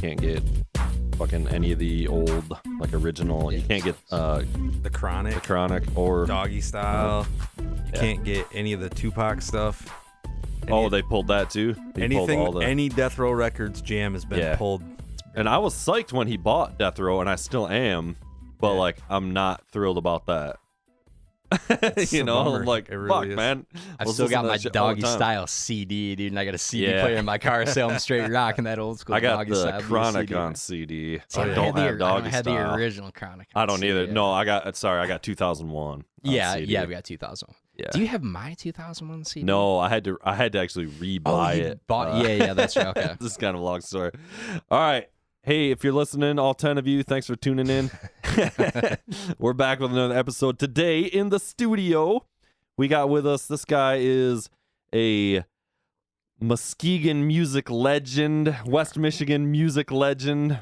can't get fucking any of the old, like, original. You can't get the Chronic or Doggy Style. You can't get any of the Tupac stuff. They pulled that too. Any Death Row Records jam has been pulled. And I was psyched when he bought Death Row, and I still am, but like I'm not thrilled about that. You know, I'm like, really fuck, is. Man. I've still got my Doggy Style CD, dude, and I got a CD player in my car, so I'm straight rocking that old school. I got Doggy the Style Chronic on CD. So I don't have Doggy Style. I had the original Chronic. I don't either. No, I got 2001. Yeah, we got 2001. Yeah. Do you have my 2001 CD? No, I had to actually re-buy it. Yeah, that's right. Okay. This is kind of a long story. All right. Hey, if you're listening, all 10 of you, thanks for tuning in. We're back with another episode. Today in the studio, we got with us, this guy is a Muskegon music legend, West Michigan music legend.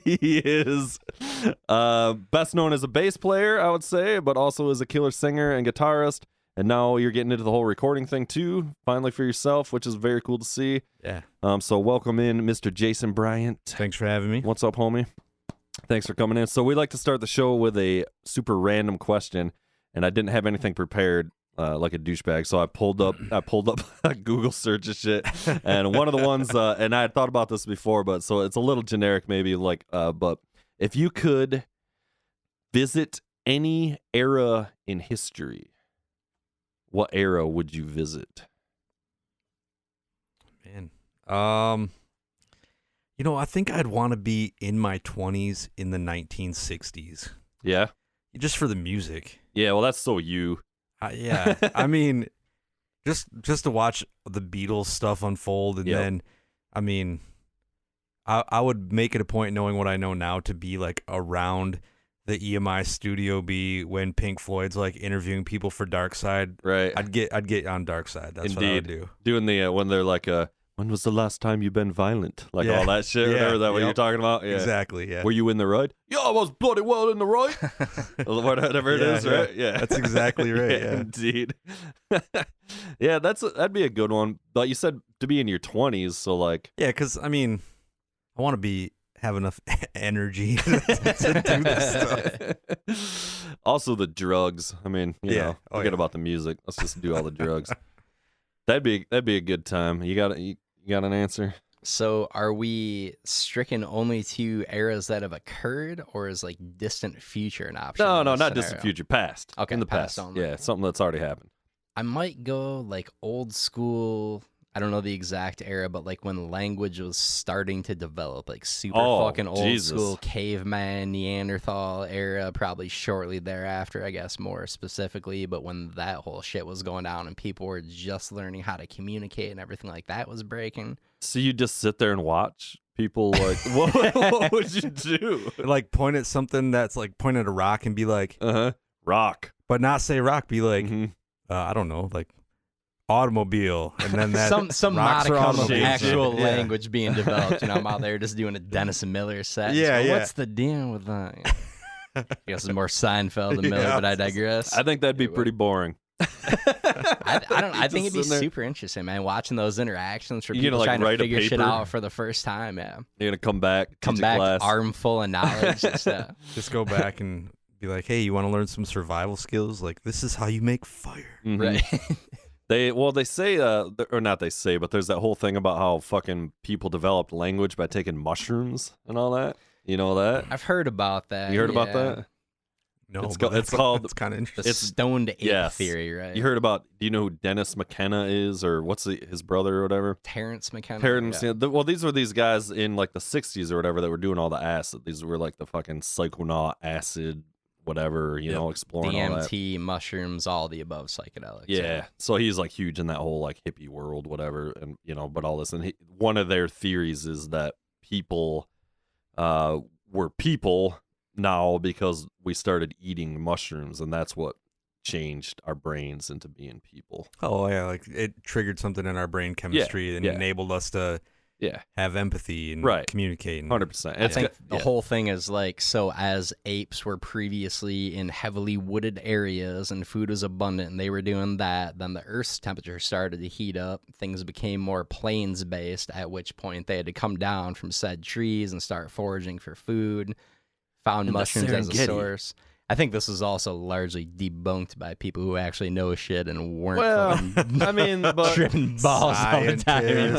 He is best known as a bass player, I would say, but also as a killer singer and guitarist. And now you're getting into the whole recording thing too, finally for yourself, which is very cool to see. Yeah. So welcome in, Mr. Jason Bryant. Thanks for having me. What's up, homie? Thanks for coming in. So we like to start the show with a super random question, and I didn't have anything prepared, like a douchebag. So I pulled up a Google search of shit, and one of the ones, and I had thought about this before, but so it's a little generic, maybe like, but if you could visit any era in history, what era would you visit? Man, I think I'd want to be in my 20s in the 1960s. Yeah? Just for the music. Yeah, well, that's so you. Yeah. I mean, just to watch the Beatles stuff unfold, and then, I mean, I would make it a point, knowing what I know now, to be like around the EMI Studio B when Pink Floyd's like interviewing people for Dark Side. Right. I'd get on Dark Side. That's what I would do. Doing the when they're like when was the last time you've been violent? Like all that shit. Whatever that what you're talking about. Yeah. Exactly. Yeah. Were you in the ride? Yeah, I was bloody well in the ride. Whatever it is, right? Yeah. That's exactly right. Yeah. Indeed. Yeah, that'd be a good one. But you said to be in your 20s, so like. Yeah, because I mean, I want to have enough energy to do this stuff. Also the drugs. I mean, you know, forget about the music. Let's just do all the drugs. That'd be a good time. You got an answer? So are we stricken only to eras that have occurred, or is like distant future an option? No, not distant future, past. Okay, in the past. Only. Yeah, something that's already happened. I might go like old school. I don't know the exact era, but like when language was starting to develop, like super fucking old school caveman, Neanderthal era, probably shortly thereafter, I guess more specifically. But when that whole shit was going down and people were just learning how to communicate and everything like that was breaking. So you just sit there and watch people like, what would you do? Like point at something that's like point at a rock and be like, rock. But not say rock, be like, I don't know, like, automobile, and then that some modicum of actual language being developed. You know, I'm out there just doing a Dennis Miller set. So what's the deal with that? I guess it's more Seinfeld than Miller, but I digress. I think that'd be pretty boring. I think it'd be super interesting, man. Watching those interactions for people trying to figure shit out for the first time. Yeah, you're gonna come back, armful of knowledge and stuff. Just go back and be like, hey, you want to learn some survival skills? Like, this is how you make fire, right? They say, or not they say, but there's that whole thing about how fucking people developed language by taking mushrooms and all that. You know that? I've heard about that. You heard about that? No, it's called. It's kind of interesting. It's Stoned Ape Theory, right? You heard about? Do you know who Dennis McKenna is, or what's his brother or whatever? Terrence McKenna. Well, these were these guys in like the '60s or whatever that were doing all the acid. These were like the fucking psychonaut acid. Whatever, you know, exploring DMT, all that. mushrooms, all the above psychedelics. Yeah. So he's like huge in that whole like hippie world, whatever, and you know, but all this. And one of their theories is that people were people now because we started eating mushrooms, and that's what changed our brains into being people. Oh yeah, like it triggered something in our brain chemistry and enabled us to have empathy and communicate. 100%. I think the whole thing is like, so as apes were previously in heavily wooded areas and food was abundant and they were doing that, then the Earth's temperature started to heat up. Things became more plains-based, at which point they had to come down from said trees and start foraging for food, found mushrooms as a source. I think this is also largely debunked by people who actually know shit and weren't tripping balls all the time.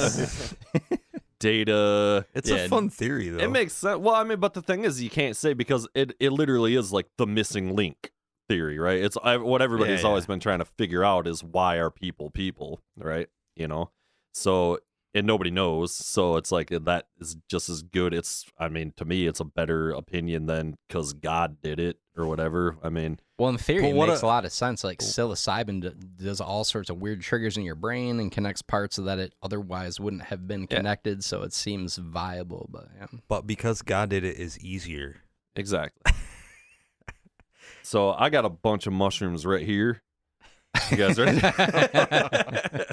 Data. It's a fun theory, though. It makes sense. Well, I mean, but the thing is, you can't say, because it literally is like the missing link theory, right? It's what everybody's always been trying to figure out is, why are people, right? You know? So, and nobody knows. So it's like, that is just as good. I mean, to me, it's a better opinion than because God did it or whatever. I mean, well, in theory, it makes a lot of sense. Like psilocybin does all sorts of weird triggers in your brain and connects parts that it otherwise wouldn't have been connected. So it seems viable, but because God did it is easier. Exactly. So I got a bunch of mushrooms right here. You guys ready?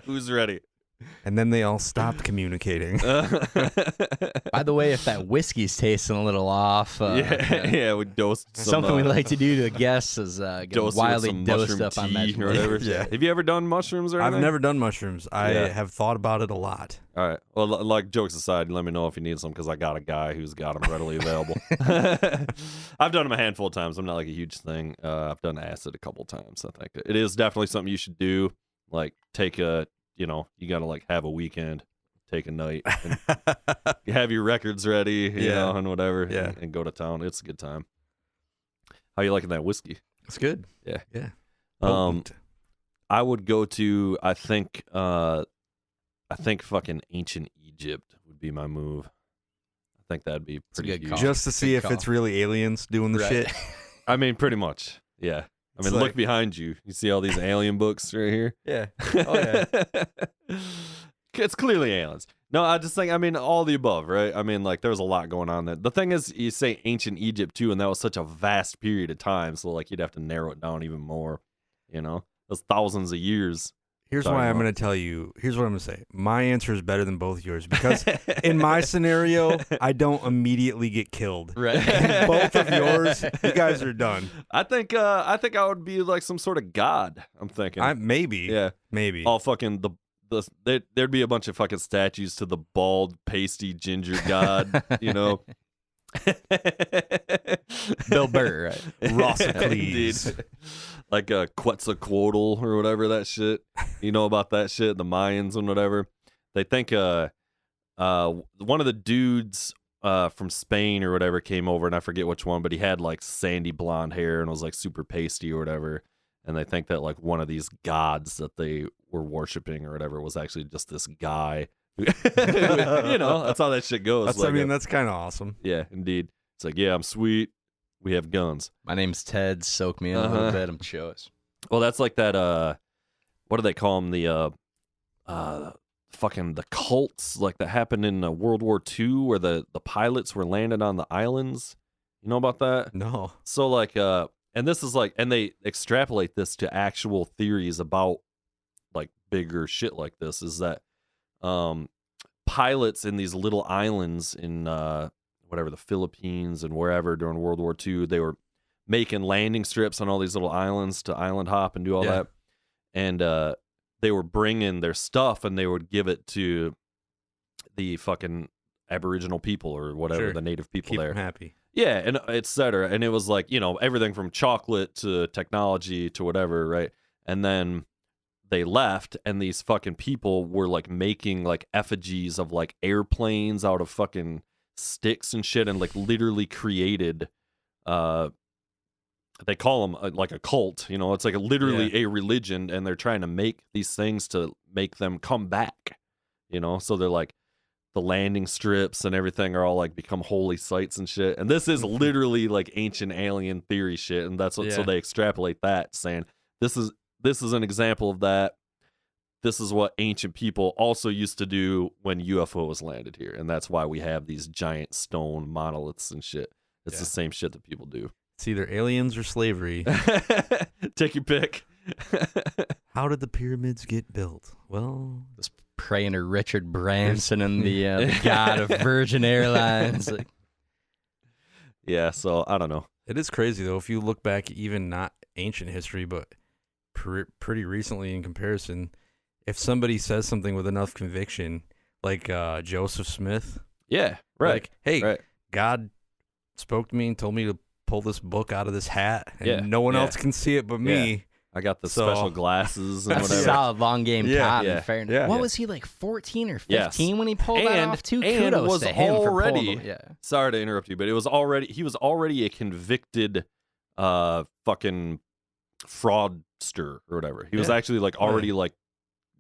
Who's ready? And then they all stopped communicating. By the way, if that whiskey's tasting a little off, we dosed something we like to do to guests is get wildly dosed up on that or whatever. Have you ever done mushrooms or anything? I've never done mushrooms. I have thought about it a lot. All right. Well, like, jokes aside, let me know if you need some, because I got a guy who's got them readily available. I've done them a handful of times. I'm not like a huge thing. I've done acid a couple times. I think it is definitely something you should do. Like, take a, you got to like have a weekend, take a night, and have your records ready, you know, and whatever, and go to town. It's a good time. How you liking that whiskey? It's good. Yeah. Yeah. I would go to, I think fucking ancient Egypt would be my move. I think that'd be pretty good huge. call. Just to see if it's really aliens doing the shit. I mean, pretty much. Yeah. I mean, look behind you. You see all these alien books right here? Yeah. Oh, yeah. It's clearly aliens. No, I just think, I mean, all the above, right? I mean, like, there's a lot going on there. The thing is, you say ancient Egypt, too, and that was such a vast period of time, so, like, you'd have to narrow it down even more, you know? Those thousands of years. Here's why I'm going to tell you. Here's what I'm going to say. My answer is better than both yours, because in my scenario, I don't immediately get killed. Right. In both of yours, you guys are done. I think I would be like some sort of god. I'm thinking. Maybe. Yeah. Maybe. All fucking there'd be a bunch of fucking statues to the bald, pasty, ginger god. You know. Bill Burr, right? Rossicles. Like a Quetzalcoatl or whatever that shit. You know about that shit, the Mayans and whatever. They think one of the dudes from Spain or whatever came over, and I forget which one, but he had like sandy blonde hair and was like super pasty or whatever. And they think that like one of these gods that they were worshiping or whatever was actually just this guy. You know, that's how that shit goes. That's kind of awesome. Yeah, indeed. It's like, yeah, I'm sweet. We have guns. My name's Ted. Soak me in a little bit. I'm choice. Well, that's like that. What do they call them? The fucking the cults, like that happened in World War II, where the pilots were landed on the islands. You know about that? No. So like, and this is like, and they extrapolate this to actual theories about like bigger shit like this. Is that pilots in these little islands in whatever, the Philippines and wherever during World War II, they were making landing strips on all these little islands to island hop and do all that. And they were bringing their stuff and they would give it to the fucking Aboriginal people or whatever, the native people Keep there. them happy. Yeah, and et cetera. And it was like, you know, everything from chocolate to technology to whatever, right? And then they left, and these fucking people were like making like effigies of like airplanes out of fucking sticks and shit, and like literally created they call them like a cult, you know. It's like literally a religion, and they're trying to make these things to make them come back, you know. So they're like, the landing strips and everything are all like become holy sites and shit. And this is literally like ancient alien theory shit, and that's what so they extrapolate that, saying this is an example of that. This is what ancient people also used to do when UFOs landed here, and that's why we have these giant stone monoliths and shit. It's the same shit that people do. It's either aliens or slavery. Take your pick. How did the pyramids get built? Well, This praying to Richard Branson and the god of Virgin Airlines. Like, yeah, so I don't know. It is crazy, though, if you look back, even not ancient history, but pretty recently in comparison, if somebody says something with enough conviction, like Joseph Smith. Yeah, right. Like, hey, right. God spoke to me and told me to pull this book out of this hat, and no one else can see it but me. I got the special glasses and that's whatever. a solid long game con, in fairness. Yeah. What was he, like 14 or 15 when he pulled that off? Too and kudos was to him already, for pulling sorry to interrupt you, but he was already a convicted fucking fraudster or whatever. He was actually like already like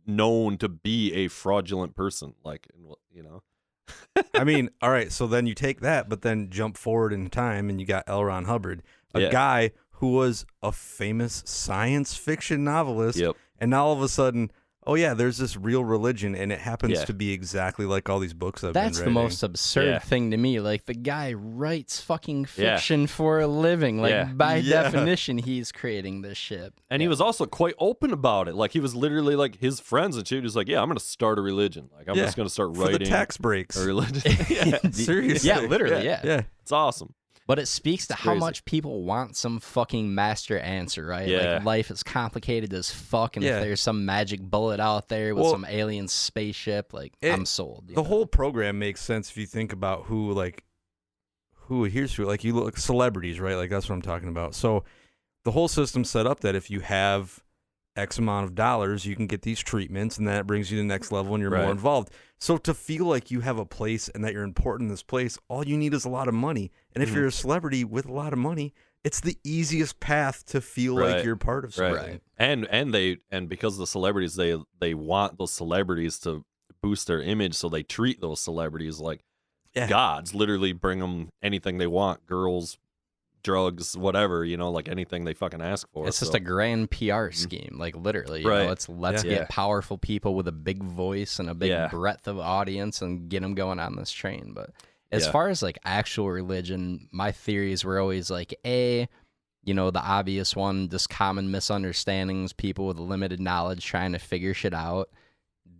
known to be a fraudulent person, like, you know. I mean, all right, so then you take that, but then jump forward in time and you got L. Ron Hubbard, a guy who was a famous science fiction novelist, and now all of a sudden, oh yeah, there's this real religion, and it happens to be exactly like all these books I've been reading. That's the most absurd thing to me. Like, the guy writes fucking fiction for a living. Like, by definition, he's creating this shit. And he was also quite open about it. Like, he was literally like, his friends and shit, he was like, yeah, I'm going to start a religion. Like, I'm just going to start writing. For the tax breaks. A religion. Seriously. Yeah, literally, yeah. It's awesome. But it speaks to how much people want some fucking master answer, right? Yeah. Like, life is complicated as fuck, and if there's some magic bullet out there with some alien spaceship, like, I'm sold. The whole program makes sense if you think about who here's who, like, you look celebrities, right? Like, that's what I'm talking about. So the whole system's set up that if you have X amount of dollars, you can get these treatments, and that brings you to the next level, and you're more involved. So to feel like you have a place and that you're important in this place, all you need is a lot of money. And if you're a celebrity with a lot of money, it's the easiest path to feel like you're part of something. Right. And because the celebrities, they want those celebrities to boost their image, so they treat those celebrities like gods. Literally bring them anything they want, girls, drugs, whatever, you know, like anything they fucking ask for. It's just a grand PR scheme, like, literally. You know, it's let's get powerful people with a big voice and a big breadth of audience and get them going on this train. But as far as like actual religion, my theories were always like, A, you know, the obvious one, just common misunderstandings, people with limited knowledge trying to figure shit out.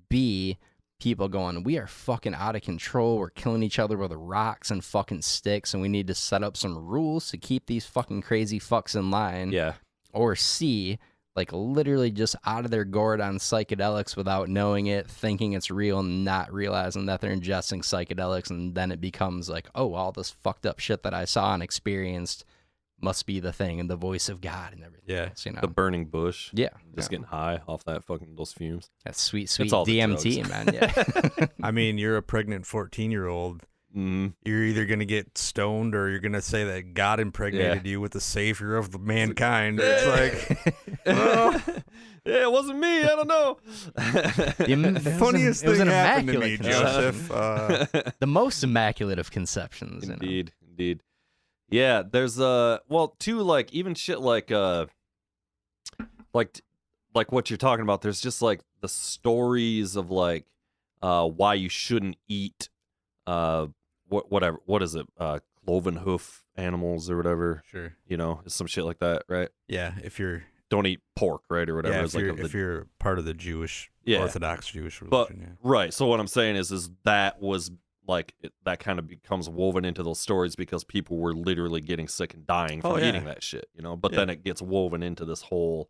B, people going, we are fucking out of control. We're killing each other with rocks and fucking sticks, and we need to set up some rules to keep these fucking crazy fucks in line. Yeah. Or C, like, literally just out of their gourd on psychedelics without knowing it, thinking it's real, and not realizing that they're ingesting psychedelics, and then it becomes like, oh, all this fucked up shit that I saw and experienced must be the thing, and the voice of God and everything else, you know? The burning bush. Yeah. Just getting high off that fucking, those fumes. That's sweet DMT, man. Yeah. I mean, you're a pregnant 14-year-old. You're either going to get stoned or you're going to say that God impregnated you with the savior of mankind. It's like, well, it wasn't me. I don't know. The funniest thing happened to me, Joseph. The most immaculate of conceptions. Indeed. Yeah, there's too, like, even shit like what you're talking about. There's just like the stories of like why you shouldn't eat what is it, cloven hoof animals or whatever. Sure, you know, some shit like that, right? Yeah, if you're don't eat pork, right, or whatever. Yeah, if you're part of the Jewish Orthodox Jewish religion. But right, so what I'm saying is that was like that kind of becomes woven into those stories because people were literally getting sick and dying from eating that shit, you know. But then it gets woven into this whole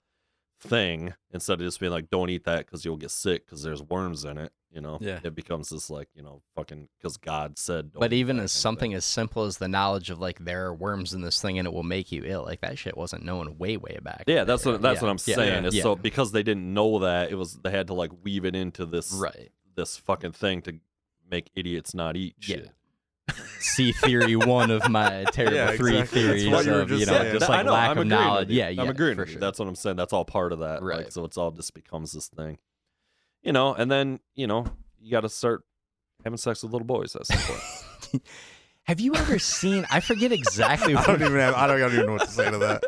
thing instead of just being like, don't eat that because you'll get sick because there's worms in it, you know. It becomes this like, you know, fucking because God said don't. But even as something as simple as the knowledge of like there are worms in this thing and it will make you ill, like that shit wasn't known way back. Yeah, that's what I'm saying. So because they didn't know that, they had to like weave it into this this fucking thing to make idiots not eat shit. C theory 1 of my terrible 3 theories of, you know, just like lack of knowledge. I'm agreeing for with you. sure. That's what I'm saying. That's all part of that. Right. Like, so it's all just becomes this thing, you know, and then, you know, you got to start having sex with little boys at some point. Have you ever seen, I forget exactly what. I don't even know what to say to that.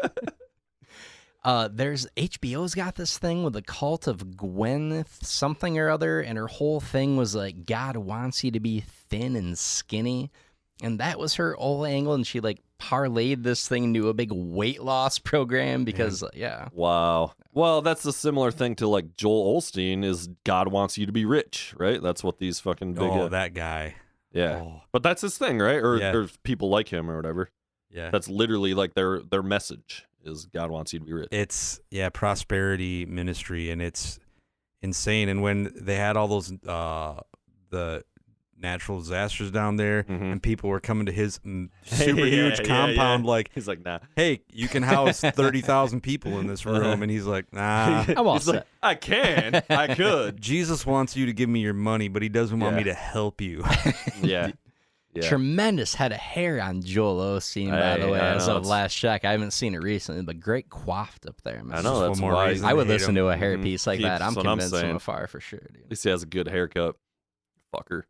There's HBO's got this thing with the cult of Gwyneth something or other, and her whole thing was like God wants you to be thin and skinny, and that was her whole angle, and she like parlayed this thing into a big weight loss program because Wow. Well, that's a similar thing to like Joel Olstein is God wants you to be rich, right? That's what these fucking big... that guy. Yeah. Oh. But that's his thing, right? Or Yeah. there's people like him or whatever. Yeah. That's literally like their message is God wants you to be rich. It's prosperity ministry, and it's insane. And when they had all those the natural disasters down there, and people were coming to his super huge compound, like he's like, nah. Hey, you can house 30,000 people in this room, and he's like, nah. I'm all He's set. like, I can, I could. Jesus wants you to give me your money, but he doesn't want me to help you. Yeah. Tremendous head of hair on Joel Osteen, by the way, as of last check. I haven't seen it recently, but great coiffed up there, man. I know, that's why. I would listen to a hair piece like that. I'm That's what convinced saying. from afar for sure, dude. At least he has a good haircut. Fucker.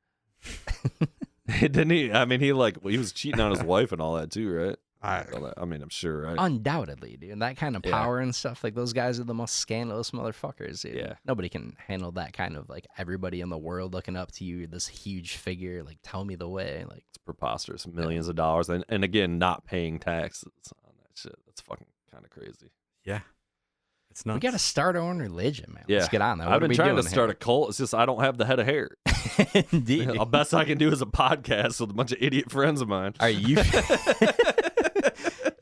Didn't he? I mean, he was cheating on his wife and all that too, right? I mean, I'm sure, right? Undoubtedly, dude. That kind of power and stuff, like those guys are the most scandalous motherfuckers, dude. Yeah. Nobody can handle that kind of like everybody in the world looking up to you, you're this huge figure, like tell me the way. Like It's preposterous. Millions of dollars. And again, not paying taxes on that shit. That's fucking kind of crazy. Yeah. It's nuts. we gotta start our own religion, man. Yeah. Let's get on that. I've been trying to start a cult. It's just I don't have the head of hair. Indeed. The best I can do is a podcast with a bunch of idiot friends of mine. Are you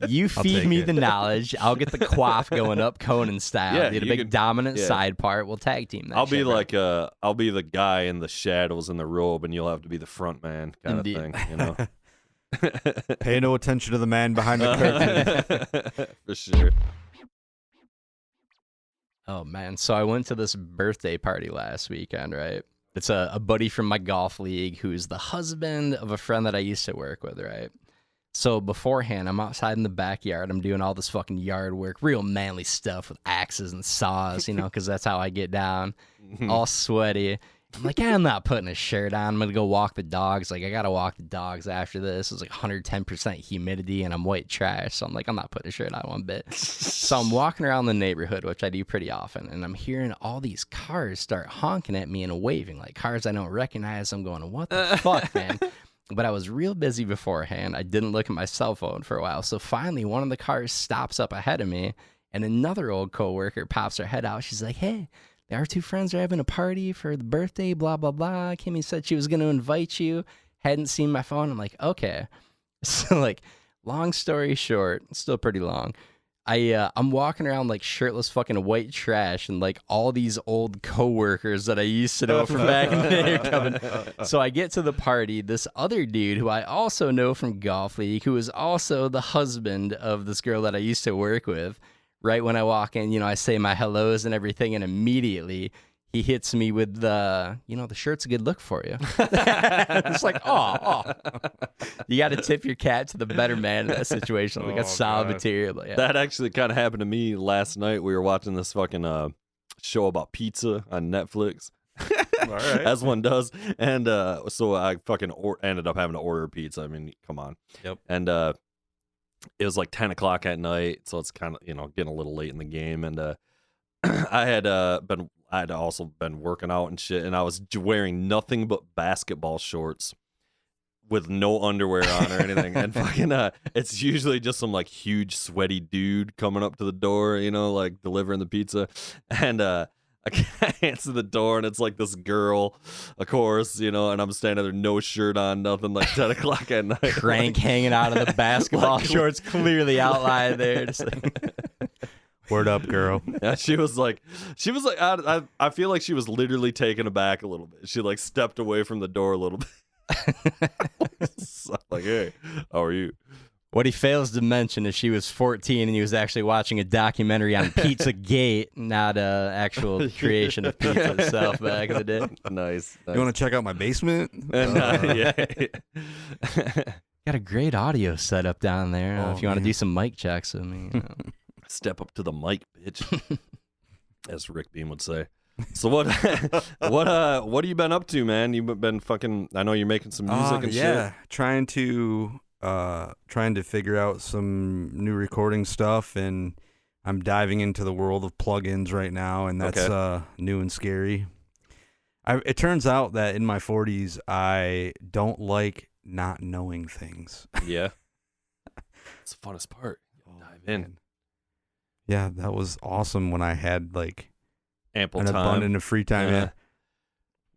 You feed me the knowledge. I'll get the quaff going up Conan style. Yeah, Get a you big dominant side part. We'll tag team that. I'll be shit, bro. like I'll be the guy in the shadows in the robe, and you'll have to be the front man kind Indeed. of thing, you know. Pay no attention to the man behind the curtain. For sure. Oh man, so I went to this birthday party last weekend, right? It's a buddy from my golf league who's the husband of a friend that I used to work with, right? So beforehand, I'm outside in the backyard. I'm doing all this fucking yard work, real manly stuff with axes and saws, you know, because that's how I get down, all sweaty. I'm like, I'm not putting a shirt on. I'm going to go walk the dogs. Like, I got to walk the dogs after this. It was like 110% humidity, and I'm white trash. So I'm like, I'm not putting a shirt on one bit. So I'm walking around the neighborhood, which I do pretty often, and I'm hearing all these cars start honking at me and waving, like cars I don't recognize. I'm going, what the fuck, man? But I was real busy beforehand. I didn't look at my cell phone for a while. So finally, one of the cars stops up ahead of me, and another old coworker pops her head out. She's like, hey, our two friends are having a party for the birthday, blah, blah, blah. Kimmy said she was going to invite you. Hadn't seen my phone. I'm like, okay. So, like, long story short, still pretty long. I'm walking around like shirtless fucking white trash, and like all these old coworkers that I used to know from back in the day are coming. So I get to the party. This other dude who I also know from golf league, who is also the husband of this girl that I used to work with. Right when I walk in, you know, I say my hellos and everything, and immediately he hits me with the, you know, the shirt's a good look for you. It's like, oh. You got to tip your cap to the better man in that situation. Like, that's solid material. But yeah. That actually kind of happened to me last night. We were watching this fucking show about pizza on Netflix. All right. As one does. And so I fucking ended up having to order pizza. I mean, come on. Yep. And it was like 10 o'clock at night, so it's kind of, you know, getting a little late in the game. And I had also been working out and shit, and I was wearing nothing but basketball shorts with no underwear on or anything. And fucking it's usually just some like huge sweaty dude coming up to the door, you know, like delivering the pizza. And I answer the door, and it's like this girl, of course, you know, and I'm standing there, no shirt on, nothing, like 10 o'clock at night. Crank hanging out of the basketball shorts, clearly outlined there. Just like... Word up, girl. Yeah, she was like, I feel like she was literally taken aback a little bit. She like stepped away from the door a little bit. So, like, hey, how are you? What he fails to mention is she was 14 and he was actually watching a documentary on Pizzagate, not actual creation of pizza itself back in the day. Nice. You want to check out my basement? Yeah. Got a great audio setup down there. If you want to do some mic checks with me. You know. Step up to the mic, bitch. As Rick Beam would say. So what have you been up to, man? You've been fucking, I know you're making some music and shit. Trying to figure out some new recording stuff, and I'm diving into the world of plugins right now, and that's new and scary. It turns out that in my 40s, I don't like not knowing things. Yeah. It's the funnest part. Dive in. Man. Yeah, that was awesome when I had like Ample an time. abundance of free time. Yeah.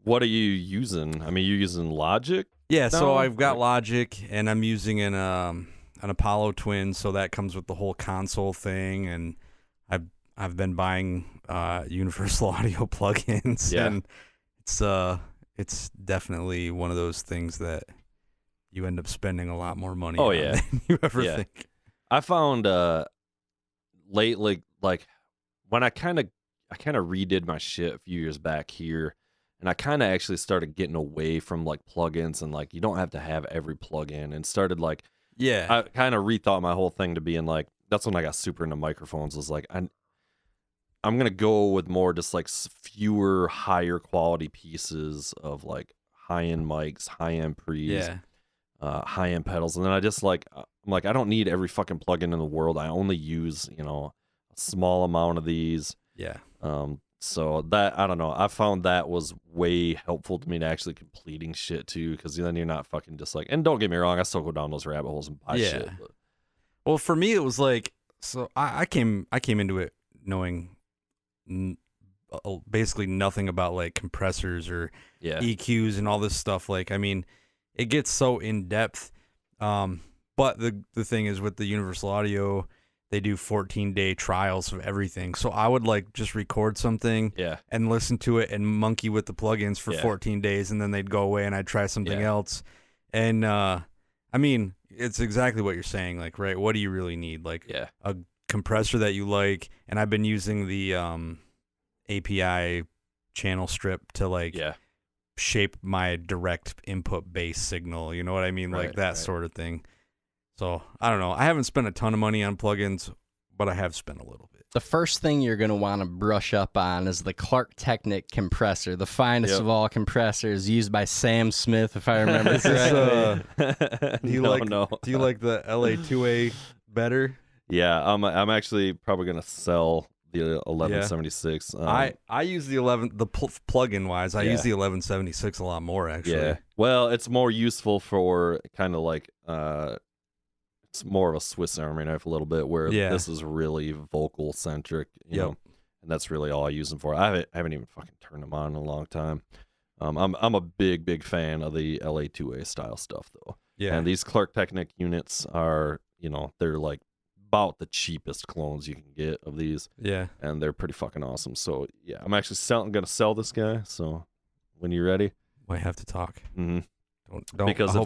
What are you using? I mean, you using Logic? Yeah, so No? I've got Logic, and I'm using an Apollo Twin, so that comes with the whole console thing, and I've been buying Universal Audio plugins, and it's definitely one of those things that you end up spending a lot more money on than you ever think. I found lately, like when I kind of redid my shit a few years back here, and I kind of actually started getting away from like plugins and like you don't have to have every plugin, and started like I kind of rethought my whole thing to being like, that's when I got super into microphones. Was like I'm gonna go with more just like fewer higher quality pieces of like high end mics, high end pre's, high end pedals, and then I just like I'm like, I don't need every fucking plugin in the world. I only use a small amount of these. Yeah. So that, I don't know, I found that was way helpful to me to actually completing shit too, because then you're not fucking just like, and don't get me wrong, I still go down those rabbit holes and buy shit. But. Well, for me, it was like, so I came into it knowing basically nothing about like compressors or EQs and all this stuff. Like, I mean, it gets so in depth. But the thing is, with the Universal Audio, they do 14-day trials of everything. So I would like just record something and listen to it and monkey with the plugins for 14 days, and then they'd go away and I'd try something else. And I mean, it's exactly what you're saying. Like, right, what do you really need? Like a compressor that you like, and I've been using the API channel strip to like shape my direct input bass signal. You know what I mean? Like that sort of thing. So, I don't know. I haven't spent a ton of money on plugins, but I have spent a little bit. The first thing you're going to want to brush up on is the Clark Technic compressor, the finest of all compressors, used by Sam Smith, if I remember correctly. Do you like the LA2A better? Yeah, I'm actually probably going to sell the 1176. I use the plug-in wise. I use the 1176 a lot more, actually. Yeah. Well, it's more useful for kind of like it's more of a Swiss Army knife a little bit, where this is really vocal centric, you know, and that's really all I use them for. I haven't even fucking turned them on in a long time. I'm a big fan of the LA2A style stuff though. Yeah. And these Clark Technic units are, they're like about the cheapest clones you can get of these. Yeah. And they're pretty fucking awesome. So yeah, I'm actually gonna sell this guy. So when you're ready, might have to talk. Mm-hmm. Don't because if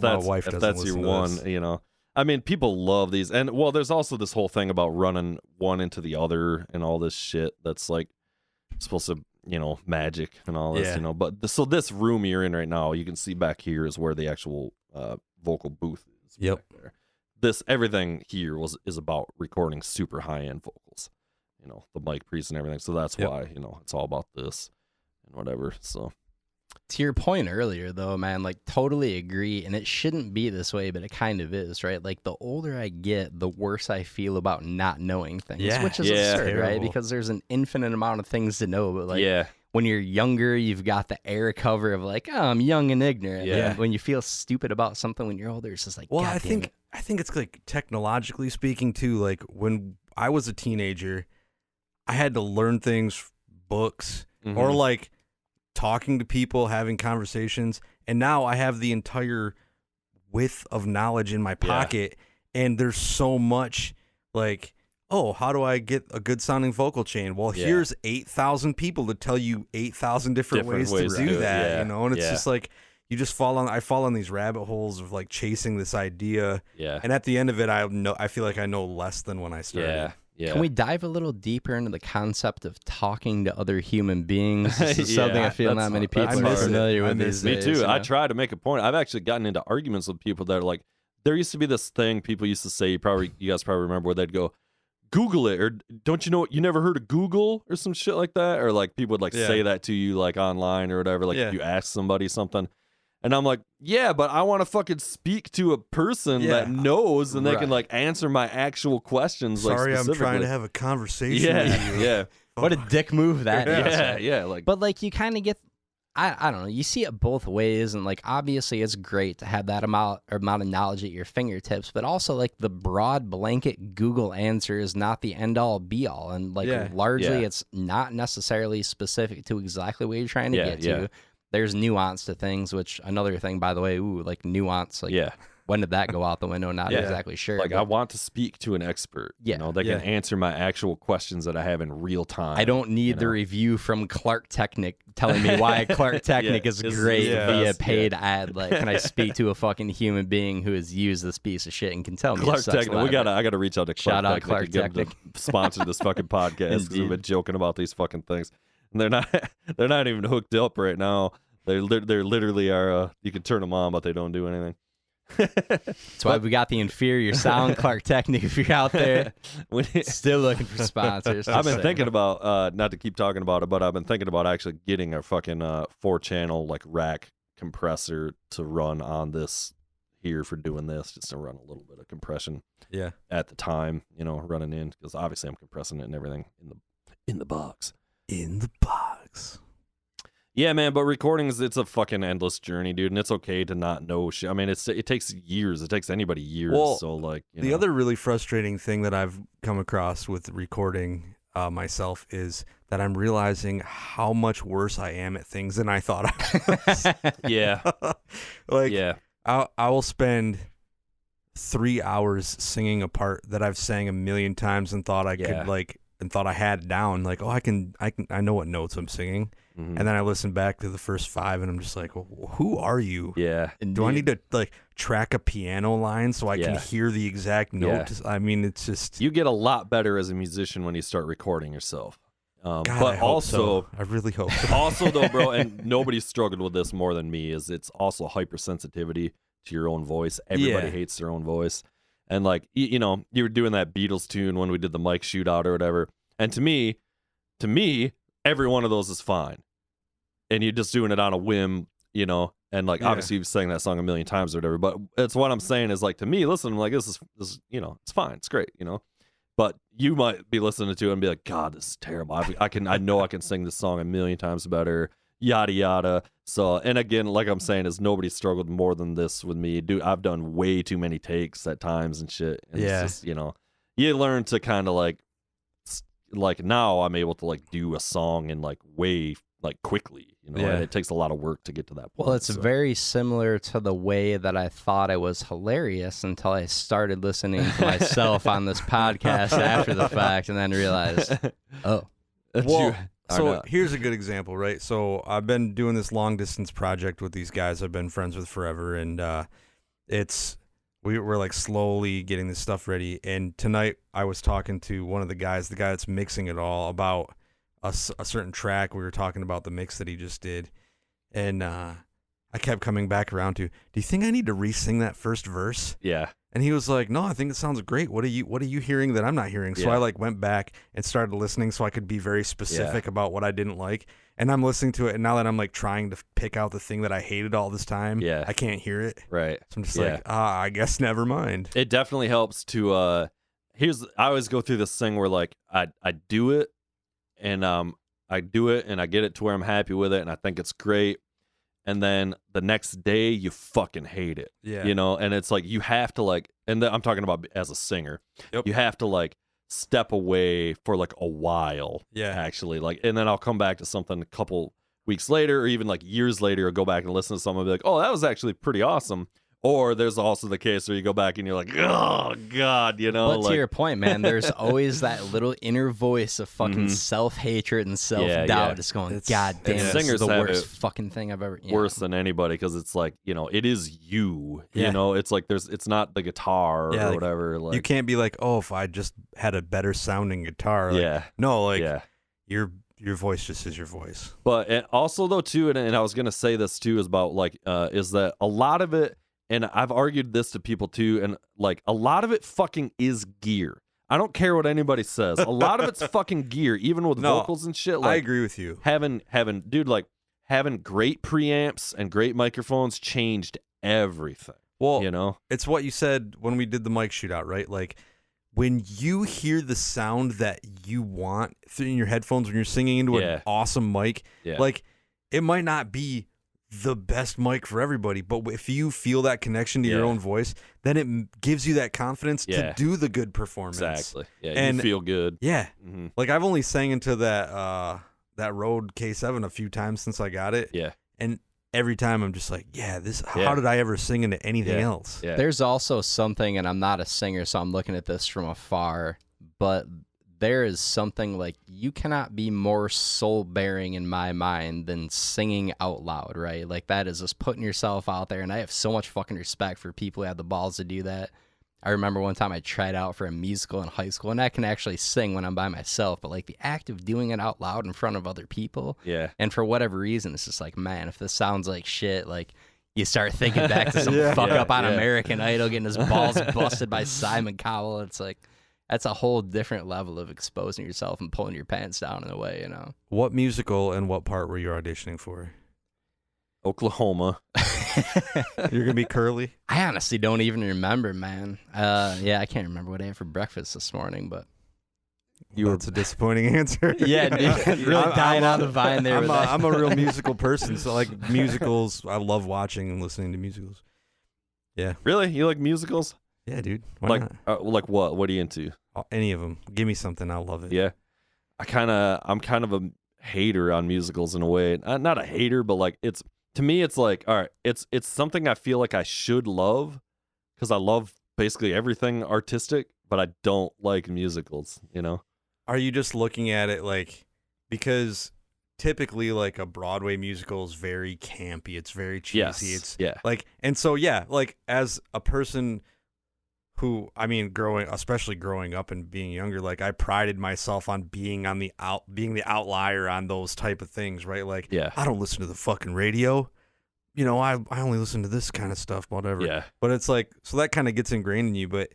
that's your one, I mean, people love these. And well, there's also this whole thing about running one into the other and all this shit that's like supposed to, magic and all this, But so this room you're in right now, you can see back here is where the actual vocal booth is. Back there. Everything here is about recording super high end vocals, the mic pre's and everything. So that's why, it's all about this and whatever. So. To your point earlier, though, man, like totally agree. And it shouldn't be this way, but it kind of is, right? Like the older I get, the worse I feel about not knowing things, which is absurd, right? Because there's an infinite amount of things to know. But like when you're younger, you've got the air cover of like, oh, I'm young and ignorant. Yeah. And when you feel stupid about something when you're older, it's just like, well, I think it's like technologically speaking too. Like when I was a teenager, I had to learn things, books, or like talking to people, having conversations, and now I have the entire width of knowledge in my pocket, and there's so much like, oh, how do I get a good sounding vocal chain? Well, here's 8,000 people to tell you 8,000 different ways to do that, and it's just like you just I fall on these rabbit holes of like chasing this idea, and at the end of it, I feel like I know less than when I started. Can we dive a little deeper into the concept of talking to other human beings? This is something I feel not many people are familiar with these days. Me too. I try to make a point. I've actually gotten into arguments with people that are like, there used to be this thing people used to say, you guys probably remember, where they'd go, Google it, or don't you know, you never heard of Google or some shit like that? Or like people would like say that to you like online or whatever, like if you ask somebody something. And I'm like, yeah, but I want to fucking speak to a person that knows, and they can like answer my actual questions. Sorry, like, I'm trying to have a conversation with you. What a dick move that is. Yeah. Like, but like you kind of get I don't know. You see it both ways, and like obviously it's great to have that amount of knowledge at your fingertips, but also like the broad blanket Google answer is not the end all be all, and like largely it's not necessarily specific to exactly what you're trying to get to. There's nuance to things, which another thing, by the way, like nuance, like when did that go out the window? Not exactly sure. Like, I want to speak to an expert. You know, they can answer my actual questions that I have in real time. I don't need the review from Clark Technic telling me why Clark Technic is great via paid ad. Like, can I speak to a fucking human being who has used this piece of shit and can tell me Clark Technic? I gotta reach out to Clark Technic. Clark Technic. Sponsor this fucking podcast, because we've been joking about these fucking things, and they're not even hooked up right now. They're literally are. You can turn them on, but they don't do anything. That's why we got the inferior sound, Clark Technic. If you're out there still looking for sponsors, I've been thinking about not to keep talking about it, but I've been thinking about actually getting a fucking 4-channel like rack compressor to run on this here for doing this, just to run a little bit of compression. At the time, you know, running in, because obviously I'm compressing it and everything in the box. In the box. Yeah, man, but recordings, it's a fucking endless journey, dude, and it's okay to not know shit. I mean, it takes years. It takes anybody years. Well, so, like, the other really frustrating thing that I've come across with recording myself is that I'm realizing how much worse I am at things than I thought I was. I will spend 3 hours singing a part that I've sang a million times and thought I could, like, and thought I had down. Like, oh, I know what notes I'm singing. And then I listen back to the first 5 and I'm just like, well, who are you? Do I need to like track a piano line so I can hear the exact note? I mean, it's just, you get a lot better as a musician when you start recording yourself. God, but I really hope so. Also though, bro, and nobody's struggled with this more than me, is it's also hypersensitivity to your own voice. Everybody hates their own voice. And like, you know, you were doing that Beatles tune when we did the mic shootout or whatever. And to me, every one of those is fine. And you're just doing it on a whim, you know, and like, obviously you've sang that song a million times or whatever, but it's what I'm saying is like, to me, listen, I'm like, this is, you know, it's fine. It's great, you know, but you might be listening to it and be like, God, this is terrible. I know I can sing this song a million times better, yada, yada. So, and again, like I'm saying, is nobody struggled more than this with me. Dude, I've done way too many takes at times and shit. And it's just, you know, you learn to kind of like now I'm able to like do a song in like way like quickly, you know, and it takes a lot of work to get to that point. Well, it's very similar to the way that I thought I was hilarious until I started listening to myself on this podcast after the fact, and then realized, oh. Well, so here's a good example, right? So I've been doing this long distance project with these guys I've been friends with forever, and we're like slowly getting this stuff ready. And tonight I was talking to one of the guy that's mixing it all, about a certain track. We were talking about the mix that he just did, and I kept coming back around to, do you think I need to re-sing that first verse? And he was like, no, I think it sounds great. What are you hearing that I'm not hearing? So I like went back and started listening so I could be very specific about what I didn't like. And I'm listening to it, and now that I'm like trying to pick out the thing that I hated all this time, I can't hear it. Right. So I'm just like, I guess never mind. It definitely helps to I always go through this thing where like I do it, and I do it and I get it to where I'm happy with it and I think it's great. And then the next day you fucking hate it. You know, and it's like you have to like, and I'm talking about as a singer, you have to like step away for like a while. Actually, like, and then I'll come back to something a couple weeks later or even like years later, or go back and listen to something and be like, oh, that was actually pretty awesome. Or there's also the case where you go back and you're like, oh, God, you know. But to your point, man, there's always that little inner voice of fucking self-hatred and self-doubt just going, God damn, this is the worst fucking thing I've ever... Worse than anybody, because it's like, you know, it is you. You know, it's like it's not the guitar or like, whatever. Like, you can't be like, oh, if I just had a better sounding guitar. Like, no, like, your voice just is your voice. But and also, though, too, and I was going to say this, too, is about, like, is that a lot of it, and I've argued this to people too, and like a lot of it fucking is gear. I don't care what anybody says. A lot of it's fucking gear, even with vocals and shit. Like, I agree with you. Having great preamps and great microphones changed everything. Well, you know, it's what you said when we did the mic shootout, right? Like, when you hear the sound that you want in your headphones when you're singing into an awesome mic, like, it might not be the best mic for everybody, but if you feel that connection to your own voice, then it gives you that confidence to do the good performance. Exactly. Yeah, and you feel good. Yeah. Mm-hmm. Like I've only sang into that Rode K7 a few times since I got it. Yeah. And every time I'm just like, how did I ever sing into anything else? Yeah. There's also something, and I'm not a singer, so I'm looking at this from afar, but there is something like you cannot be more soul-bearing in my mind than singing out loud, right? Like that is just putting yourself out there, and I have so much fucking respect for people who have the balls to do that. I remember one time I tried out for a musical in high school, and I can actually sing when I'm by myself, but like the act of doing it out loud in front of other people, and for whatever reason, it's just like, man, if this sounds like shit, like you start thinking back to some fuck up on American Idol getting his balls busted by Simon Cowell. It's like, that's a whole different level of exposing yourself and pulling your pants down in a way, you know. What musical and what part were you auditioning for? Oklahoma. You're gonna be Curly? I honestly don't even remember, man. I can't remember what I had for breakfast this morning, but that's a disappointing answer. Yeah, dude, really dying on the vine there. I'm a real musical person, so like musicals, I love watching and listening to musicals. Yeah. Really? You like musicals? Yeah, dude. Why not? Like what? What are you into? Any of them. Give me something, I'll love it. Yeah. I'm kind of a hater on musicals in a way. Not a hater, but like to me it's like, all right, it's something I feel like I should love because I love basically everything artistic, but I don't like musicals, you know? Are you just looking at it like, because typically like a Broadway musical is very campy, it's very cheesy, it's like, and so like as a person who, I mean, especially growing up and being younger, like I prided myself on being being the outlier on those type of things, right? Like, I don't listen to the fucking radio, you know, I only listen to this kind of stuff, whatever. Yeah. But it's like, so that kind of gets ingrained in you. But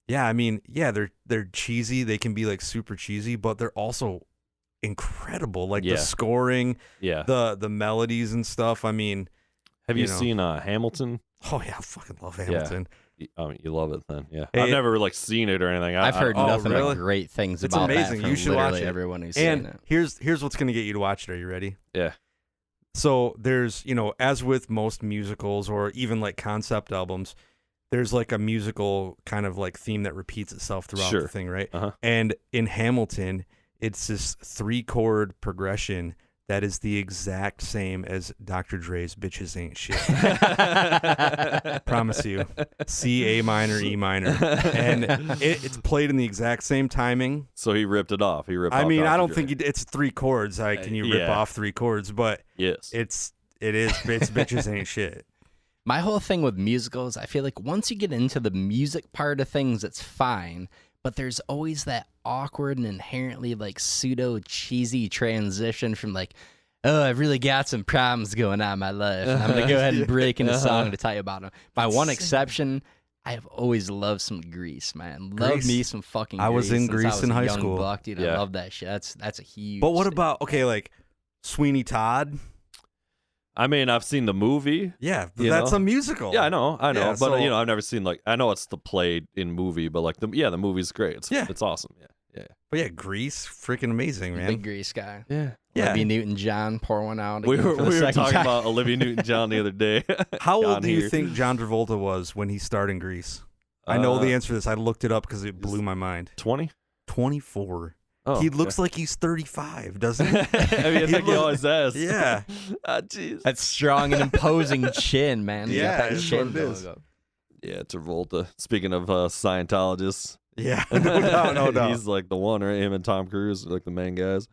yeah, I mean, they're cheesy. They can be like super cheesy, but they're also incredible. Like the scoring, the melodies and stuff. I mean, have you seen Hamilton? Oh yeah, I fucking love Hamilton. Yeah. You love it then, Hey, I've never like seen it or anything. I've heard nothing but great things about it. It's amazing. You should watch it. Everyone who's seen it. Here's what's gonna get you to watch it. Are you ready? Yeah. So there's, as with most musicals or even like concept albums, there's like a musical kind of like theme that repeats itself throughout the thing, right? Uh-huh. And in Hamilton, it's this 3-chord progression that is the exact same as Dr. Dre's Bitches Ain't Shit. Promise you. C, A minor, E minor. And it's played in the exact same timing. So he ripped it off. I mean, I don't think it's 3 chords. Can you rip off 3 chords? But yes, it's Bitches Ain't Shit. My whole thing with musicals, I feel like once you get into the music part of things, it's fine. But there's always that awkward and inherently like pseudo cheesy transition from like, oh, I've really got some problems going on in my life. And I'm gonna go ahead and break into song to tell you about them. By one exception, I have always loved some Grease, man. Love me some fucking Grease. I was in Grease in high school. Buck, dude. I love that shit. That's a huge. But what about like Sweeney Todd? I mean, I've seen the movie. Yeah, but that's a musical. Yeah, I know. Yeah, but I've never seen I know it's the play in movie, but like the movie's great. It's awesome. Yeah. But yeah, Grease, freaking amazing, man. Big Grease guy. Yeah. Olivia Newton-John, pour one out. We were talking about Olivia Newton-John the other day. How old do you think John Travolta was when he starred in Grease? I know the answer to this. I looked it up because it blew my mind. 20? 24. Oh, he looks like he's 35, doesn't he? I mean, I think he always has. Yeah. Jeez. That strong and imposing chin, man. Yeah, that chin what it is. Yeah, Travolta. Speaking of Scientologists. Yeah, no doubt. He's like the one, right? Him and Tom Cruise are like the main guys.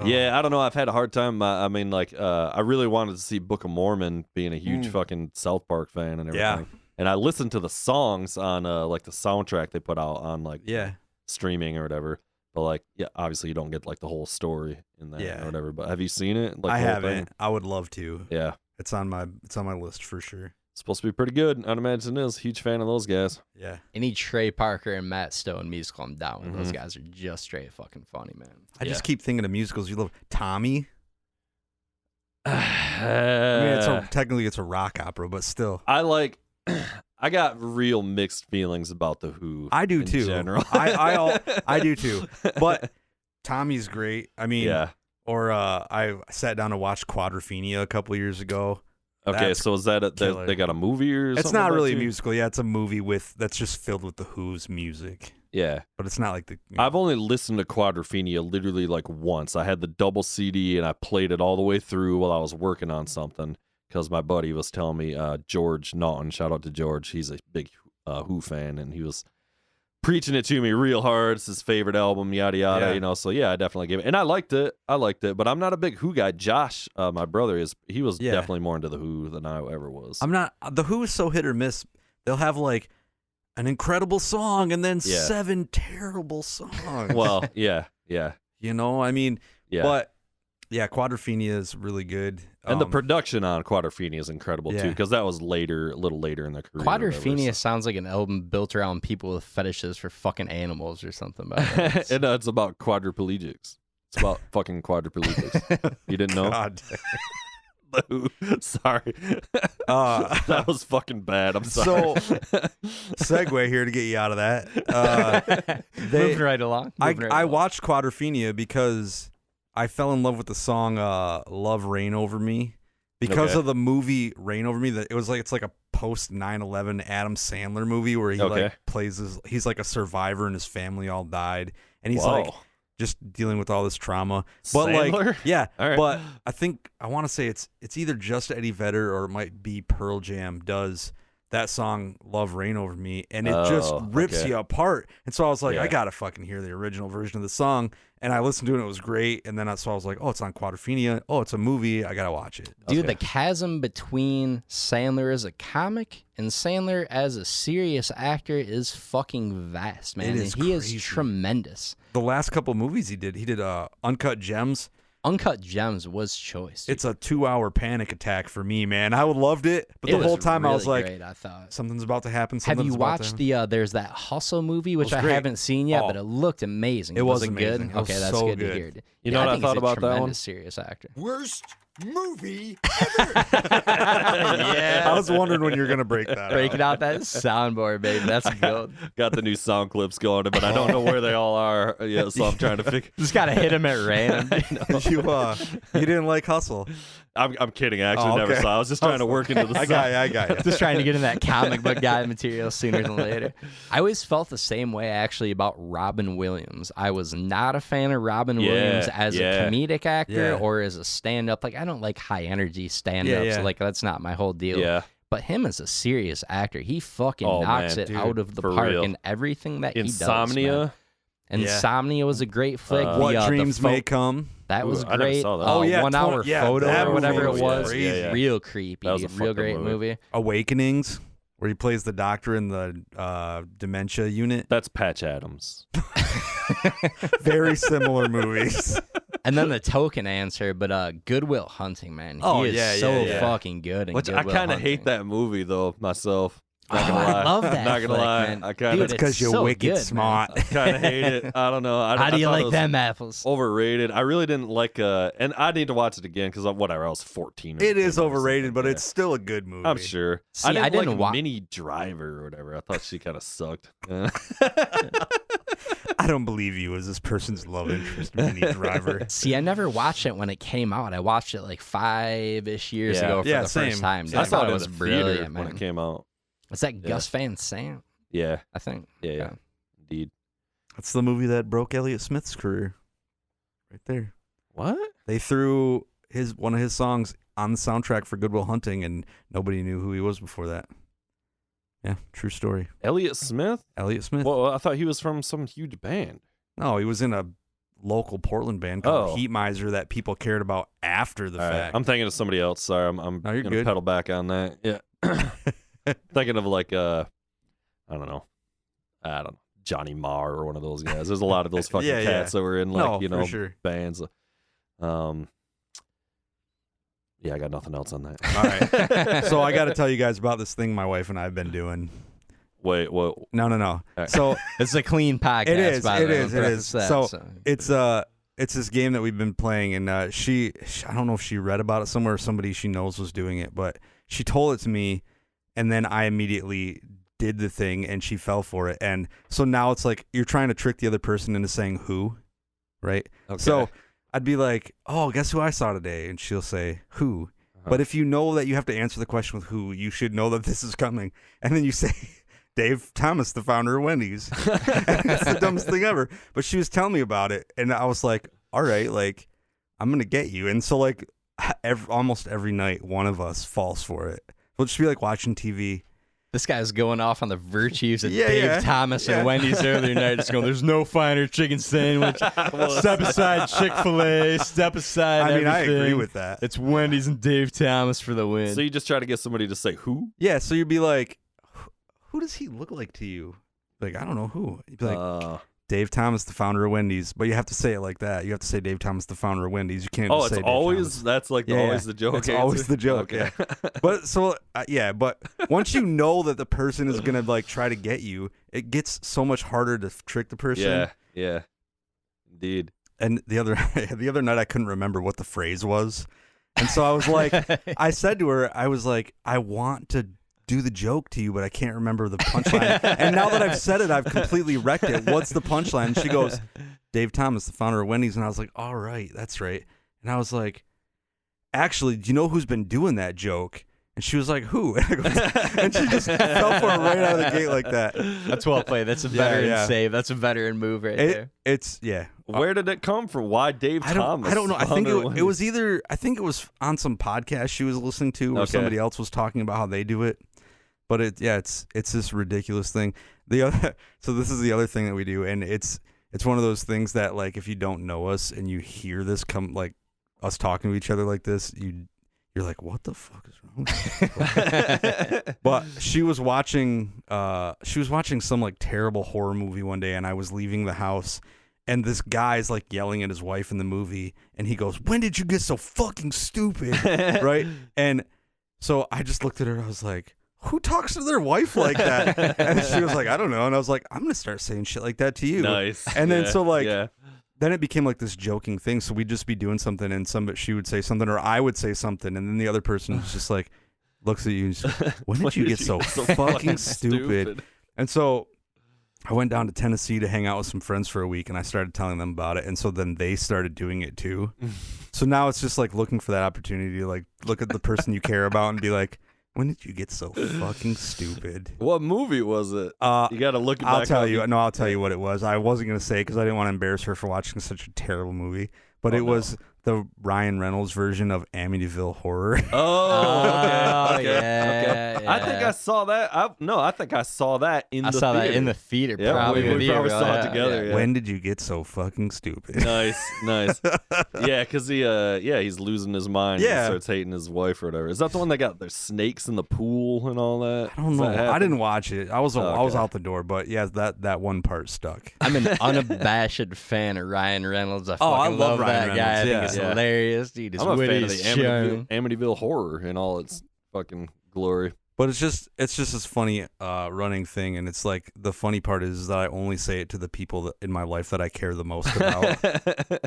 Oh. Yeah, I don't know. I've had a hard time. I mean, like, I really wanted to see Book of Mormon, being a huge fucking South Park fan and everything. Yeah. And I listened to the songs on like the soundtrack they put out on like streaming or whatever. But like, obviously you don't get like the whole story in that or whatever. But have you seen it? Like, I haven't. I would love to. Yeah, it's on my list for sure. It's supposed to be pretty good. I'd imagine it is. Huge fan of those guys. Yeah. Any Trey Parker and Matt Stone musical, I'm down with. Those guys are just straight fucking funny, man. I just keep thinking of musicals you love. Tommy. I mean, technically it's a rock opera, but still. I got real mixed feelings about the Who. I do too. General. I do too. But Tommy's great. I mean, Or I sat down to watch Quadrophenia a couple years ago. Okay, That's so is that they got a movie or something? It's not really a too? musical. Yeah, it's a movie that's just filled with the Who's music. Yeah. But it's not like the... I've only listened to Quadrophenia literally like once. I had the double CD and I played it all the way through while I was working on something because my buddy was telling me, George Naughton, shout out to George, he's a big Who fan, and he was preaching it to me real hard. It's his favorite album, yada yada, so I definitely gave it, and I liked it, but I'm not a big Who guy. Josh, my brother, he was definitely more into the Who than I ever was. I'm not. The Who is so hit or miss. They'll have like an incredible song and then 7 terrible songs. Well, yeah. I mean, but yeah, Quadrophenia is really good. And the production on Quadrophenia is incredible too, because that was a little later in the career. Quadrophenia sounds like an album built around people with fetishes for fucking animals or something. And it's about quadriplegics. It's about fucking quadriplegics. You didn't know? God. Sorry. That was fucking bad. I'm sorry. So, segue here to get you out of that. Moving right along. I watched Quadrophenia because I fell in love with the song "Love Reign Over Me" because of the movie "Reign Over Me." That it's like a post 9/11 Adam Sandler movie where he like plays he's like a survivor and his family all died, and he's like just dealing with all this trauma. But Sandler? Right. But I want to say it's either just Eddie Vedder or it might be Pearl Jam does that song "Love Reign Over Me," and it just rips you apart. And so I was like, I gotta fucking hear the original version of the song. And I listened to it, and it was great. And then I was like, oh, it's on Quadrophenia. Oh, it's a movie. I gotta watch it. Dude, the chasm between Sandler as a comic and Sandler as a serious actor is fucking vast, man. It is he crazy. is tremendous. The last couple movies he did Uncut Gems. Uncut Gems was choice. It's a 2-hour panic attack for me, man. I loved it, but the whole time I was like, great, I thought. Something's about to happen. Have you watched there's that Hustle movie, which I haven't seen yet, but it looked amazing. It was good. Amazing. Okay, that's so good to hear. You know what I thought about that one? Tremendous serious actor. Worst movie ever. Yeah. I was wondering when you're gonna break that. Breaking out that soundboard, baby. That's good. Got the new sound clips going, but I don't know where they all are. Yeah, so I'm trying to figure. Just gotta hit them at random. You didn't like Hustle. I'm kidding. I actually never saw. I was just trying to work into the. I got you. Just trying to get in that comic book guy material sooner than later. I always felt the same way actually about Robin Williams. I was not a fan of Robin Williams as a comedic actor or as a stand-up. Like I don't like high energy stand-ups. Like that's not my whole deal. Yeah. But him as a serious actor, he fucking knocks it out of the park in everything that he does. Insomnia. Insomnia was a great flick. What Dreams May Come. That was I never great. saw that. Oh yeah, 1 hour photo or whatever it was. Crazy. Real creepy. That was a real great movie. Awakenings, where he plays the doctor in the dementia unit. That's Patch Adams. Very similar movies. And then the token answer, but Good Will Hunting, man. He is so fucking good. Which I kind of hate that movie though myself. Not gonna lie. I love that. Not gonna lie. Man. I kind of because you're so wicked good, smart. I kind of hate it. I don't know. How do you thought like it was them apples? Overrated. I really didn't like. And I need to watch it again because whatever. I was 14. It is overrated, but it's still a good movie. I'm sure. See, I didn't like like Minnie Driver or whatever. I thought she kind of sucked. I don't believe you as this person's love interest, Minnie Driver. See, I never watched it when it came out. I watched it like 5-ish years ago for the first time. I saw it was in the brilliant, theater man. when it came out. Was that Gus Van Sant? Yeah. I think. Yeah. Indeed. That's the movie that broke Elliott Smith's career. Right there. What? They threw one of his songs on the soundtrack for Good Will Hunting, and nobody knew who he was before that. Yeah, true story. Elliott Smith? Elliott Smith. Well, I thought he was from some huge band. No, he was in a local Portland band called Heat Miser that people cared about after the fact. I'm thinking of somebody else. Sorry, I'm you're gonna good. pedal back on that. Yeah. Thinking of like I don't know, Johnny Marr or one of those guys. There's a lot of those fucking cats that were in like sure. bands. Yeah, I got nothing else on that. All right. So I got to tell you guys about this thing my wife and I have been doing. Wait, what? No. Right. So it's a clean podcast. It is. By the way. It is. So it's this game that we've been playing, and she I don't know if she read about it somewhere or somebody she knows was doing it, but she told it to me, and then I immediately did the thing, and she fell for it, and so now it's like you're trying to trick the other person into saying who, right? Okay. So I'd be like, oh, guess who I saw today? And she'll say, who? But if you know that you have to answer the question with who, you should know that this is coming. And then you say, Dave Thomas, the founder of Wendys. And it's the dumbest thing ever. But she was telling me about it, and I was like, all right, like, I'm going to get you. And so, like, almost every night, one of us falls for it. We'll just be, like, watching TV. This guy's going off on the virtues of Dave Thomas and Wendy's the other night. Just going, there's no finer chicken sandwich. Step aside Chick-fil-A. Step aside everything. I agree with that. It's Wendy's and Dave Thomas for the win. So you just try to get somebody to say who? Yeah, so you'd be like, who does he look like to you? Like, I don't know who. You'd be like, Dave Thomas, the founder of Wendys. But you have to say it like that. You have to say Dave Thomas, the founder of Wendys. You can't just say Dave Thomas. That's like always the joke. It's always the joke, okay. yeah. But so, but once you know that the person is going to like try to get you, it gets so much harder to trick the person. Yeah. Indeed. And the other night I couldn't remember what the phrase was. And so I was like, I said to her, I was like, I want to do the joke to you, but I can't remember the punchline. And now that I've said it, I've completely wrecked it. What's the punchline? And she goes, Dave Thomas, the founder of Wendys. And I was like, all right, that's right. And I was like, actually, do you know who's been doing that joke? And she was like, who? And she just fell for it right out of the gate like that. That's well played. That's a veteran save. That's a veteran move right there. It's, Where did it come from? Why Dave Thomas? I don't know. I think it was either, I think it was on some podcast she was listening to where somebody else was talking about how they do it. But it's this ridiculous thing. So this is the other thing that we do, and it's one of those things that, like, if you don't know us and you hear this come, like, us talking to each other like this, you're like, what the fuck is wrong with you? But she was watching some like terrible horror movie one day, and I was leaving the house, and this guy's like yelling at his wife in the movie, and he goes, when did you get so fucking stupid? Right? And so I just looked at her and I was like, who talks to their wife like that? And she was like, I don't know. And I was like, I'm going to start saying shit like that to you. Nice. And then then it became like this joking thing. So we'd just be doing something, and she would say something, or I would say something, and then the other person was just like, looks at you and just, when did you get so fucking stupid? And so I went down to Tennessee to hang out with some friends for a week, and I started telling them about it. And so then they started doing it too. So now it's just like looking for that opportunity to like look at the person you care about and be like, when did you get so fucking stupid? What movie was it? You got to look it back. I'll tell you. No, I'll tell you what it was. I wasn't going to say because I didn't want to embarrass her for watching such a terrible movie. But it was the Ryan Reynolds version of Amityville Horror. Okay. Yeah. I think I saw that. I think I saw that in the theater. I saw that in the theater. Yeah, probably we probably saw it together. Yeah. When did you get so fucking stupid? Nice. Yeah, because he's losing his mind. Yeah. And starts hating his wife or whatever. Is that the one that got there's snakes in the pool and all that? I don't know. I didn't watch it. I was out the door, but yeah, that one part stuck. I'm an unabashed fan of Ryan Reynolds. I I fucking love that Ryan guy. I Reynolds. think it's hilarious, dude. I'm a fan of the Amityville Horror in all its fucking glory. But it's just this funny running thing, and it's like the funny part is that I only say it to the people in my life that I care the most about.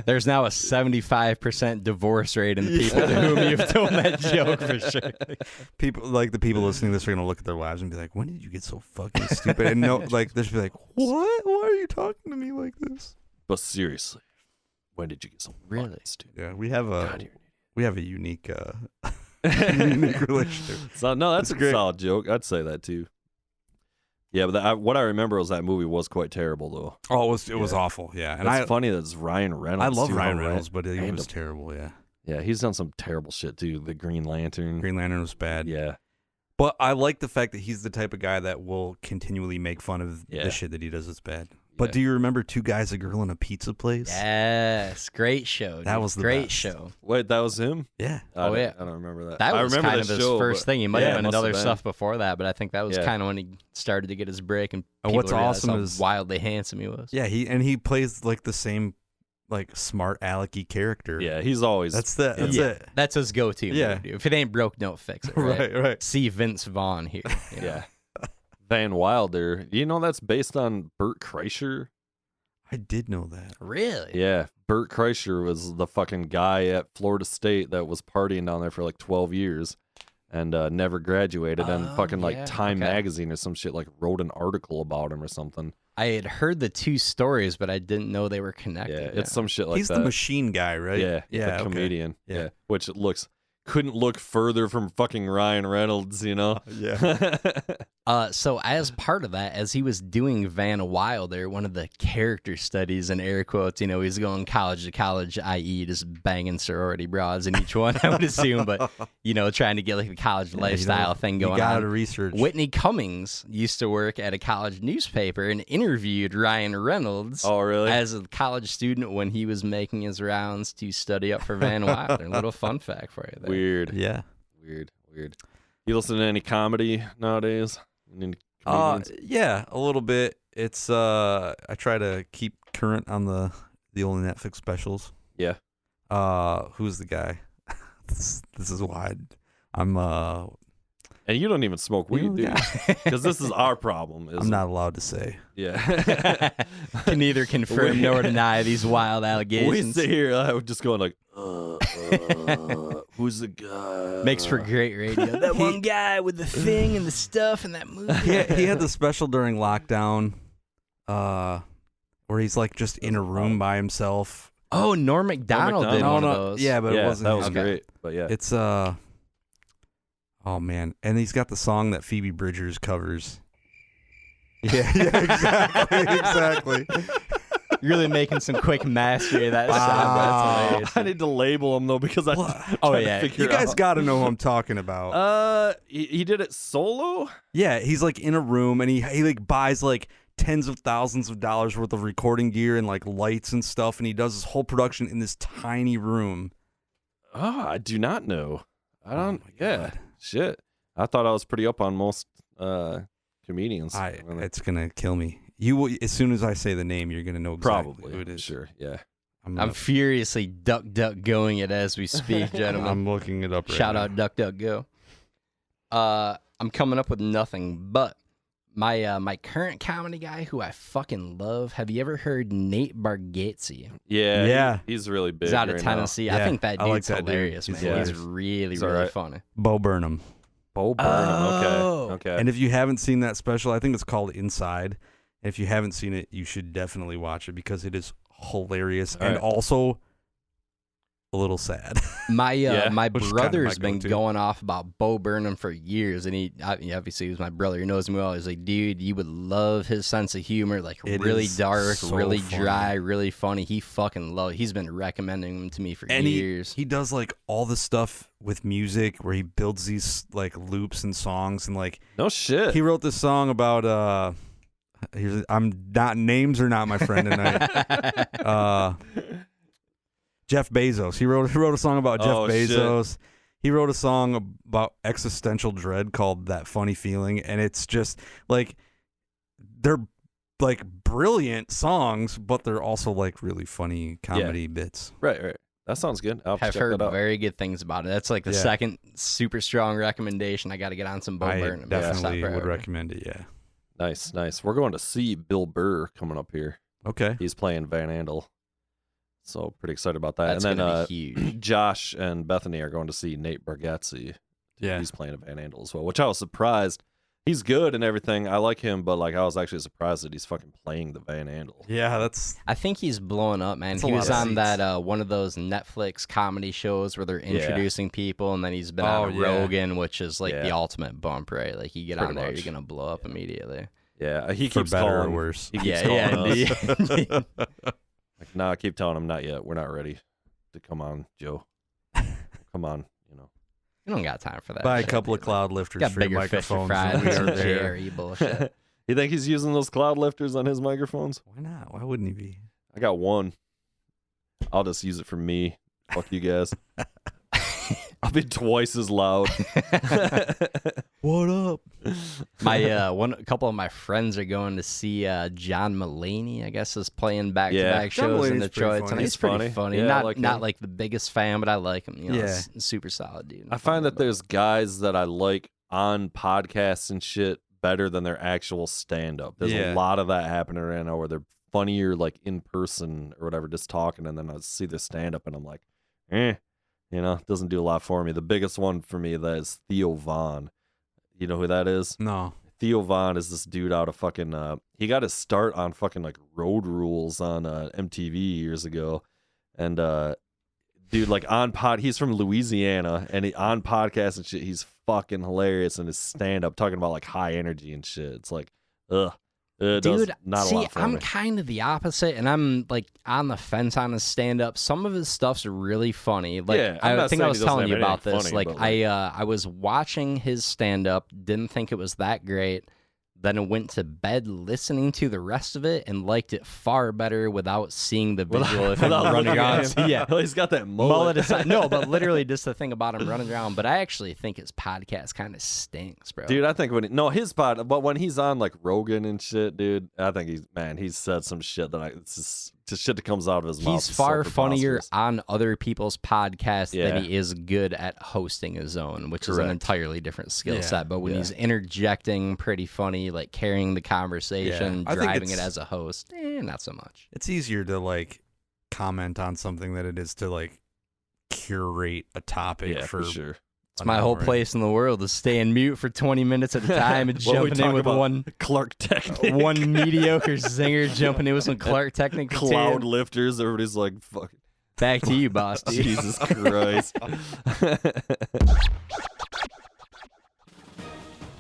There's now a 75% divorce rate in the people to whom you've told that joke for sure. People like the people listening to this are gonna look at their wives and be like, "When did you get so fucking stupid?" And no, like they should be like, "What? Why are you talking to me like this?" But seriously, when did you get so fucking stupid? Yeah, we have a unique. Unique relationship. So, no, that's a solid joke. I'd say that too. Yeah, but what I remember was that movie was quite terrible, though. Oh, it was awful. Yeah, and it's funny that it's Ryan Reynolds. I love too, Ryan Reynolds, but he was terrible. Yeah, yeah, he's done some terrible shit too. The Green Lantern. Green Lantern was bad. Yeah, but I like the fact that he's the type of guy that will continually make fun of the shit that he does that's bad. But do you remember Two Guys, a Girl, in a Pizza Place? Yes, great show. Dude. That was the great best. show. Wait, that was him? Yeah. I don't remember that. That was I remember kind of his first thing. He might have done other stuff before that, but I think that was kind of when he started to get his break. And what's awesome is wildly handsome he was. Yeah, he plays like the same like smart alecky character. Yeah, he's always that's it. That's his go-to. Yeah. Move, if it ain't broke, don't fix it. Right. right. See Vince Vaughn here. You know? Yeah. Van Wilder. You know that's based on Bert Kreischer. I did know that. Really? Yeah. Bert Kreischer was the fucking guy at Florida State that was partying down there for like 12 years. and never graduated, and fucking like yeah, Time okay. Magazine or some shit like wrote an article about him or something. I had heard the two stories, but I didn't know they were connected. Yeah, it's some shit like He's that. the machine guy, right? Yeah, yeah, the okay. comedian. Yeah. Yeah, which couldn't look further from fucking Ryan Reynolds, you know? Yeah. So as part of that, as he was doing Van Wilder, one of the character studies in air quotes, he's going college to college, i.e. just banging sorority broads in each one, I would assume, but, trying to get like the college lifestyle thing going you gotta on. research. Whitney Cummings used to work at a college newspaper and interviewed Ryan Reynolds Oh, really? as a college student when he was making his rounds to study up for Van Wilder. Little fun fact for you there. Weird. Yeah. Weird. You listen to any comedy nowadays? Any comedians? Yeah, a little bit. It's I try to keep current on the old Netflix specials. Yeah. Who's the guy? this is why I'm And you don't even smoke weed, dude. Because this is our problem. I'm not allowed to say. Yeah. Can neither confirm nor deny these wild We allegations. sit here, I would just going like, who's the guy? Makes for great radio. That one guy with the thing and the stuff in that movie. He had the special during lockdown, where he's like just in a room by himself. Oh, Norm Macdonald did one of those. Yeah, but it Yeah, wasn't. that was him. great. But yeah. It's oh man, and he's got the song that Phoebe Bridgers covers. Yeah, exactly. You're really making some quick mastery of that Wow. song. That's hilarious. I need to label him though because I Oh, trying to yeah. figure You guys out. got to know who I'm talking about. He did it solo. Yeah, he's like in a room and he like buys like tens of thousands of dollars worth of recording gear and like lights and stuff, and he does this whole production in this tiny room. Oh, I do not know. I don't. my yeah, God. shit. I thought I was pretty up on most comedians. It's gonna kill me. You will, as soon as I say the name, you're gonna know exactly Probably who it is. Sure. Yeah. I'm furiously duck going it as we speak, gentlemen. I'm looking it up right Shout now. out Duck Go. I'm coming up with nothing but my current comedy guy who I fucking love. Have you ever heard Nate Bargatze? Yeah. Yeah. He's really big. He's out of right Tennessee. Yeah, I think that I dude's like that dude. hilarious, He's man. He's hilarious. really, He's really alright. funny. Bo Burnham. now. Bo Burnham. Oh. Okay. And if you haven't seen that special, I think it's called Inside. If you haven't seen it, you should definitely watch it because it is hilarious and Alright. also a little sad. My Yeah, my which is kind of brother's my been go-to. going off about Bo Burnham for years, and he obviously was my brother. He knows me well. He's like, dude, you would love his sense of humor, like It really is dark, so really funny. dry, really funny. He fucking love. He's been recommending him to me for And years. he does like all the stuff with music where he builds these like loops and songs and like No shit. he wrote this song about names are not my friend tonight. Jeff Bezos. He wrote a song about Jeff Oh, shit. Bezos. He wrote a song about existential dread called That Funny Feeling, and it's just like they're like brilliant songs, but they're also like really funny comedy bits. Right. That sounds good. I'll have to I've check heard that out. very good things about it. That's like the Yeah. second super strong recommendation. I got to get on some Bo I Burnham. definitely Stop would forever. recommend it, yeah. Nice. We're going to see Bill Burr coming up here. Okay. He's playing Van Andel. So pretty excited about that. That's and then gonna be huge. Josh and Bethany are going to see Nate Bargatze. Yeah. He's playing a Van Andel as well, which I was surprised. He's good and everything. I like him, but like I was actually surprised that he's fucking playing the Van Andel. Yeah, that's I think he's blowing up, man. That's a He lot was of on seats. that one of those Netflix comedy shows where they're introducing people, and then he's been on Oh, yeah. Rogan, which is like the Yeah. ultimate bump, right? Like you get Pretty on there, much. you're gonna blow up immediately. Yeah, he for keeps better or calling. worse. He keeps calling us. indeed. Like, no, I keep telling him not yet. We're not ready to come on, Joe. Come on, you know. You don't got time for that. Buy a shit, couple of dude. cloud lifters Got for your bigger fish to microphones. fry than than we some are there. JRE bullshit. You think he's using those cloud lifters on his microphones? Why not? Why wouldn't he be? I got one. I'll just use it for me. Fuck you guys. I'll be twice as loud. What up? My a couple of my friends are going to see John Mulaney. I guess is playing back-to-back John shows in Mulaney's pretty Detroit funny. tonight. He's He's pretty funny. funny. Yeah, I not like not him. like the biggest fan, but I like him. You know, Yeah. super solid dude. I find that there's guys that I like on podcasts and shit better than their actual stand-up. There's Yeah. a lot of that happening right now where they're funnier like in person or whatever, just talking, and then I see the stand-up and I'm like, you You know, doesn't do a lot for me. The biggest one for me that is Theo Von. You know who that is? No. Theo Von is this dude out of fucking. He got his start on fucking like Road Rules on MTV years ago, and dude, like he's from Louisiana, and on podcasts and shit, he's fucking hilarious in his stand up, talking about like high energy and shit. It's like, ugh. Dude, not see, a lot for I'm me. kind of the opposite, and I'm like on the fence on his stand-up. Some of his stuff's really funny. Like, Yeah, I'm I not think saying I he was doesn't telling you have about anything this. funny, Like, but, like- I was watching his stand-up, didn't think it was that great. Then I went to bed listening to the rest of it and liked it far better without seeing the visual of him Without running looking at around. him. So, yeah. Well, he's got that Mullet mullet. aside. No, but literally just the thing about him running around. But I actually think his podcast kind of stinks, bro. Dude, I think his pod, but when he's on like Rogan and shit, dude, I think he's said some shit that it's just shit that comes out of his mouth. He's is far so funnier preposterous. on other people's podcasts Yeah. than he is good at hosting his own, which is an Correct. entirely different skill Yeah, set. But when yeah. he's interjecting, pretty funny, like carrying the conversation, I think driving it it's- as a host, not so much. It's easier to like comment on something than it is to like curate a topic Yeah, for sure. It's an my whole hour. place in the world is staying mute for 20 minutes at a time and What we jumping in talk with about? one Clark Technic. one mediocre zinger, jumping in with some Clark Technic Cloud material. lifters. Everybody's like, fuck. Back to you, boss. Dude. Jesus Christ.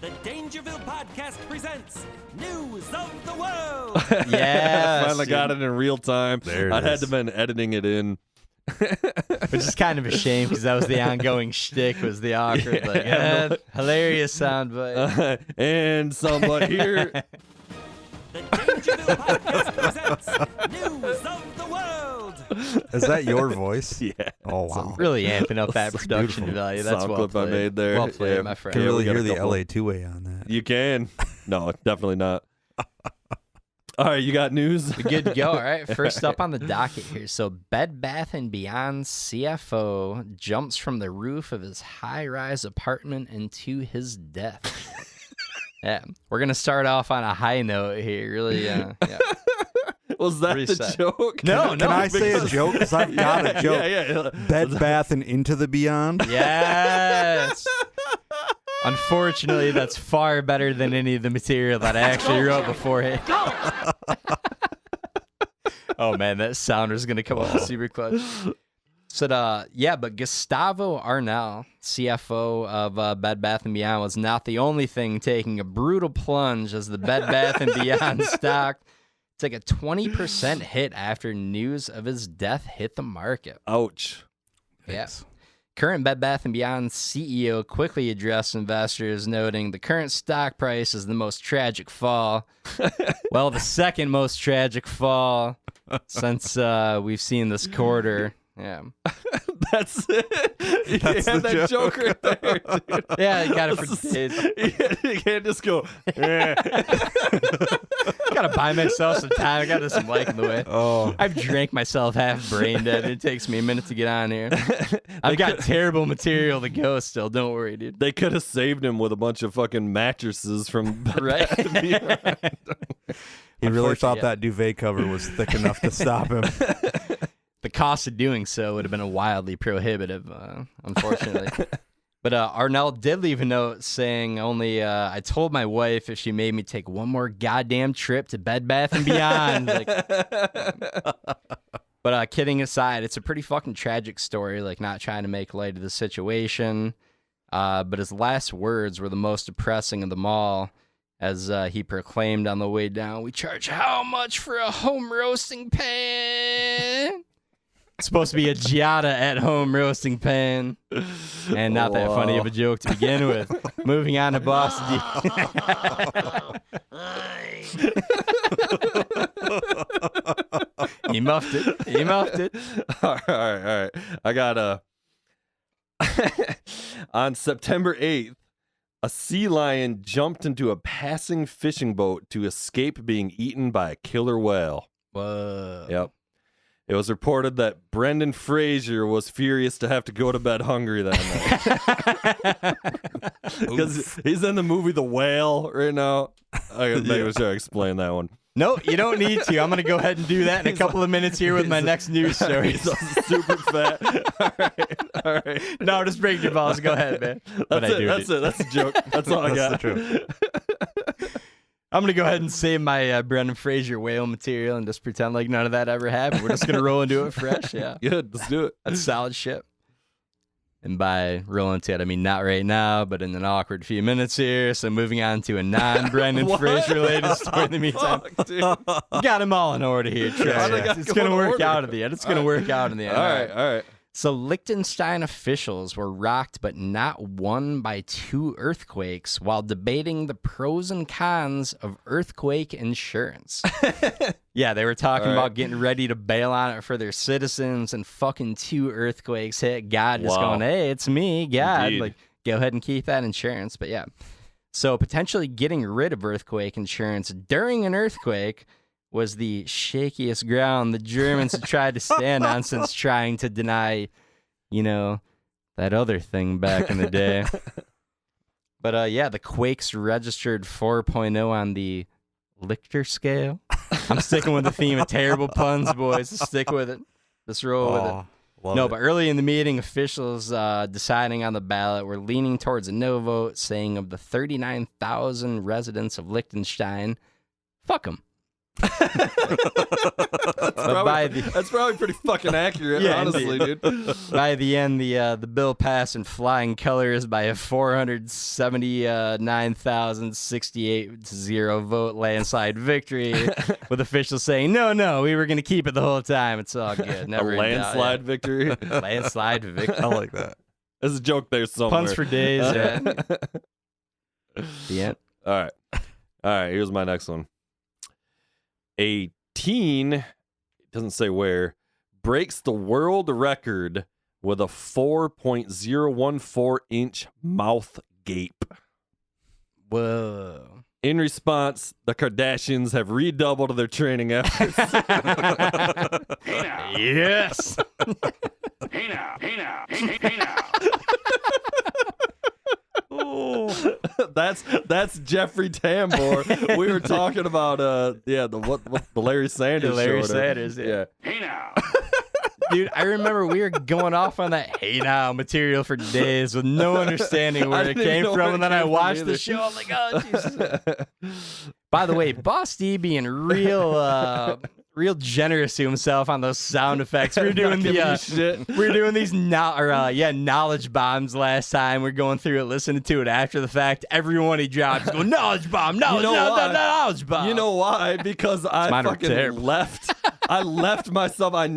The Dangerville podcast presents News of the World. Yes, Finally got it in real time. There it I had is. to been editing it in. Which is kind of a shame because that was the ongoing shtick, was the awkward, Yeah, like, no. hilarious soundbite. And somebody here. The Dangerville podcast presents News of the World. Is that your voice? Yeah. Oh wow. Really amping up that That's production beautiful. value. That's Sound well clip I played. made there. Well played, Yeah. my I friend. can Yeah, we really got hear a the couple. LA 2A on that. You can. No, definitely not. All right, you got news? We good to go. All right. First up on the docket here. So, Bed Bath & Beyond CFO jumps from the roof of his high-rise apartment into his death. Yeah. We're going to start off on a high note here. Really, yeah. Was that Pretty the sad. joke? No, Can I say a because- joke? Because I've got a joke. Yeah. Bed Bath and Into the Beyond. Yes. Unfortunately, that's far better than any of the material that I actually wrote beforehand. Oh man, that sound is gonna come up super clutch. So, but Gustavo Arnell, CFO of Bed Bath & Beyond, was not the only thing taking a brutal plunge as the Bed Bath & Beyond stock took a 20% hit after news of his death hit the market. Ouch. Yes. Current Bed Bath & Beyond CEO quickly addressed investors, noting the current stock price is the most tragic fall. Well, the second most tragic fall since we've seen this quarter. Yeah. That's it. You That's had the that joke. joke right there, dude. Yeah, you got it for days. You can't just go, eh. Gotta buy myself some time. I got some mic in the way. Oh. I've drank myself half brain dead. It takes me a minute to get on here. I've got terrible material to go still. Don't worry, dude. They could have saved him with a bunch of fucking mattresses from Right? He really thought Unfortunately, that duvet cover was thick enough to stop him. The cost of doing so would have been wildly prohibitive, unfortunately. But Arnell did leave a note saying only, I told my wife if she made me take one more goddamn trip to Bed Bath & Beyond. But kidding aside, it's a pretty fucking tragic story, like not trying to make light of the situation. But his last words were the most depressing of them all, as he proclaimed on the way down, "We charge how much for a home roasting pan?" It's supposed to be a Giada at home roasting pan. And not that funny of a joke to begin with. Moving on to Boss D. He muffed it. All right. I got on September 8th, a sea lion jumped into a passing fishing boat to escape being eaten by a killer whale. Whoa. Yep. It was reported that Brendan Fraser was furious to have to go to bed hungry that night. Because he's in the movie The Whale right now. I gotta make sure I explain that one. No, you don't need to. I'm going to go ahead and do that in a couple of minutes here with my next news story. He's also super fat. All right. No, just break your balls. Go ahead, man. That's it. That's a joke. That's all I got. I'm going to go ahead and save my Brendan Fraser whale material and just pretend like none of that ever happened. We're just going to roll into it fresh. Yeah. Good. Let's do it. That's solid shit. And by rolling into it, I mean not right now, but in an awkward few minutes here. So moving on to a non-Brendan Fraser related story in the meantime. Fuck, Got them all in order here, Trash. It's going to work out in the end. It's going to work out in the end. All right. So Liechtenstein officials were rocked but not won by 2 earthquakes while debating the pros and cons of earthquake insurance. Yeah, they were talking about getting ready to bail on it for their citizens, and fucking 2 earthquakes hit. God just going, hey, it's me, God. Indeed. Like, go ahead and keep that insurance. But yeah, so potentially getting rid of earthquake insurance during an earthquake was the shakiest ground the Germans had tried to stand on since trying to deny, that other thing back in the day. But yeah, the quakes registered 4.0 on the Richter scale. I'm sticking with the theme of terrible puns, boys. Let's stick with it. Let's roll with it. But early in the meeting, officials deciding on the ballot were leaning towards a no vote, saying of the 39,000 residents of Liechtenstein, fuck them. That's probably pretty fucking accurate, honestly, dude. By the end, the bill passed in flying colors by a 479,068-0 vote landslide victory, with officials saying, no, we were going to keep it the whole time. It's all good. Never a landslide victory? Landslide victory. I like that. There's a joke there somewhere. Puns for days, yeah. The end. All right, here's my next one. A teen, it doesn't say where, breaks the world record with a 4.014-inch mouth gape. Whoa. In response, the Kardashians have redoubled their training efforts. Yes. Hey now. That's Jeffrey Tambor. We were talking about the Larry Sanders show. Larry Sanders, yeah. Hey now. Dude, I remember we were going off on that hey now material for days with no understanding where it came from, and then I watched the show. I'm like, oh Jesus. By the way, Boss D being real generous to himself on those sound effects. We were doing these knowledge bombs last time. We're going through it, listening to it after the fact. Everyone he drops go knowledge bomb, knowledge bomb. You know why? Because I fucking left. I left myself. I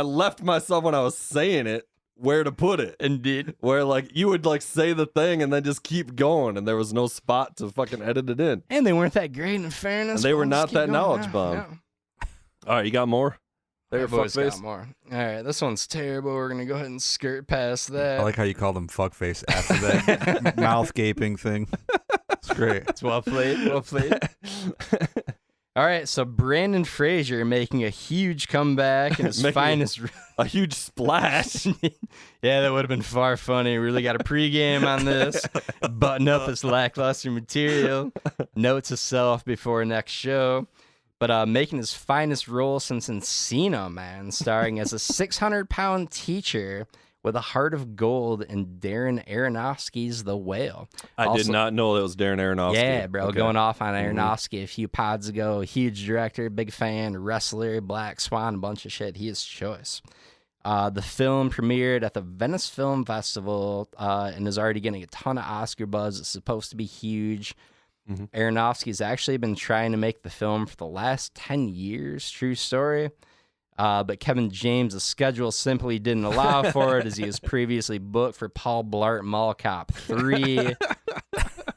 left myself when I was saying it where to put it. Indeed. Where you would say the thing and then just keep going, and there was no spot to fucking edit it in. And they weren't that great, in fairness. And they were not that knowledge bomb. No. All right, you got more? There, boys got more. All right, this one's terrible. We're gonna go ahead and skirt past that. I like how you called him fuckface after that mouth gaping thing. It's great. It's well played. Well played. All right, so Brendan Fraser making a huge comeback in his finest. A huge splash. Yeah, that would have been far funny. Really got a pregame on this. Button up this lackluster material. Note to self before next show. But making his finest role since Encino Man, starring as a 600-pound teacher with a heart of gold in Darren Aronofsky's The Whale. I did not know that was Darren Aronofsky. Yeah, bro, going off on Aronofsky a few pods ago. Huge director, big fan, wrestler, Black Swan, a bunch of shit. He is choice. The film premiered at the Venice Film Festival and is already getting a ton of Oscar buzz. It's supposed to be huge. Aronofsky's actually been trying to make the film for the last 10 years, true story. But Kevin James' schedule simply didn't allow for it, as he was previously booked for Paul Blart Mall Cop 3.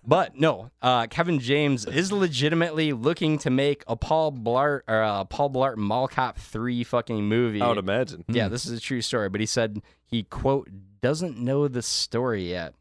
But no, Kevin James is legitimately looking to make a Paul Blart Mall Cop 3 fucking movie. I would imagine. Yeah, this is a true story. But he said he, quote, doesn't know the story yet.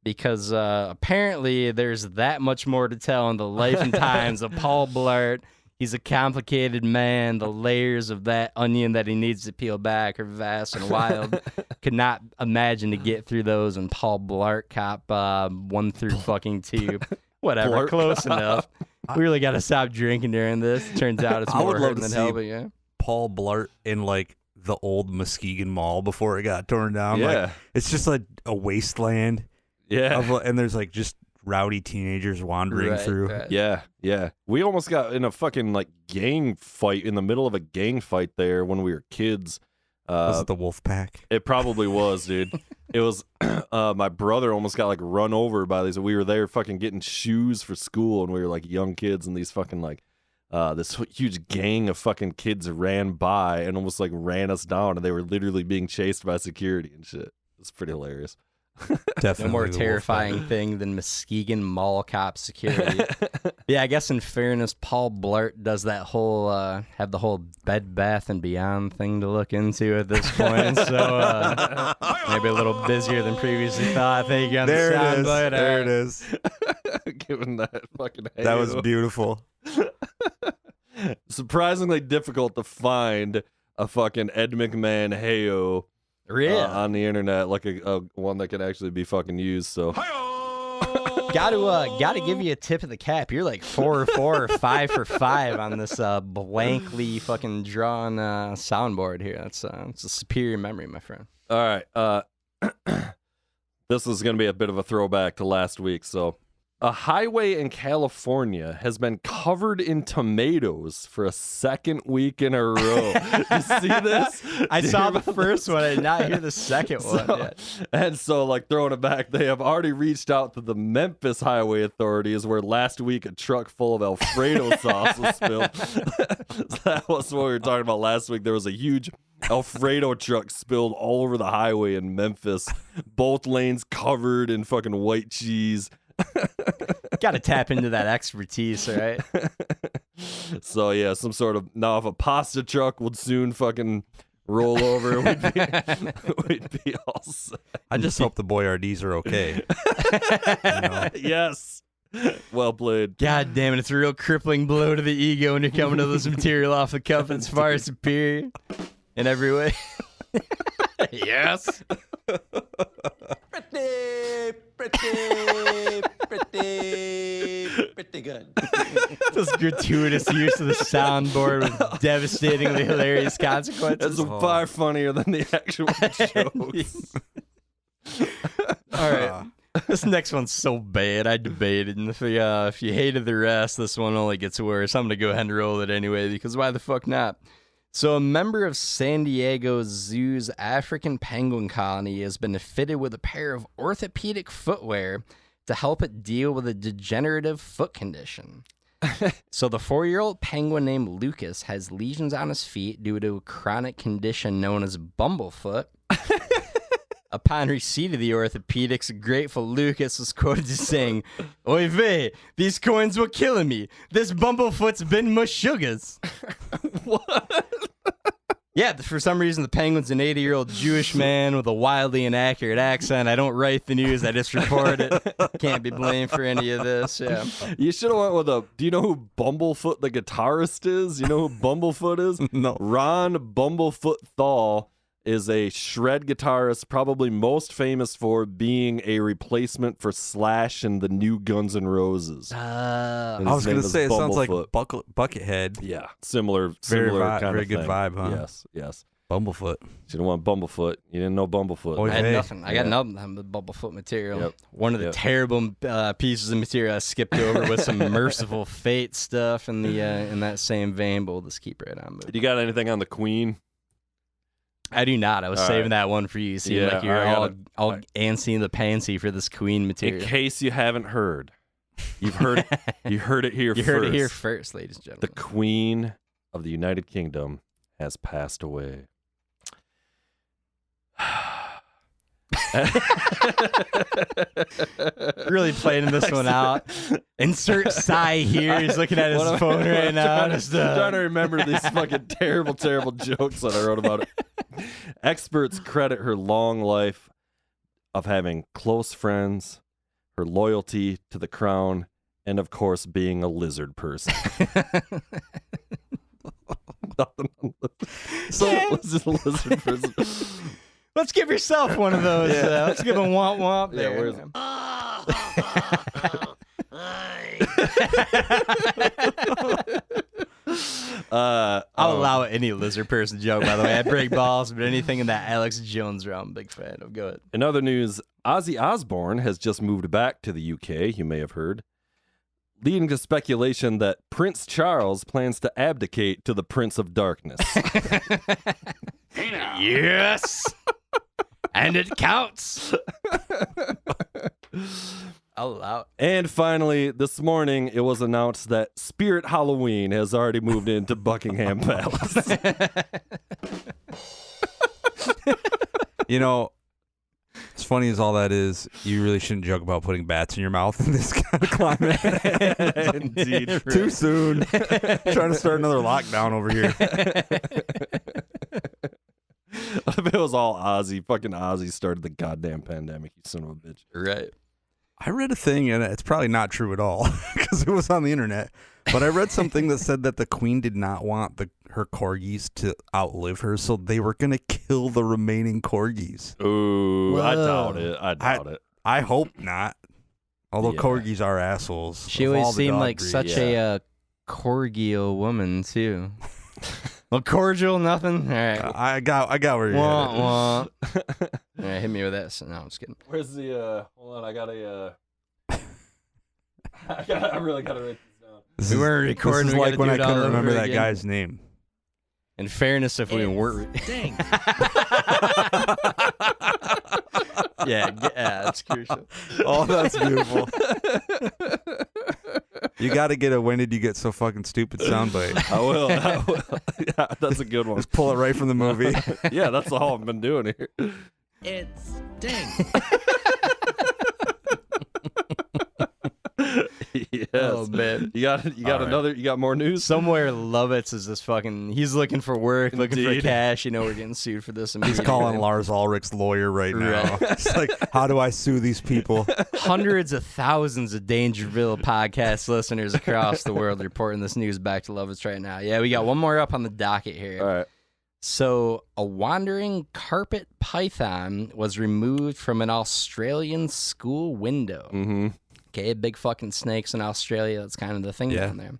Because apparently there's that much more to tell in the life and times of Paul Blart. He's a complicated man. The layers of that onion that he needs to peel back are vast and wild. Could not imagine to get through those in Paul Blart Cop 1 through fucking 2. Whatever, Blart close enough. We really got to stop drinking during this. Turns out it's I would more love hurting to than see helping. Yeah. Paul Blart in like the old Muskegon Mall before it got torn down. Yeah. Like, it's just like a wasteland. Yeah. And there's like just rowdy teenagers wandering through. Right. Yeah. We almost got in a fucking like gang fight in the middle of a gang fight there when we were kids. Was it the Wolf Pack? It probably was, dude. It was my brother almost got like run over by these. We were there fucking getting shoes for school and we were like young kids and these fucking like this huge gang of fucking kids ran by and almost like ran us down and they were literally being chased by security and shit. It's pretty hilarious. Definitely. No more the Wolf terrifying Pack. thing than Muskegon Mall cop security. Yeah, I guess in fairness, Paul Blart does that whole have the whole Bed Bath and Beyond thing to look into at this point. So maybe a little busier than previously thought. Thank you on There the it is. soundbite. There it is. Given that fucking That was halo. beautiful. Surprisingly difficult to find a fucking Ed McMahon Heyo Really? on the internet, like a one that can actually be fucking used. So Gotta give you a tip of the cap. You're like 4 for 4 or 5 for 5 on this blankly fucking drawn soundboard here. It's a superior memory, my friend. all right, this is gonna be a bit of a throwback to last week. So a highway in California has been covered in tomatoes for a second week in a row. You see this? I Do you saw the remember first one. I did not hear the second one yet. And so, like, throwing it back, they have already reached out to the Memphis highway authorities where last week a truck full of Alfredo sauce was spilled. That was what we were talking about last week. There was a huge Alfredo truck spilled all over the highway in Memphis. Both lanes covered in fucking white cheese. Got to tap into that expertise, all right? So, yeah, some sort of... Now, if a pasta truck would soon fucking roll over, we'd be all set. I just hope the Boyardees are okay. Yes. Well played. God damn it, it's a real crippling blow to the ego when you're coming to this material off the cuff. It's far superior in every way. Yes. Pretty good. This gratuitous use of the soundboard with devastatingly hilarious consequences. That's far funnier than the actual jokes. All right. This next one's so bad, I debated. And if you hated the rest, this one only gets worse. I'm going to go ahead and roll it anyway, because why the fuck not? So a member of San Diego Zoo's African penguin colony has been fitted with a pair of orthopedic footwear to help it deal with a degenerative foot condition. So the 4-year-old penguin named Lucas has lesions on his feet due to a chronic condition known as Bumblefoot. Upon receipt of the orthopedics, grateful Lucas was quoted as saying, "Oy vey, these coins were killing me. This Bumblefoot's been my sugars." What? Yeah, for some reason, the penguin's an 80-year-old Jewish man with a wildly inaccurate accent. I don't write the news, I just report it. Can't be blamed for any of this, yeah. You should have went with a... Do you know who Bumblefoot the guitarist is? You know who Bumblefoot is? No. Ron Bumblefoot Thal is a shred guitarist, probably most famous for being a replacement for Slash in the new Guns N' Roses. And I his was going name to is say, it sounds like Bumblefoot. Buckethead. Yeah, similar Very kind very of good thing. vibe, huh? Yes. Bumblefoot. Should have won Bumblefoot. You didn't know Bumblefoot. Oy I had vey. nothing. I got Yeah. nothing on the Bumblefoot material. Yep. One of the Yep. terrible pieces of material I skipped over with some Merciful Fate stuff in the in that same vein, but we'll just keep right on moving. You got anything on the Queen? I do not. I was All saving right. that one for you. You seem Yeah, like you're I all gotta- antsy in the pantsy for this Queen In material. case you haven't heard, you've heard you heard it here You first. heard it here first, ladies and The gentlemen. Queen of the United Kingdom has passed away. Really playing this one out. Insert sigh here. He's looking at his phone right now. I'm trying to remember these fucking terrible jokes that I wrote about it. Experts credit her long life of having close friends, her loyalty to the crown, and of course being a lizard person. So was it a lizard person? Let's give yourself one of those. Let's give a womp womp Yeah, there. where's I'll allow any lizard person joke, by the way. I break balls, but anything in that Alex Jones realm, big fan of. Go ahead. In other news, Ozzy Osbourne has just moved back to the UK, you may have heard, leading to speculation that Prince Charles plans to abdicate to the Prince of Darkness. Yes! And it counts! I'll allow it. And finally, this morning, it was announced that Spirit Halloween has already moved into Buckingham Palace. You know, as funny as all that is, you really shouldn't joke about putting bats in your mouth in this kind of climate. Indeed. Too soon. Trying to start another lockdown over here. If it was all Ozzy, fucking Ozzy started the goddamn pandemic, you son of a bitch. Right. I read a thing, and it's probably not true at all because it was on the internet. But I read something that said that the queen did not want her corgis to outlive her, so they were going to kill the remaining corgis. Ooh, I doubt it. I doubt it. I hope not. Although Yeah. corgis are assholes. She of all always the seemed dog like breeds. such a cordial woman, too. Well, cordial, nothing? All right. I got where you're Wah, headed. wah. All right, hit me with that. No, I'm just kidding. Where's the, hold on, I got a, I really got to write this down. This We is- weren't recording, This is we like gotta when do I it all couldn't over remember that again. guy's name. In fairness, if we weren't... Dang. yeah, that's crucial. Oh, that's beautiful. You got to get a "when did you get so fucking stupid" soundbite. I will. Yeah, that's a good one. Just pull it right from the movie. Yeah, that's all I've been doing here. It's dang. Yes. Oh, man. You got All right. another, you got more news? Somewhere Lovitz is this fucking... He's looking for work, looking Indeed. for cash. You know, we're getting sued for this. He's immediately. calling Lars Ulrich's lawyer right now. Right. It's like, how do I sue these people? Hundreds of thousands of Dangerville podcast listeners across the world reporting this news back to Lovitz right now. Yeah, we got one more up on the docket here. All right. So, a wandering carpet python was removed from an Australian school window. Mm-hmm. Okay, big fucking snakes in Australia. That's kind of the thing Yeah. down there.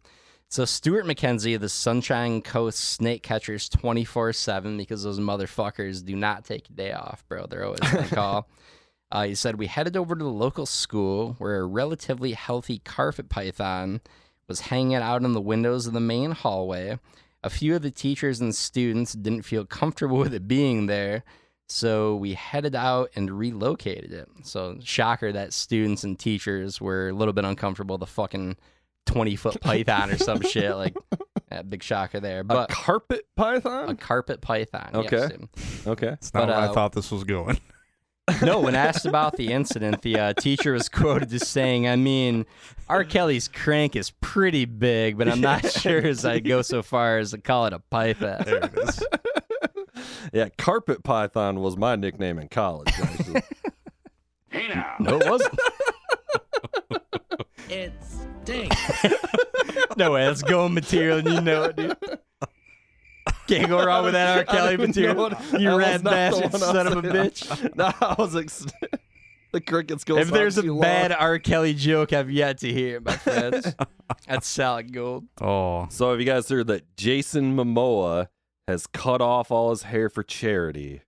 So, Stuart McKenzie of the Sunshine Coast Snake Catchers 24/7, because those motherfuckers do not take a day off, bro. They're always on call. He said, we headed over to the local school where a relatively healthy carpet python was hanging out in the windows of the main hallway. A few of the teachers and students didn't feel comfortable with it being there, so we headed out and relocated it. So, shocker that students and teachers were a little bit uncomfortable. The fucking 20-foot python or some shit. Like, big shocker there. A But carpet python? a carpet python. Okay. Yes, dude. Okay. It's not But, where I thought this was going. No, when asked about the incident, the teacher was quoted as saying, I mean, R. Kelly's crank is pretty big, but I'm not sure as I'd go so far as to call it a python. There it is. Yeah, carpet python was my nickname in college. Actually. Hey now. No, it wasn't. It's dang. No way, that's going material, and you know it, dude. Can't go wrong with that R. Kelly material. You rat bastard son of a bitch. No, I was the crickets go. If there's a too long. bad R. Kelly joke, I've yet to hear, my friends. That's solid gold. Oh, So have you guys heard that Jason Momoa has cut off all his hair for charity,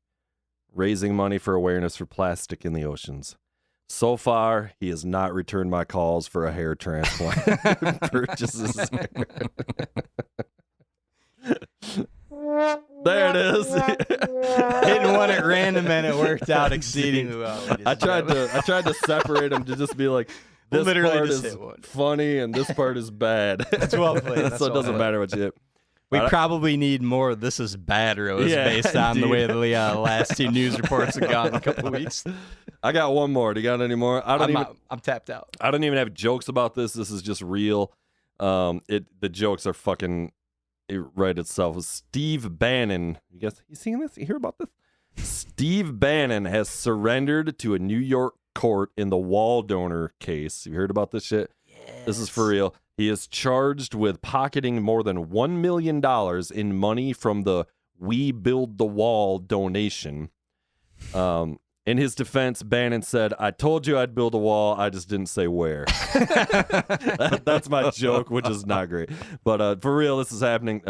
raising money for awareness for plastic in the oceans? So far, he has not returned my calls for a hair transplant purchases. There it is. Hitting one at random, and it worked out exceedingly well. I tried to separate them to just be like, this Literally part just is hit one. funny and this part is bad. That's well played. That's So it well doesn't played. matter what you hit. We probably need more This Is Bad Rose Yeah, based on the way indeed. the last two news reports have gone in a couple of weeks. I got one more. Do you got any more? I'm tapped out. I don't even have jokes about this. This is just real. The jokes are fucking right itself. Steve Bannon. You seen this? You hear about this? Steve Bannon has surrendered to a New York court in the Wylder case. You heard about this shit? This is for real. He is charged with pocketing more than $1 million in money from the We Build the Wall donation. In his defense, Bannon said, "I told you I'd build a wall. I just didn't say where." That's my joke, which is not great. But for real, this is happening.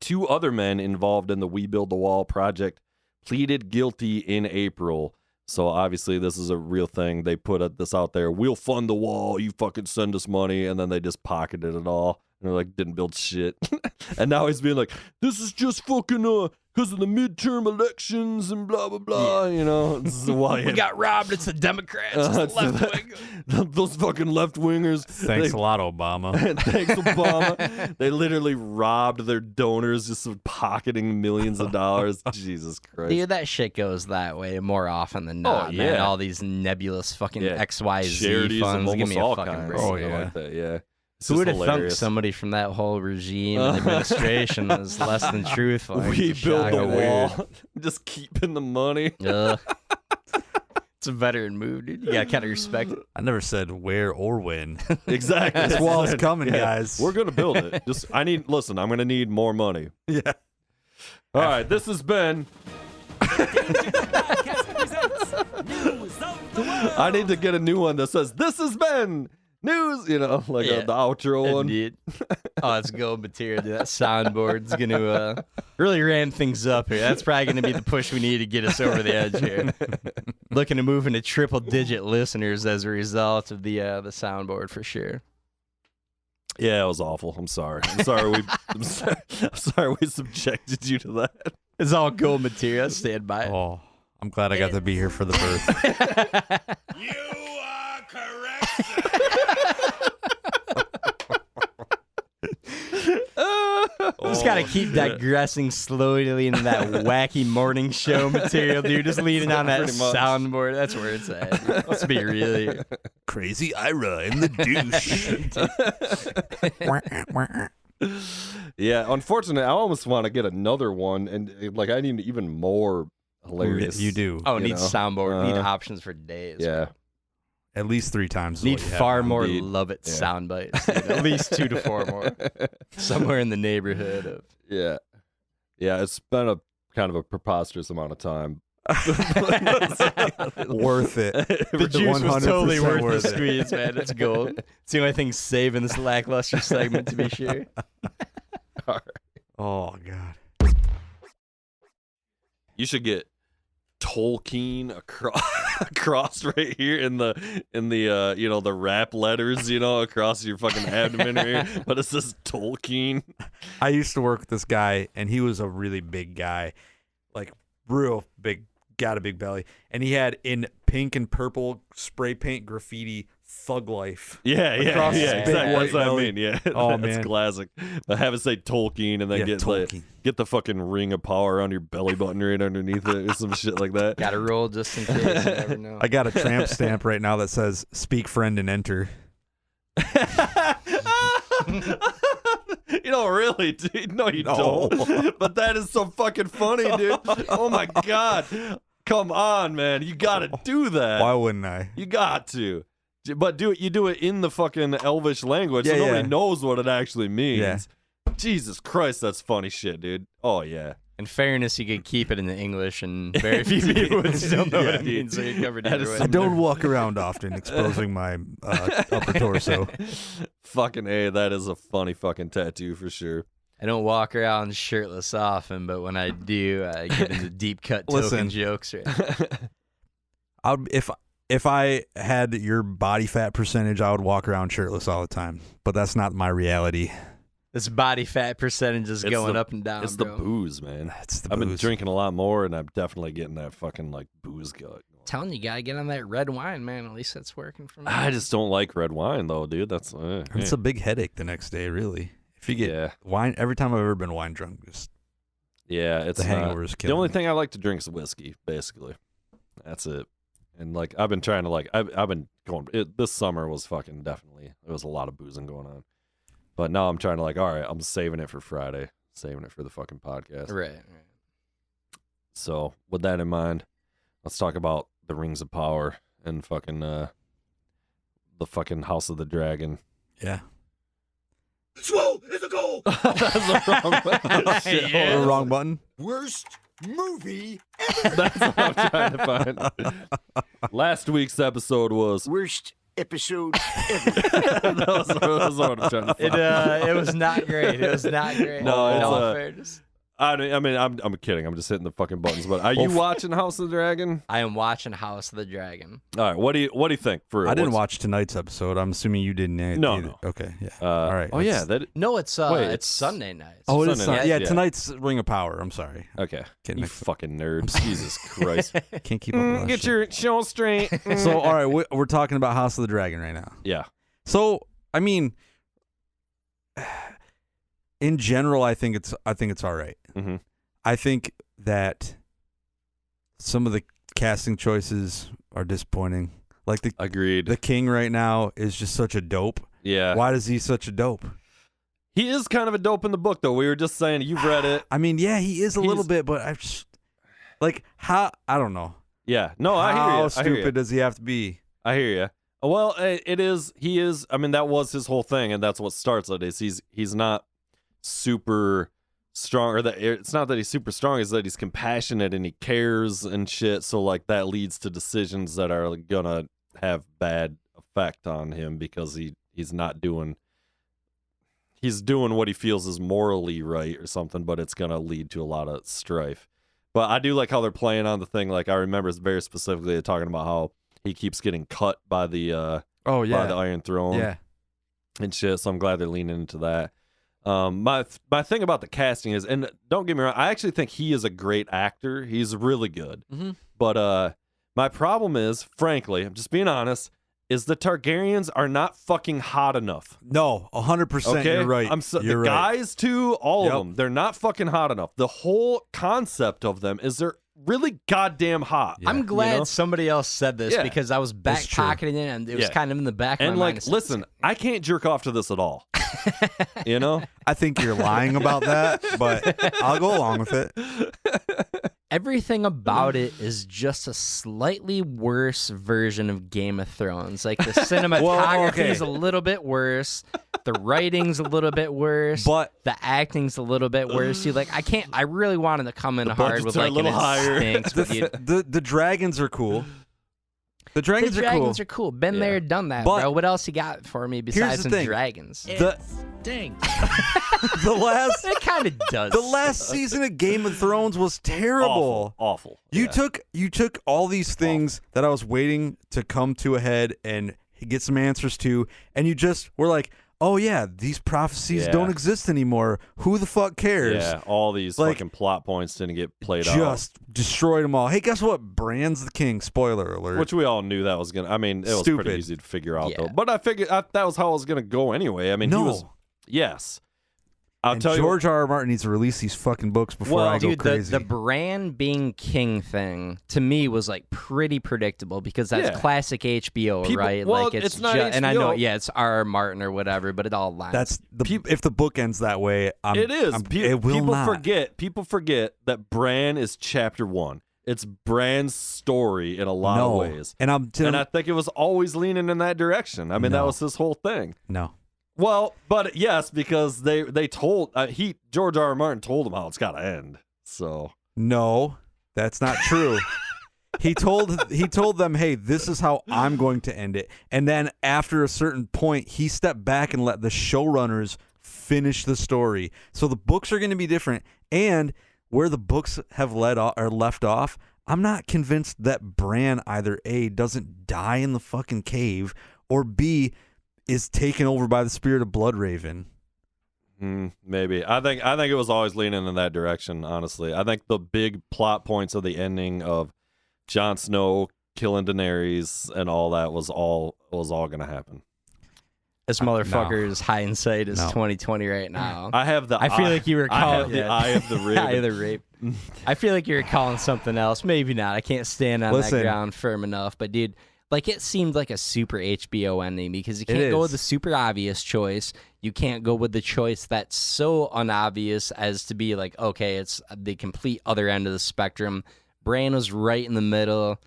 2 other men involved in the We Build the Wall project pleaded guilty in April. So obviously this is a real thing. They put this out there. We'll fund the wall. You fucking send us money. And then they just pocketed it all. And they're like, didn't build shit. And now he's being like, this is just fucking because of the midterm elections and blah, blah, blah. You know, this is why We got robbed. It's the Democrats. It's the left wing. Those fucking left-wingers. Thanks a lot, Obama. Thanks, Obama. They literally robbed their donors, just pocketing millions of dollars. Jesus Christ. Dude, that shit goes that way more often than not. yeah. Man. All these nebulous fucking XYZ Charities funds. and Give me a almost fucking all break. kinds. Oh, yeah. Like that, yeah. It's Who just would have thunk hilarious. somebody from that whole regime and administration was less than truthful? We It's built the shocking. wall, just keeping the money. Ugh. It's a veteran move, dude. You gotta kind of respect it. I never said where or when. Exactly. This wall's coming, guys. We're gonna build it. Listen, I'm gonna need more money. Yeah. All right, this has been. Podcast presents News of the World. I need to get a new one that says "This has been news." You know, like Yeah. the outro one. Indeed. Oh, it's gold material. Dude. That soundboard's gonna really ramp things up here. That's probably gonna be the push we need to get us over the edge here. Looking to move into triple-digit listeners as a result of the soundboard for sure. Yeah, it was awful. I'm sorry. I'm sorry we subjected you to that. It's all gold material. I stand by it. Oh, I'm glad I got to be here for the birth. You are correct. Just gotta keep digressing slowly into that wacky morning show material, dude. Just leaning on that Pretty much. soundboard. That's where it's at. Dude. Let's be real here. Crazy Ira in the douche. Yeah, unfortunately, I almost want to get another one, and like I need even more hilarious. You do. Oh, You need know? soundboard. Need options for days. Yeah. At least 3 times. is Need what you have far now. more Indeed. love it Yeah. sound bites. Dude. At least 2 to 4 more. Somewhere in the neighborhood of. Yeah. Yeah, it's been a kind of a preposterous amount of time. Worth it. The juice was totally 100% worth the it. squeeze, man. It's gold. It's the only thing saving this lackluster segment, to be sure. Oh God. You should get Tolkien across right here in the the rap letters, across your fucking abdomen here. But it says Tolkien. I used to work with this guy, and he was a really big guy, like real big, got a big belly, and he had in pink and purple spray paint graffiti "Thug Life." Yeah, Across his big exactly. white That's what I belly. mean. Yeah, Oh, that's man. classic. But have it say Tolkien, and then Yeah, Tolkien. get the fucking ring of power on your belly button right underneath it, or some shit like that. Got to roll just in case. You never know. I got a tramp stamp right now that says "Speak, friend, and enter." Really, dude. No, you No. don't. But that is so fucking funny, dude. Oh my god. Come on, man. You gotta do that. Why wouldn't I? You got to. But you do it in the fucking Elvish language, so Yeah, nobody yeah. knows what it actually means. Yeah. Jesus Christ, that's funny shit, dude. Oh yeah. In fairness, you could keep it in the English, and very few people would still know what it Yeah. means, so you're covered That either is way. I don't walk around often exposing my upper torso. Fucking A, that is a funny fucking tattoo for sure. I don't walk around shirtless often, but when I do, I get into deep cut token Listen. jokes. Right? If I had your body fat percentage, I would walk around shirtless all the time. But that's not my reality. This body fat percentage is It's going the- up and down. It's bro. the booze, man. That's the I've been booze. drinking a lot more, and I'm definitely getting that fucking like booze gut. Telling you, gotta get on that red wine, man. At least that's working for me. I just don't like red wine though, dude. That's It's a big headache the next day, really. If you get yeah, wine, every time I've ever been wine drunk, just yeah. It's the not- hangover is The killing only me. thing I like to drink is whiskey, basically. That's it. And like I've been trying to I've been going. This summer was fucking definitely. There was a lot of boozing going on, but now I'm trying to all right. I'm saving it for Friday, saving it for the fucking podcast. Right. So with that in mind, let's talk about the Rings of Power and fucking the fucking House of the Dragon. Yeah. Swole is a goal. That's the wrong Oh, wrong button. Worst movie ever. That's what I'm trying to find. Last week's episode was Worst episode ever. that's what I'm trying to find. It was not great. It was not great. No, it's, in all fairness. I mean, I'm kidding. I'm just hitting the fucking buttons. But are you watching House of the Dragon? I am watching House of the Dragon. All right. What do you think? I didn't watch tonight's episode. I'm assuming you didn't. No. Okay. Yeah. All right. Oh yeah. That. No, it's Wait, it's Sunday night. Oh, it is. Sunday night. Yeah. Yeah. Tonight's Ring of Power. I'm sorry. Okay. Getting You mixed up. fucking nerd. Jesus Christ. Can't keep up with that Get shit. your show straight. So, all right, we're talking about House of the Dragon right now. Yeah. So, I mean, in general, I think it's all right. Mm-hmm. I think that some of the casting choices are disappointing. Like Agreed. the king right now is just such a dope. Yeah. Why is he such a dope? He is kind of a dope in the book, though. We were just saying, you've read it. I mean, yeah, he is a little He's- bit, but I just like how I don't know. Yeah. No, I hear you. How stupid does he have to be? I hear you. Well, it is. He is. I mean, that was his whole thing, and that's what starts it. Is he's not super strong, or that it's not that he's super strong. It's that he's compassionate and he cares and shit. So like that leads to decisions that are gonna have bad effect on him because he's not doing. He's doing what he feels is morally right or something, but it's gonna lead to a lot of strife. But I do like how they're playing on the thing. Like I remember very specifically talking about how he keeps getting cut by the by the Iron Throne and shit. So I'm glad they're leaning into that. My thing about the casting is, and don't get me wrong, I actually think he is a great actor. He's really good. Mm-hmm. But my problem is, frankly, I'm just being honest, is the Targaryens are not fucking hot enough. No, 100%. Okay, You're right. The guys too, all of them, they're not fucking hot enough. The whole concept of them is they're really goddamn hot. Yeah. I'm glad You know? somebody else said this Yeah. because I was That's true. backpocketing it and it was Yeah. kind of in the back of And my like, mind. listen, I can't jerk off to this at all. You know? I think you're lying about that, but I'll go along with it. Everything about it is just a slightly worse version of Game of Thrones. Like the cinematography is a little bit worse, the writing's a little bit worse, But the acting's a little bit worse. See, like I really wanted to come in hard budgets with are a like little an higher. stinks, but you, the dragons are cool. The dragons, are cool. Been there, done that, But bro. What else you got for me besides the some thing. dragons? The Dang. the last It kind of does. the last season of Game of Thrones was terrible. Awful. You Yeah. took all these things that I was waiting to come to a head and get some answers to, and you just were like, oh yeah, these prophecies Yeah. don't exist anymore. Who the fuck cares? Yeah, all these Like, fucking plot points didn't get played out. Just destroyed them all. Hey, guess what? Bran's the king. Spoiler alert. Which we all knew that was gonna. I mean, it was Stupid. pretty easy to figure out Yeah. though. But I figured that was how it was gonna go anyway. I mean, he No. was. Yes, I'll and tell George R. R. Martin needs to release these fucking books before Well, I go Dude, crazy. the Bran being king thing to me was like pretty predictable because that's Yeah. classic HBO, People- right? well, like it's not and I know, HBO. yeah, it's R. R. Martin or whatever, but it all lines. That's if the book ends that way, it is. it will people not. People forget that Bran is chapter 1. It's Bran's story in a lot of ways, And and I think it was always leaning in that direction. I mean, that No. was his whole thing. no. Well, but yes, because they told George R. R. Martin told him how it's got to end. So No, that's not true. He told them, "Hey, this is how I'm going to end it." And then after a certain point, he stepped back and let the showrunners finish the story. So the books are going to be different, and where the books have left off, I'm not convinced that Bran either A, doesn't die in the fucking cave, or B, is taken over by the spirit of Bloodraven. maybe I think it was always leaning in that direction. Honestly, I think the big plot points of the ending of Jon Snow killing Daenerys and all that was all going to happen. this motherfucker's hindsight is 2020 right now. I have the. I feel like you were I have calling the eye of the raven. Eye of the rape. I feel like you were calling something else. Maybe not. I can't stand on Listen. that ground firm enough. But dude, like it seemed like a super HBO ending because you can't go with is. the super obvious choice. You can't go with the choice that's so unobvious as to be like, okay, it's the complete other end of the spectrum. Bran was right in the middle.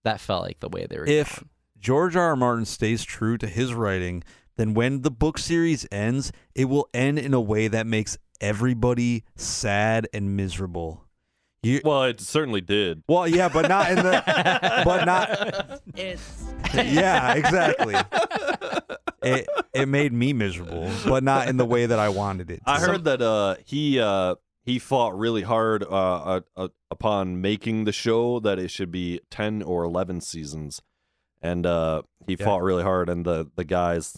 That felt like the way they were If going. George R. R. Martin stays true to his writing, then when the book series ends, it will end in a way that makes everybody sad and miserable. Well, it certainly did. Well, yeah, but not in the, but not. Yeah, exactly. It made me miserable, but not in the way that I wanted it to. I heard that he fought really hard upon making the show that it should be 10 or 11 seasons, and he fought really hard. And the guys,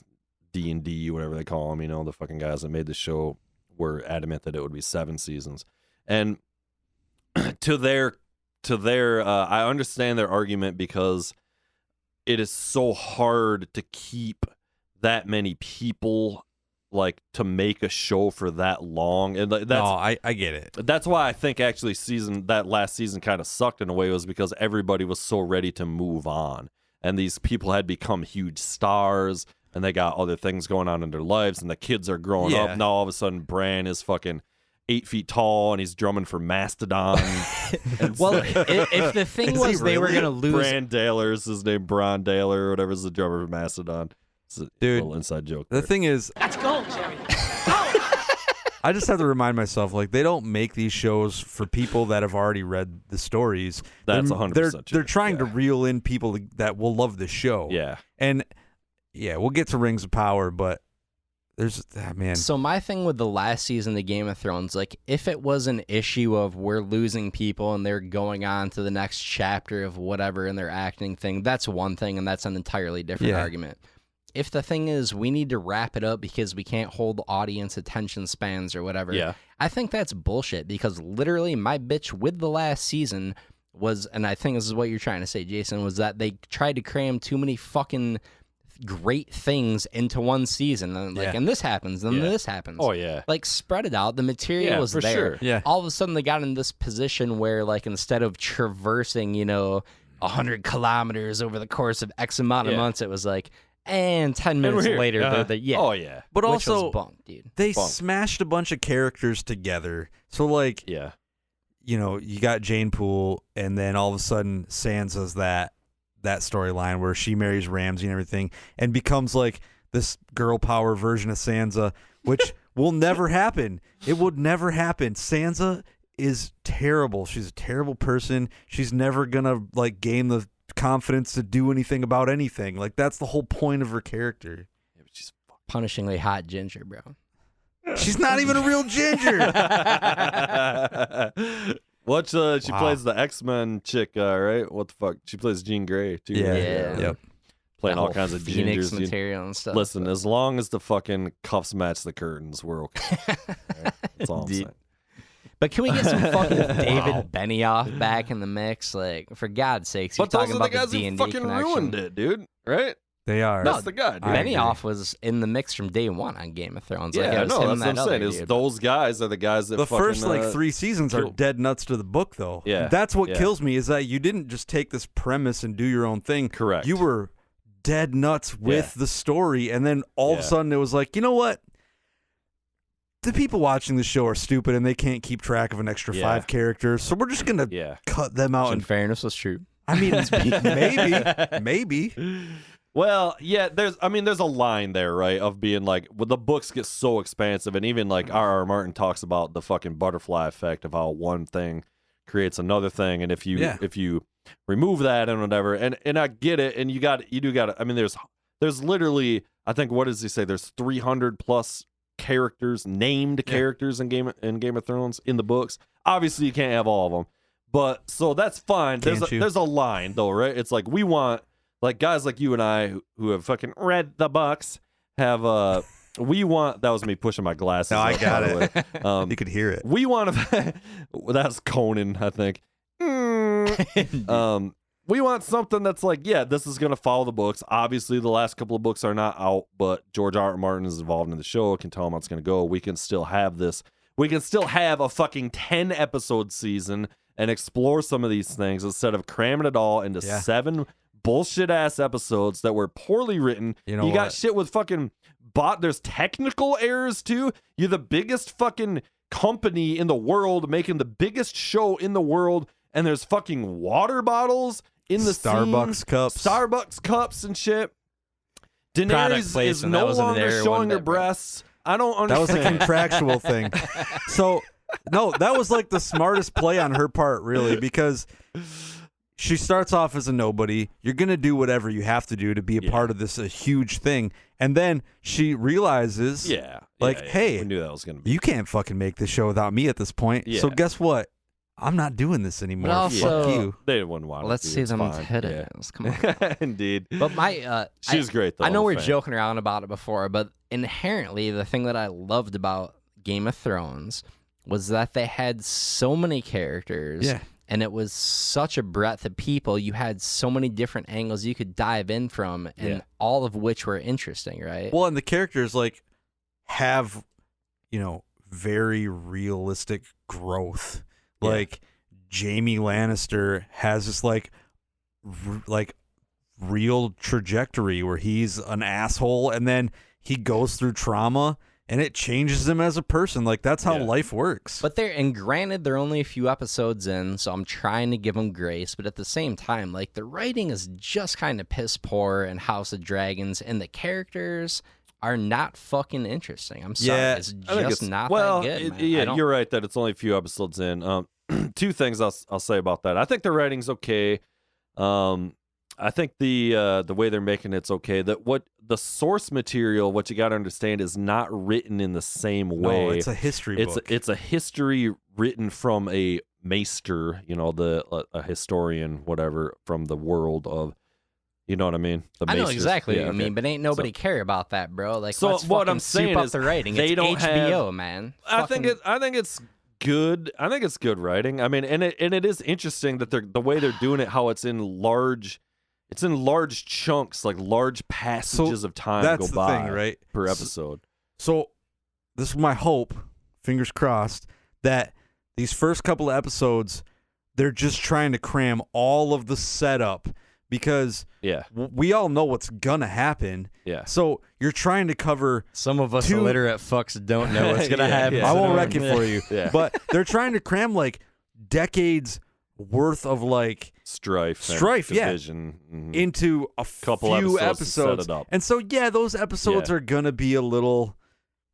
D&D, whatever they call them, you know, the fucking guys that made the show were adamant that it would be 7 seasons. And to their I understand their argument, because it is so hard to keep that many people, like, to make a show for that long. And that's, no, I get it. That's why I think actually that last season kind of sucked in a way, was because everybody was so ready to move on, and these people had become huge stars, and they got other things going on in their lives, and the kids are growing up. Now all of a sudden Bran is fucking 8 feet tall, and he's drumming for Mastodon. Well, if the thing was they were going to lose... Bran Daler's his name, Bron Daler, or whatever's the drummer for Mastodon. It's a little inside joke. The thing is... Let's go, Jerry. I just have to remind myself, like, they don't make these shows for people that have already read the stories. That's 100% true. They're trying to reel in people that will love the show. Yeah. And, yeah, we'll get to Rings of Power, but there's... man. So my thing with the last season of Game of Thrones, like, if it was an issue of we're losing people and they're going on to the next chapter of whatever in their acting thing, that's one thing, and that's an entirely different argument. If the thing is we need to wrap it up because we can't hold audience attention spans or whatever, I think that's bullshit, because literally my bitch with the last season was, and I think this is what you're trying to say, Jason, was that they tried to cram too many fucking great things into one season. And like, and this happens, then this happens. Oh, yeah. Like, spread it out. The material was for there. Sure. Yeah. All of a sudden they got in this position where, like, instead of traversing, 100 kilometers over the course of X amount of months, it was like, and 10 minutes later, Oh, yeah. Which But also, was bunk, dude. they smashed a bunch of characters together. So, like, you got Jane Poole, and then all of a sudden Sansa's that storyline where she marries Ramsay and everything, and becomes, like, this girl power version of Sansa, which will never happen. It would never happen. Sansa is terrible. She's a terrible person. She's never gonna, like, gain the confidence to do anything about anything. Like, that's the whole point of her character. Yeah, but she's Punishingly hot ginger, bro. She's not even a real ginger. She plays the X-Men chick, right? What the fuck? She plays Jean Grey too. Yeah. Yep. Playing That all whole kinds of Phoenix gingers. material and stuff. Listen, as long as the fucking cuffs match the curtains, we're okay. Right? That's all I'm saying. But can we get some fucking David Benioff back in the mix? Like, for God's sakes, you're But those talking are the about guys the who D&D fucking connection. ruined it, dude. Right? They are. That's the guy, dude. I agree. Benioff was in the mix from day one on Game of Thrones. Yeah, like, it was no, him that's and what I'm that saying. other Is dude. those guys are the guys that The fucking, first, like, 3 seasons are kill- dead nuts to the book, though. Yeah. That's what kills me, is that you didn't just take this premise and do your own thing. Correct. You were dead nuts with the story, and then all of a sudden it was like, you know what? The people watching the show are stupid, and they can't keep track of an extra 5 characters, so we're just going to cut them out. In And fairness, was true. I mean, maybe. Well, yeah, there's a line there, right, of being like, well, the books get so expansive, and even like R.R. Martin talks about the fucking butterfly effect of how one thing creates another thing, and if you remove that and whatever, and I get it, and you do got it. I mean, there's literally, I think, what does he say? There's 300 plus characters, named characters in Game of Thrones in the books. Obviously, you can't have all of them, but so that's fine. There's a line though, right? It's like, we want, like, guys like you and I who have fucking read the books have we want, that was me pushing my glasses. No, I up, got by the it. way. You could hear it. We want to. That's Conan, I think. We want something that's like, this is going to follow the books. Obviously, the last couple of books are not out, but George R. R. Martin is involved in the show. Can tell him how it's going to go. We can still have this. We can still have a fucking 10-episode season and explore some of these things instead of cramming it all into 7 bullshit-ass episodes that were poorly written. You know got what? shit with fucking there's technical errors, too. You're the biggest fucking company in the world making the biggest show in the world, and there's fucking water bottles in the Starbucks cups and shit. Product Daenerys is placement, that no wasn't longer there showing one her bit, bro. breasts. I don't That was understand. a contractual thing. So No, that was like the smartest play on her part, really, because she starts off as a nobody. You're going to do whatever you have to do to be a part of this a huge thing. And then she realizes, hey, we knew that was going to be. You can't fucking make this show without me at this point. Yeah. So guess what? I'm not doing this anymore. But also, fuck you. They wouldn't want let's to see it's them fine. titties. Come on. Indeed. But my, she was great, though. I know I'm a we're fan. joking around about it before, but inherently, the thing that I loved about Game of Thrones was that they had so many characters. Yeah. And it was such a breadth of people. You had so many different angles you could dive in from, and all of which were interesting, right? Well, and the characters like have, very realistic growth. Yeah. Like Jaime Lannister has this like real trajectory where he's an asshole, and then he goes through trauma. And it changes him as a person. Like, that's how life works. But granted, they're only a few episodes in, so I'm trying to give them grace. But at the same time, like, the writing is just kind of piss poor in House of Dragons, and the characters are not fucking interesting. I'm sorry. Yeah, it's just not that good, man. Yeah, you're right that it's only a few episodes in. Two things I'll say about that. I think the writing's okay. I think the way they're making it's okay. That what the source material, what you got to understand, is not written in the same way. No, it's a history book. It's a history written from a maester, a historian, whatever, from the world of, you know what I mean? I know maesters. exactly what you okay. mean, but ain't nobody care about that, bro. Like, So let's what fucking I'm saying soup up is the writing. they It's don't HBO, have- man. I think it's good. I think it's good writing. I mean, and it is interesting that the way they're doing it, how it's in large chunks, like large passages of time that's go the by thing, right? per episode. So this is my hope, fingers crossed, that these first couple of episodes, they're just trying to cram all of the setup because we all know what's gonna happen. Yeah. So you're trying to cover. Some of us two- illiterate fucks don't know what's gonna Yeah, happen. yeah. I won't So- wreck it for you. Yeah. But they're trying to cram like decades worth of like Strife, yeah. division, into a Couple few episodes to set episodes. it up. And so those episodes are gonna be a little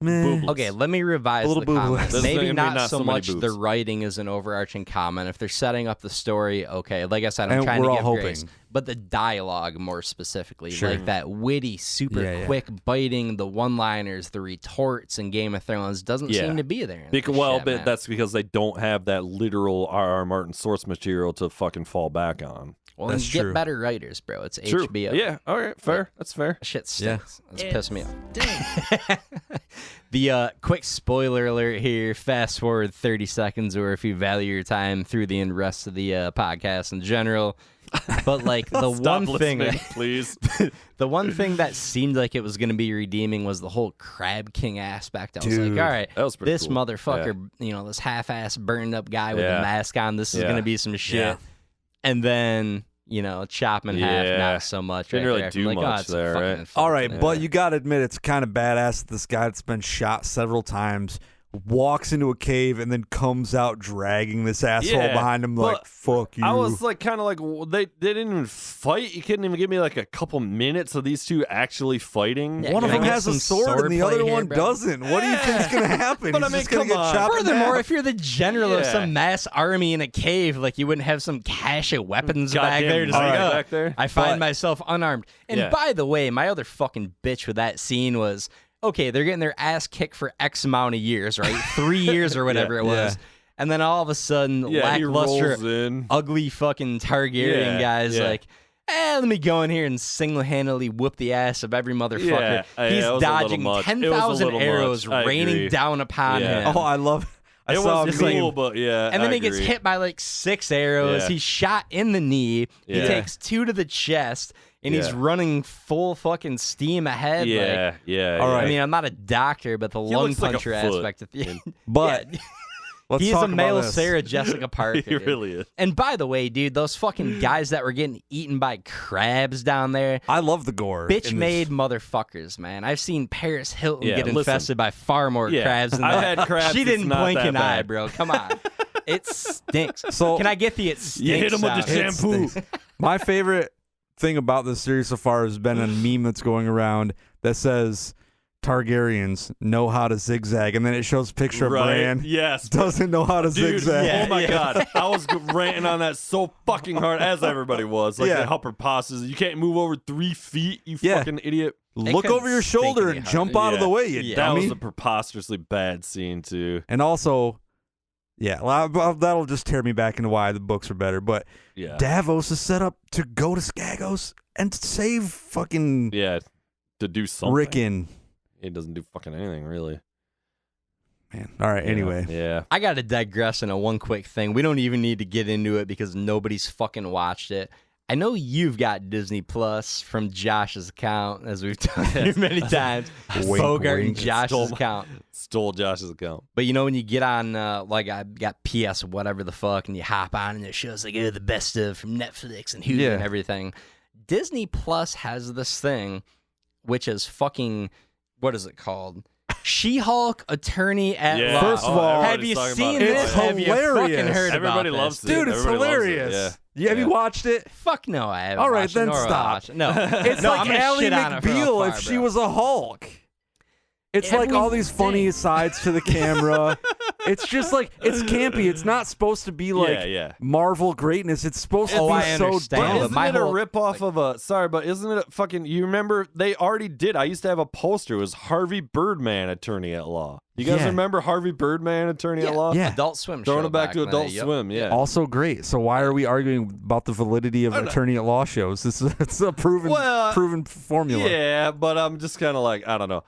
meh. Boobless. Okay, let me revise A little the comment. boobless. Maybe Maybe not not so so many much the boobs. writing is an overarching comment. If they're setting up the story, okay. Like I said, I'm And trying we're to all give hoping. grace. But the dialogue, more specifically, Sure. like that witty, super Yeah, yeah. quick, biting, the one-liners, the retorts in Game of Thrones doesn't seem to be there. in this shit, man. That's because they don't have that literal R.R. Martin source material to fucking fall back on. Well, That's then get true. better writers, bro. It's True. HBO. Yeah. All right. Fair. That's fair. Shit Yeah. stinks. It's pissed me off. The quick spoiler alert here. Fast forward 30 seconds, or if you value your time through the rest of the podcast in general. But like the Stop one thing, listening, please. the one thing that seemed like it was going to be redeeming was the whole Crab King aspect. I was Dude, like, all right, that was pretty this cool. motherfucker, this half-ass burned up guy with Yeah. a mask on. This is Yeah. going to be some shit. Yeah. And then. Chop him in half, Yeah. not so much. Didn't right really there. do I'm like, much it's there, fucking right? unfortunate. All right, but you got to admit it's kind of badass that this guy that's been shot several times walks into a cave and then comes out dragging this asshole Yeah, behind him like, but fuck you. I was like, kind of like, they didn't even fight. You couldn't even give me like a couple minutes of these two actually fighting. Yeah, one of can I them get has a some sword and the swordplay other here, one bro? doesn't. What do you think's going to happen? But He's I mean, just gonna come get on. chopped in Furthermore, half. if you're the general of Yeah. some mass army in a cave, like you wouldn't have some cache of weapons back Goddamn there. Just knife like, oh, back there. I find But- myself unarmed. And Yeah. by the way, my other fucking bitch with that scene was, okay, they're getting their ass kicked for X amount of years, right? 3 years or whatever it was. Yeah. And then all of a sudden, Yeah, he rolls lackluster, in. ugly fucking Targaryen Yeah, guys yeah. like, let me go in here and single-handedly whoop the ass of every motherfucker. Yeah, He's it was a little dodging much. It was a 10,000 little arrows much. I raining agree. down upon Yeah. him. Oh, I love I It saw was him cool, but yeah. And then I he gets agree. hit by like 6 arrows. Yeah. He's shot in the knee. He Yeah. takes 2 to the chest, and he's Yeah. running full fucking steam ahead. Yeah, Like, yeah. All yeah. right. I mean, I'm not a doctor, but the He lung looks like a puncher foot. aspect of the But yeah. let's He's talk a male about this. Sarah Jessica Parker. He dude. really is. And by the way, dude, those fucking guys that were getting eaten by crabs down there, I love the gore. bitch in this. made motherfuckers, man. I've seen Paris Hilton Yeah, get listen. infested by far more Yeah, crabs than I've that. had crabs She that's didn't not blink that an eye, bad. bro. Come on. It stinks. So Can I get the it stinks? You hit him with the sound? shampoo. My favorite thing about this series so far has been a meme that's going around that says Targaryens know how to zigzag, and then it shows a picture of Bran. Yes. Doesn't know how to zigzag. Oh my God. I was ranting on that so fucking hard, as everybody was. Like the Hubbard passes. You can't move over 3 feet, you fucking idiot. Look over your shoulder and jump out of the way, you dummy. That was a preposterously bad scene, too. And also, that'll just tear me back into why the books are better. But Davos is set up to go to Skagos and save fucking to do something. Rickon. It doesn't do fucking anything, really. Man. All right, anyway. Yeah. I got to digress into one quick thing. We don't even need to get into it because nobody's fucking watched it. I know you've got Disney Plus from Josh's account, as we've done many times. Bogart and Josh's account. Stole Josh's account. But you know, when you get on, like, I got PS whatever the fuck, and you hop on, and it shows, like, the best of from Netflix and Hulu and everything. Disney Plus has this thing, which is fucking, what is it called? She-Hulk Attorney at Law. First of all, have you seen this? It's Have you fucking hilarious. heard Everybody about loves this? it. Dude, it's Everybody loves it, hilarious. Have you watched it? Fuck no, I haven't. All right, watched then it, nor will I stop. watch it. No, It's no, like I'm gonna Ally shit on it from McBeal afar, if she bro. was a Hulk. It's like all these funny sides to the camera. It's just like, it's campy. It's not supposed to be like Marvel greatness. It's supposed to be I so understand, dumb. but Isn't my it whole- a ripoff of a... Sorry, but isn't it a fucking... You remember, they already did. I used to have a poster. It was Harvey Birdman, Attorney at Law. You guys remember Harvey Birdman, Attorney at Law? Yeah. Adult Swim Throwing show it back to then, Adult yep. Swim, Also great. So why are we arguing about the validity of attorney at law shows? It's a proven formula. Yeah, but I'm just kind of like, I don't know.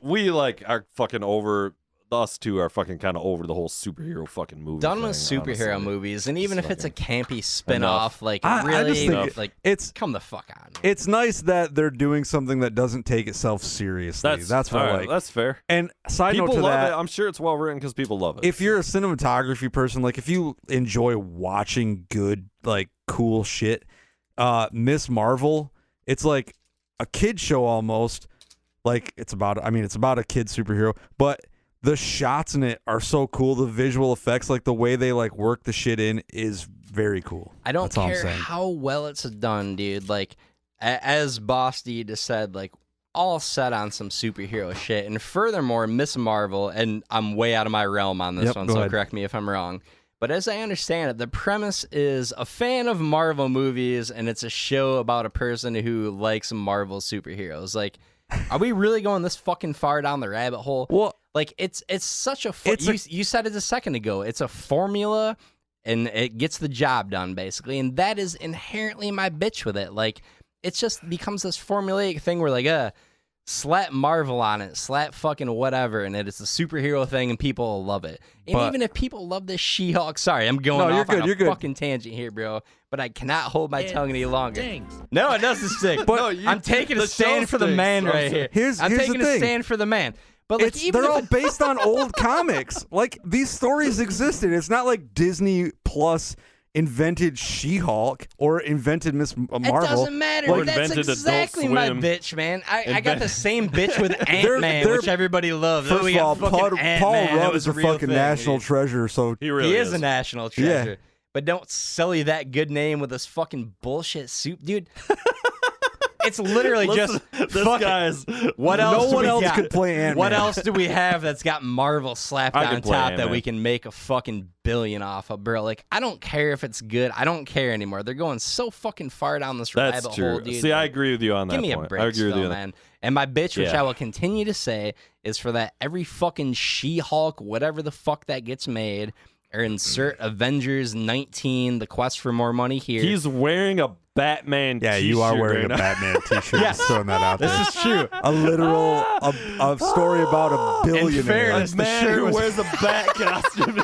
We are fucking over... Us two are fucking kind of over the whole superhero fucking movie. Done with thing, superhero honestly. movies, and even It's if it's a fucking campy spin-off, like I really, just think like come the fuck on. It's nice that they're doing something that doesn't take itself seriously. That's what I like. That's fair. And side People note to love that, it. I'm sure it's well written because people love it. if you're a cinematography person, like if you enjoy watching good, like cool shit, Miss Marvel, it's like a kid show almost. Like it's about a kid superhero, but the shots in it are so cool. The visual effects, like the way they like work the shit in, is very cool. I don't That's all I'm care saying. how well it's done, dude. Like, as Boss D just said, like, all set on some superhero shit. And furthermore, Miss Marvel, and I'm way out of my realm on this one, go so ahead. correct me if I'm wrong. But as I understand it, the premise is a fan of Marvel movies, and it's a show about a person who likes Marvel superheroes. Like, are we really going this fucking far down the rabbit hole? Well, like, it's such a... It's you said it a second ago. It's a formula, and it gets the job done, basically. And that is inherently my bitch with it. Like, it just becomes this formulaic thing where, like, slap Marvel on it, slap fucking whatever, and it's a superhero thing, and people will love it. And But- even if people love this She-Hulk... Sorry, I'm going No, you're off good, on you're a good. fucking tangent here, bro. But I cannot hold my tongue any longer. Stinks. No, it doesn't stick. But- No, I'm taking a the stand show for the stinks. man I'm right sorry. here. I'm Here's taking the a thing. stand for the man. But like, even they're if all based on old comics. Like these stories existed. It's not like Disney Plus invented She-Hulk or invented Miss Marvel. It doesn't matter. Or That's invented Adult exactly my Swim. bitch, man. I got the same bitch with Ant-Man, they're- which everybody loves. First we of all, got fucking Paul Ant-Man. It Rudd was is a real fucking thing, national dude. treasure. So He really He is a national treasure. But don't sell you that good name with this fucking bullshit soup, dude. It's literally just This fuck it. guy's... What else? no do one we else got? could play Ant-Man. What else do we have that's got Marvel slapped I on could play top that Ant-Man. we can make a fucking billion off of, bro? Like, I don't care if it's good. I don't care anymore. They're going so fucking far down this That's rabbit true. hole, dude. See, I agree with you on that Give me point. a break, I agree with still, you. man. And my bitch, which Yeah. I will continue to say, is for that every fucking She-Hulk, whatever the fuck that gets made, or insert Avengers 19, The Quest for More Money here. He's wearing a Batman Yeah, t-shirt you are wearing right a now. Batman t-shirt. Just throwing that out there. This is true. A literal a story about a billionaire. fairness, A the man shirt who was- wears a bat costume.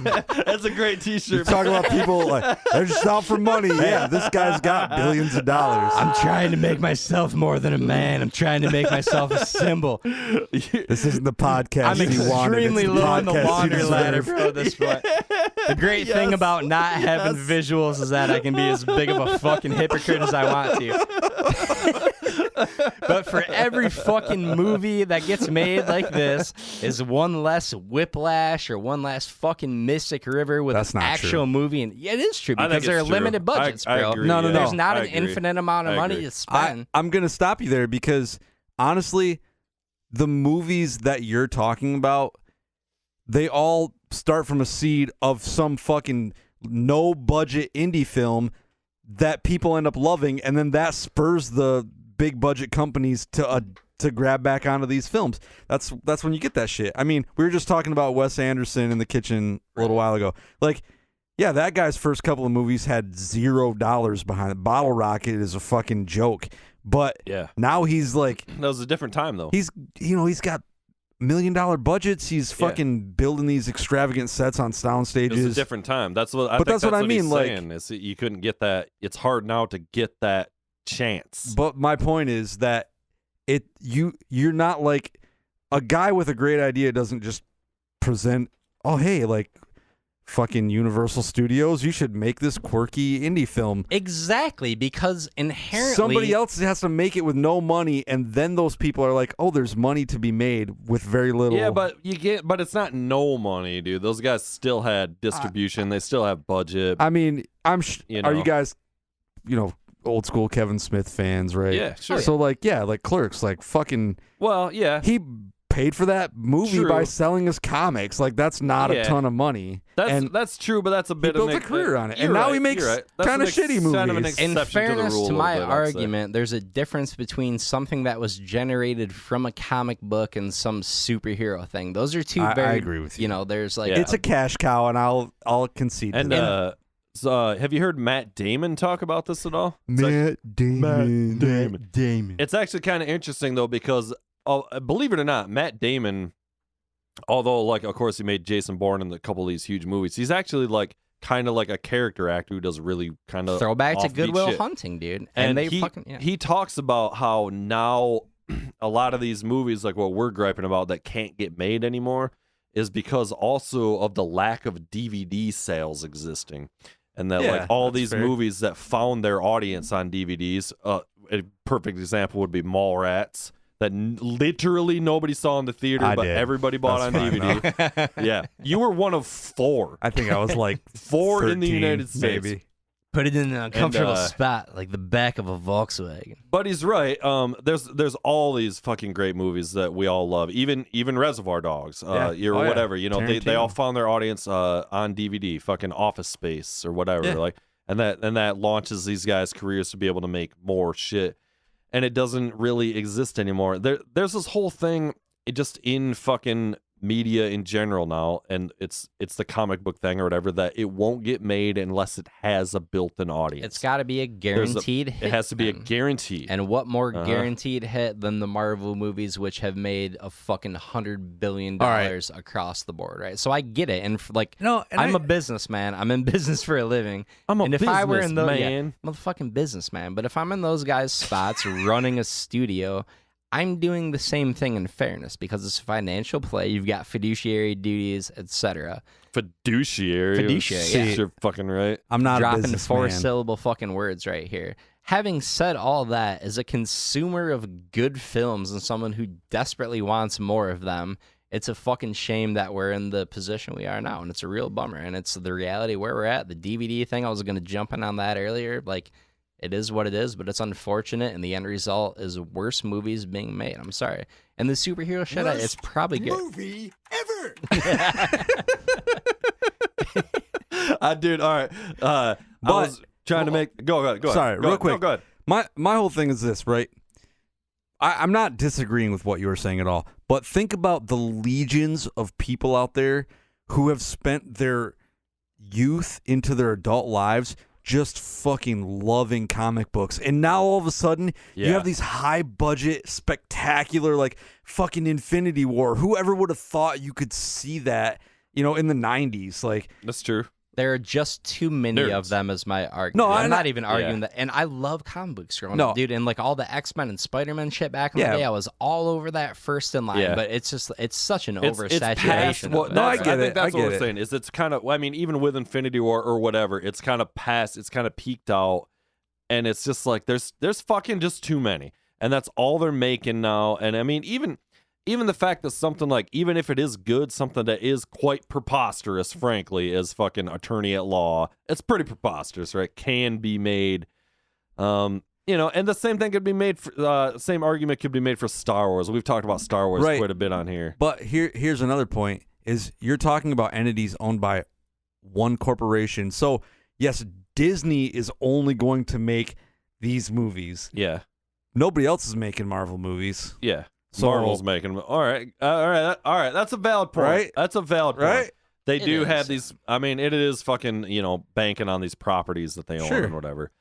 That's a great You're t-shirt. talking about people like they're just out for money. Yeah, this guy's got billions of dollars. I'm trying to make myself more than a man. I'm trying to make myself a symbol. This isn't the podcast I'm you wanted. It's extremely the low on the podcast you laundry ladder, deserve. bro, at this point. The great thing about not having visuals is that I can be as big of a fucking hypocrite as I want to. But for every fucking movie that gets made like this is one less Whiplash or one less fucking Mystic River with That's an not actual true. movie. And yeah, it is true I think because there are it's true. limited budgets, I bro. agree, No, no, yeah. no. There's not I an agree. infinite amount of I money agree. to spend. I'm going to stop you there because honestly, the movies that you're talking about, they all start from a seed of some fucking no budget indie film that people end up loving, and then that spurs the big budget companies to grab back onto these films. That's when you get that shit. I mean, we were just talking about Wes Anderson in the kitchen a little while ago. Like, yeah, that guy's first couple of movies had $0 behind it. Bottle Rocket is a fucking joke. But now he's like, that was a different time though. He's got $1 million budgets. He's fucking building these extravagant sets on sound stages. It was a different time. That's what I mean. Like, is you couldn't get that. It's hard now to get that chance. But my point is that you're not like a guy with a great idea doesn't just present, oh hey, like fucking Universal Studios, you should make this quirky indie film. Exactly, because inherently somebody else has to make it with no money, and then those people are like, oh, there's money to be made with very little. Yeah, but it's not no money, dude. Those guys still had distribution. They still have budget. I mean, are you guys, old school Kevin Smith fans, right? Yeah, sure. So like Clerks, like fucking. Well, yeah. He paid for that movie by selling his comics. Like, that's not a ton of money. That's true, but that's a bit he of built a career on it, and now he makes kind of shitty movies. In fairness to my argument, there's a difference between something that was generated from a comic book and some superhero thing. Those are two very. I agree with you. There's like it's a cash cow, and I'll concede. And to that. So, have you heard Matt Damon talk about this at all? Matt Damon. It's actually kind of interesting though, because believe it or not, Matt Damon, although like of course he made Jason Bourne in a couple of these huge movies, he's actually like kind of like a character actor who does really kind of throwback to Good Will Hunting, dude. And they he talks about how now a lot of these movies, like what we're griping about, that can't get made anymore, is because also of the lack of DVD sales existing. And that like all these movies that found their audience on DVDs, a perfect example would be Mallrats, that literally nobody saw in the theater, but everybody bought on DVD. Yeah, you were one of 4. I think I was like 4 13, in the United States. Maybe. Put it in a comfortable spot, like the back of a Volkswagen. But he's right. There's all these fucking great movies that we all love. Even Reservoir Dogs, whatever. They all found their audience on DVD. Fucking Office Space or whatever. Yeah. Like, and that launches these guys' careers to be able to make more shit. And it doesn't really exist anymore. There's this whole thing just in fucking media in general now, and it's the comic book thing or whatever, that it won't get made unless it has a built-in audience. It's got to be a guaranteed hit. It has to be a guarantee. And what more guaranteed hit than the Marvel movies, which have made a fucking $100 billion across the board, right? So I get it, and I'm a businessman. I'm in business for a living. I'm a fucking businessman. But if I'm in those guys' spots running a studio, I'm doing the same thing in fairness, because it's a financial play. You've got fiduciary duties, etc. Fiduciary. Yeah. You're fucking right. I'm not dropping a businessman. 4-syllable fucking words right here. Having said all that, as a consumer of good films and someone who desperately wants more of them, it's a fucking shame that we're in the position we are now, and it's a real bummer. And it's the reality where we're at. The DVD thing, I was going to jump in on that earlier. Like, it is what it is, but it's unfortunate, and the end result is worse movies being made. I'm sorry. And the superhero shit, it's probably good. Movie ever. Dude, all right. I was trying to make. Go ahead. Sorry, real quick. No, go ahead. My whole thing is this, right? I'm not disagreeing with what you were saying at all, but think about the legions of people out there who have spent their youth into their adult lives just fucking loving comic books. And now all of a sudden, you have these high-budget, spectacular, like, fucking Infinity War. Whoever would have thought you could see that, in the 90s? Like, that's true. There are just too many of them, is my argument. No, I'm not even arguing that. And I love comic books growing up, dude. And like all the X-Men and Spider-Man shit back in the day, I was all over that first in line. But it's such an oversaturation. I think that's what we're saying. Is it's kind of, even with Infinity War or whatever, it's kind of past, it's kind of peaked out, and it's just like there's fucking just too many, and that's all they're making now. And I mean, even the fact that something like, even if it is good, something that is quite preposterous, frankly, as fucking Attorney at Law, it's pretty preposterous, right? Can be made. and the same thing could be made for same argument could be made for Star Wars. We've talked about Star Wars Right. quite a bit on here. But here's another point: is you're talking about entities owned by one corporation. So yes, Disney is only going to make these movies. Yeah. Nobody else is making Marvel movies. Yeah. So- Marvel's making them. All right. That's a valid point. Right? That's a valid point. Right? They It do is. have these. I mean, it is fucking, banking on these properties that they own Sure. and whatever.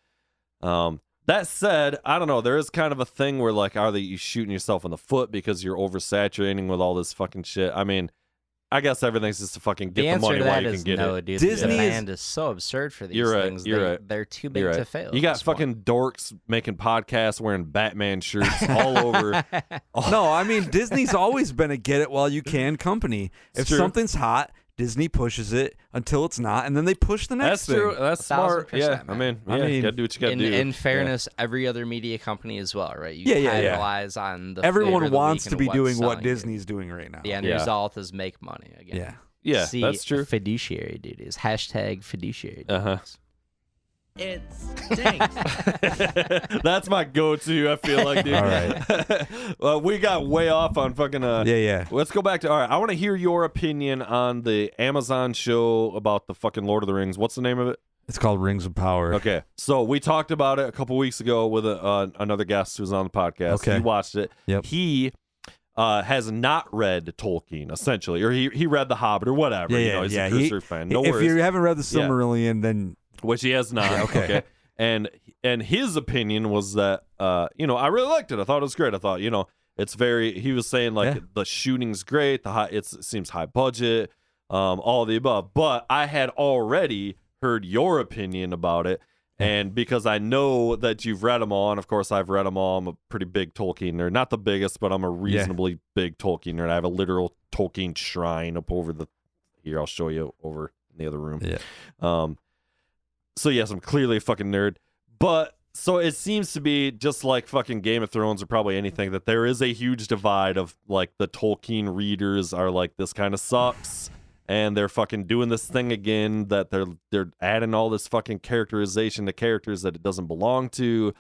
That said, I don't know. There is kind of a thing where, like, are you shooting yourself in the foot because you're oversaturating with all this fucking shit? I mean, I guess everything's just to fucking get The the answer money to while that you is can get no, it. dude. Disney the is- demand is so absurd for these You're right, things. you're right. They're too big You're to right. fail. You at got this point. fucking dorks making podcasts wearing Batman shirts all over. No, I mean Disney's always been a get it while you can company. It's If true. something's hot, Disney pushes it until it's not, and then they push the next That's thing. true. That's smart. 1000%, Yeah. man. I mean, you gotta do what you gotta do. In fairness, every other media company as well, right? You Yeah. capitalize on the flavor Everyone of the wants week to and be what's doing what selling you. Disney's doing right now. The end Yeah. result is make money again. Yeah. Yeah, See, that's true. Fiduciary duties. # fiduciary. Uh-huh. duties. It stinks. That's my go-to. I feel like, dude. All right. Well, we got way off on fucking. Yeah. Let's go back to. All right, I want to hear your opinion on the Amazon show about the fucking Lord of the Rings. What's the name of it? It's called Rings of Power. Okay, so we talked about it a couple weeks ago with another guest who was on the podcast. Okay. He watched it. Yep. He has not read Tolkien, essentially, or he read The Hobbit or whatever. Yeah. He's yeah. a Cruiser fan. No if worries. you haven't read the Yeah. Silmarillion, then Which he has not. okay. And his opinion was that I really liked it. I thought it was great. I thought, it's very. He was saying like Yeah. the shooting's great. It seems high budget. All of the above. But I had already heard your opinion about it. And because I know that you've read them all, and of course I've read them all, I'm a pretty big Tolkien nerd. Not the biggest, but I'm a reasonably big Tolkien nerd. I have a literal Tolkien shrine up over here, I'll show you over in the other room. Yeah. So yes, I'm clearly a fucking nerd. But so it seems to be just like fucking Game of Thrones or probably anything, that there is a huge divide of like the Tolkien readers are like, this kind of sucks. And they're fucking doing this thing again, that they're adding all this fucking characterization to characters that it doesn't belong to.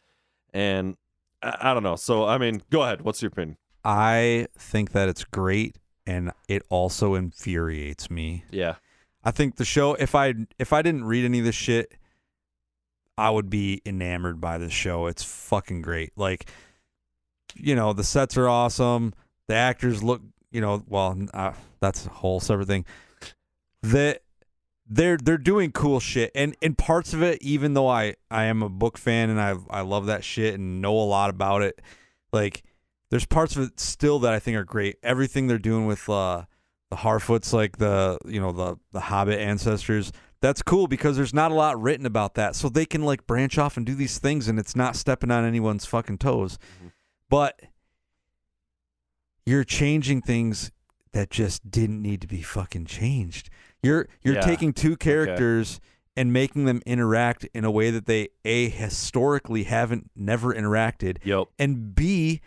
And I don't know. So, I mean, go ahead. What's your opinion? I think that it's great, and it also infuriates me. Yeah. I think the show, if I didn't read any of this shit, I would be enamored by this show. It's fucking great. Like, the sets are awesome. The actors look, that's a whole separate thing. That they're doing cool shit, and in parts of it, even though I am a book fan and I love that shit and know a lot about it, like there's parts of it still that I think are great. Everything they're doing with the Harfoots, like the Hobbit ancestors, that's cool because there's not a lot written about that, so they can like branch off and do these things, and it's not stepping on anyone's fucking toes. Mm-hmm. But you're changing things that just didn't need to be fucking changed. You're Yeah. taking two characters and making them interact in a way that they A, historically never interacted, Yep. and B,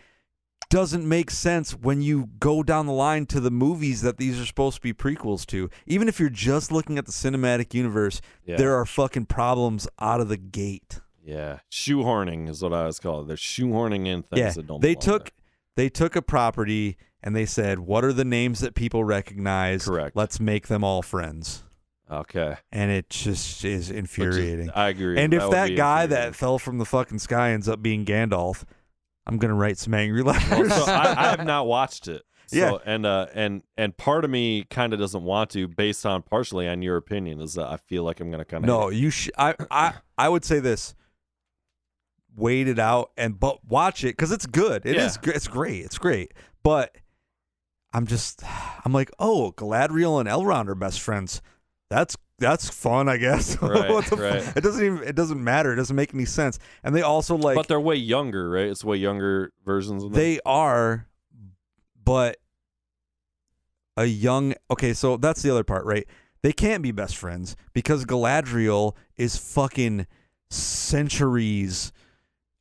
doesn't make sense when you go down the line to the movies that these are supposed to be prequels to. Even if you're just looking at the cinematic universe, Yeah. there are fucking problems out of the gate. Yeah. Shoehorning is what I was called. They're shoehorning in things Yeah, that don't they belong they took a property and they said, what are the names that people recognize? Correct. Let's make them all friends. there. Okay. And it just is infuriating. I agree. And if would that be guy infuriating. that fell from the fucking sky ends up being Gandalf, I'm going to write some angry letters. Well, so I have not watched it. So, Yeah. and part of me kind of doesn't want to, based on partially on your opinion, is that I feel like I'm gonna kind of No, you I would say this. Wait it out but watch it because it's good. It is. It's great. It's great. But I'm like, oh, Galadriel and Elrond are best friends. That's fun, I guess. Right, What the right. It doesn't matter. It doesn't make any sense. And they also like but they're way younger, right? It's way younger versions of them. they are, but okay, so that's the other part, right? They can't be best friends because Galadriel is fucking centuries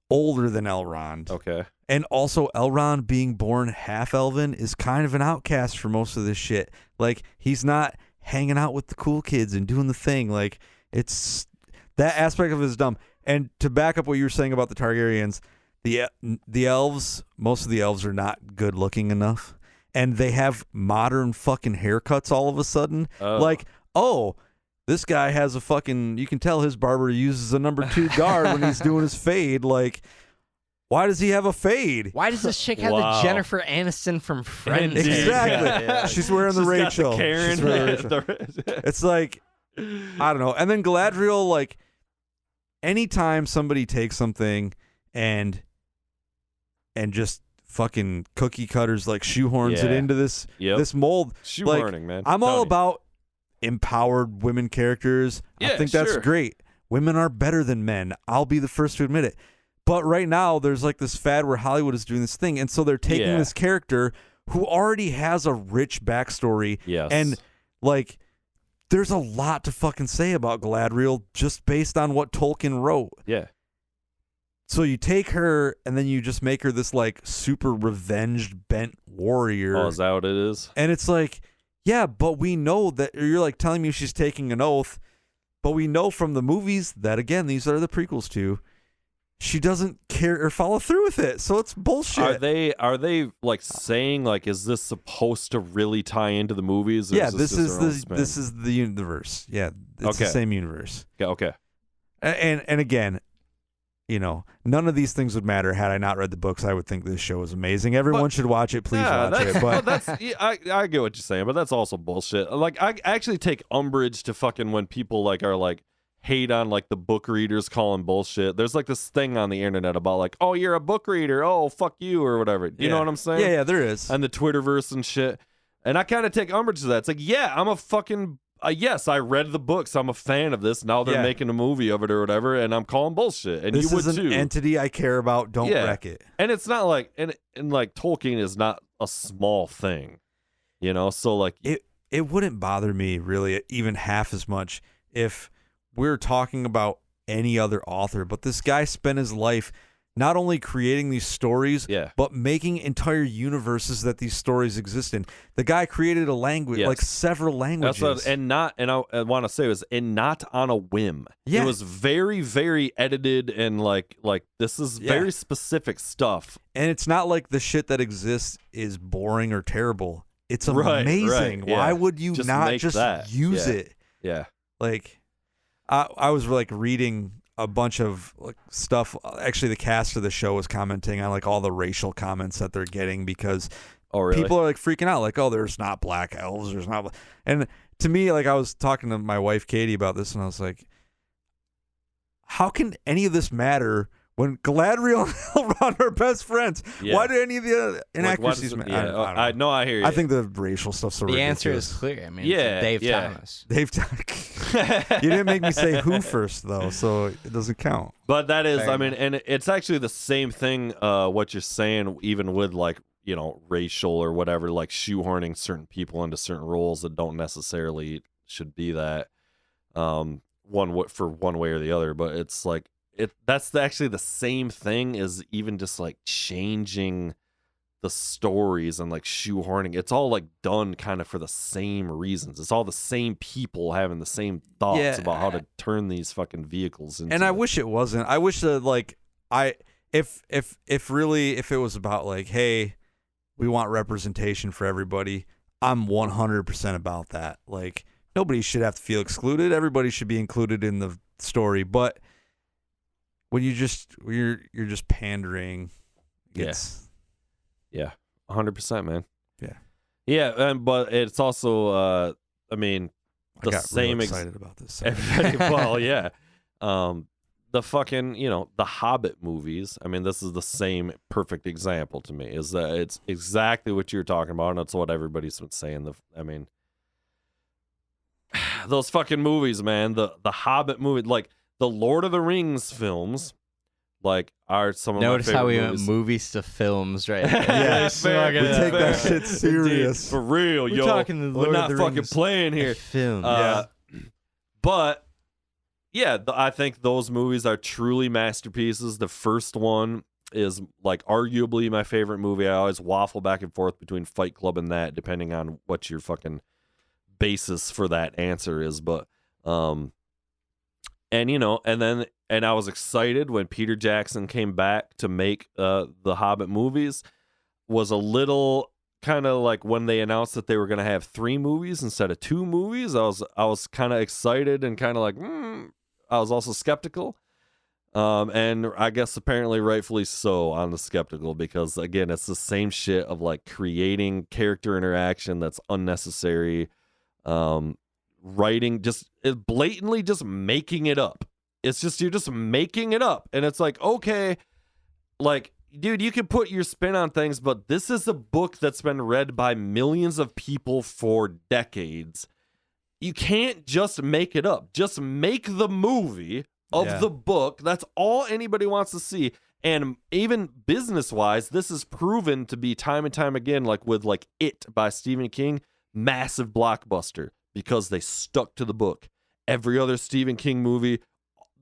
older than Elrond. Okay. And also Elrond being born half elven is kind of an outcast for most of this shit. Like he's not hanging out with the cool kids and doing the thing. Like it's that aspect of it is dumb. And to back up what you were saying about the Targaryens, the elves, most of the elves are not good looking enough, and they have modern fucking haircuts all of a sudden. Like, oh, this guy has a fucking, you can tell his barber uses a number 2 guard when he's doing his fade. Like, why does he have a fade? Why does this chick have the Jennifer Aniston from Friends? Exactly. Yeah. She's wearing the Rachel. Got the Karen. She's wearing Rachel. It's like, I don't know. And then Galadriel, like, anytime somebody takes something and just fucking cookie cutters, like shoehorns it into this mold. Shoehorning, like, man. I'm all about empowered women characters. Yeah, I think that's great. Women are better than men. I'll be the first to admit it. But right now, there's like this fad where Hollywood is doing this thing, and so they're taking this character who already has a rich backstory, and like, there's a lot to fucking say about Galadriel just based on what Tolkien wrote. Yeah. So you take her, and then you just make her this like super revenged, bent warrior. Oh, is that what it is? And it's like, yeah, but we know that you're like telling me she's taking an oath, but we know from the movies that, again, these are the prequels to, she doesn't care or follow through with it. So it's bullshit. Are they like saying, like, is this supposed to really tie into the movies? Or Yeah, this is the universe. Yeah, it's the same universe. Yeah, okay. And again, you know, none of these things would matter had I not read the books. I would think this show is amazing. Everyone should watch it. Please watch it. But I get what you're saying, but that's also bullshit. Like, I actually take umbrage to fucking when people like are like hate on like the book readers calling bullshit. There's like this thing on the internet about like, oh, you're a book reader, oh, fuck you, or whatever. You know what I'm saying? Yeah, there is. And the Twitterverse and shit. And I kind of take umbrage to that. It's like, yeah, I'm a fucking yes, I read the books. I'm a fan of this. Now they're making a movie of it or whatever, and I'm calling bullshit. And this you would is an entity I care about. Don't wreck it. And it's not like, and like Tolkien is not a small thing, you know. So like, it wouldn't bother me really even half as much if we're talking about any other author, but this guy spent his life not only creating these stories, but making entire universes that these stories exist in. The guy created a language, like several languages. That's what, I want to say it was, and not on a whim. Yeah. It was very, very edited, and like this is very specific stuff. And it's not like the shit that exists is boring or terrible. It's amazing. Right, yeah. Why would you not just use it? Yeah. Like, I was like reading a bunch of like stuff. Actually, the cast of the show was commenting on like all the racial comments that they're getting because people are like freaking out. Like, oh, there's not black elves. There's not. And to me, like, I was talking to my wife Katie about this, and I was like, how can any of this matter when Galadriel and Elrond are best friends? Yeah. Why do any of the inaccuracies matter? I know. I hear you. I think the racial stuff's so ridiculous. The answer is clear. I mean, Dave Thomas. Dave Thomas. You didn't make me say who first, though, so it doesn't count. But that is, I mean, and it's actually the same thing, what you're saying, even with, like, you know, racial or whatever, like shoehorning certain people into certain roles that don't necessarily should be that one way or the other. But it's like, that's actually the same thing as even just like changing the stories and like shoehorning. It's all like done kind of for the same reasons. It's all the same people having the same thoughts about how to turn these fucking vehicles into. And I wish it wasn't. I wish that like if it was about like, hey, we want representation for everybody, I'm 100% about that. Like, nobody should have to feel excluded. Everybody should be included in the story. But when you're just pandering, it's 100%, man. Yeah, but it's also, I mean, the I got same. Real excited about this. Well, yeah, the fucking, you know, the Hobbit movies. I mean, this is the same perfect example to me. Is that it's exactly what you're talking about, and that's what everybody's been saying. I mean, those fucking movies, man. The Hobbit movie, like. The Lord of the Rings films, like, are some of my favorite movies. Notice how we went movies to films, right? Yeah, we take that shit serious. Indeed. For real, We're talking the Lord We're not of the fucking Rings playing here. Film. But, yeah, I think those movies are truly masterpieces. The first one is, like, arguably my favorite movie. I always waffle back and forth between Fight Club and that, depending on what your fucking basis for that answer is. But, And and I was excited when Peter Jackson came back to make the Hobbit movies. Was a little kind of like when they announced that they were going to have 3 movies instead of 2 movies. I was kind of excited and kind of like I was also skeptical. And I guess apparently rightfully so on the skeptical, because again, it's the same shit of like creating character interaction that's unnecessary. Writing just blatantly just making it up. It's just, you're just making it up. And it's like, okay, like, dude, you can put your spin on things, but this is a book that's been read by millions of people for decades. You can't just make it up. Just make the movie of the book. That's all anybody wants to see. And even business-wise, this is proven to be time and time again, like with like It by Stephen King, massive blockbuster because they stuck to the book. Every other Stephen King movie,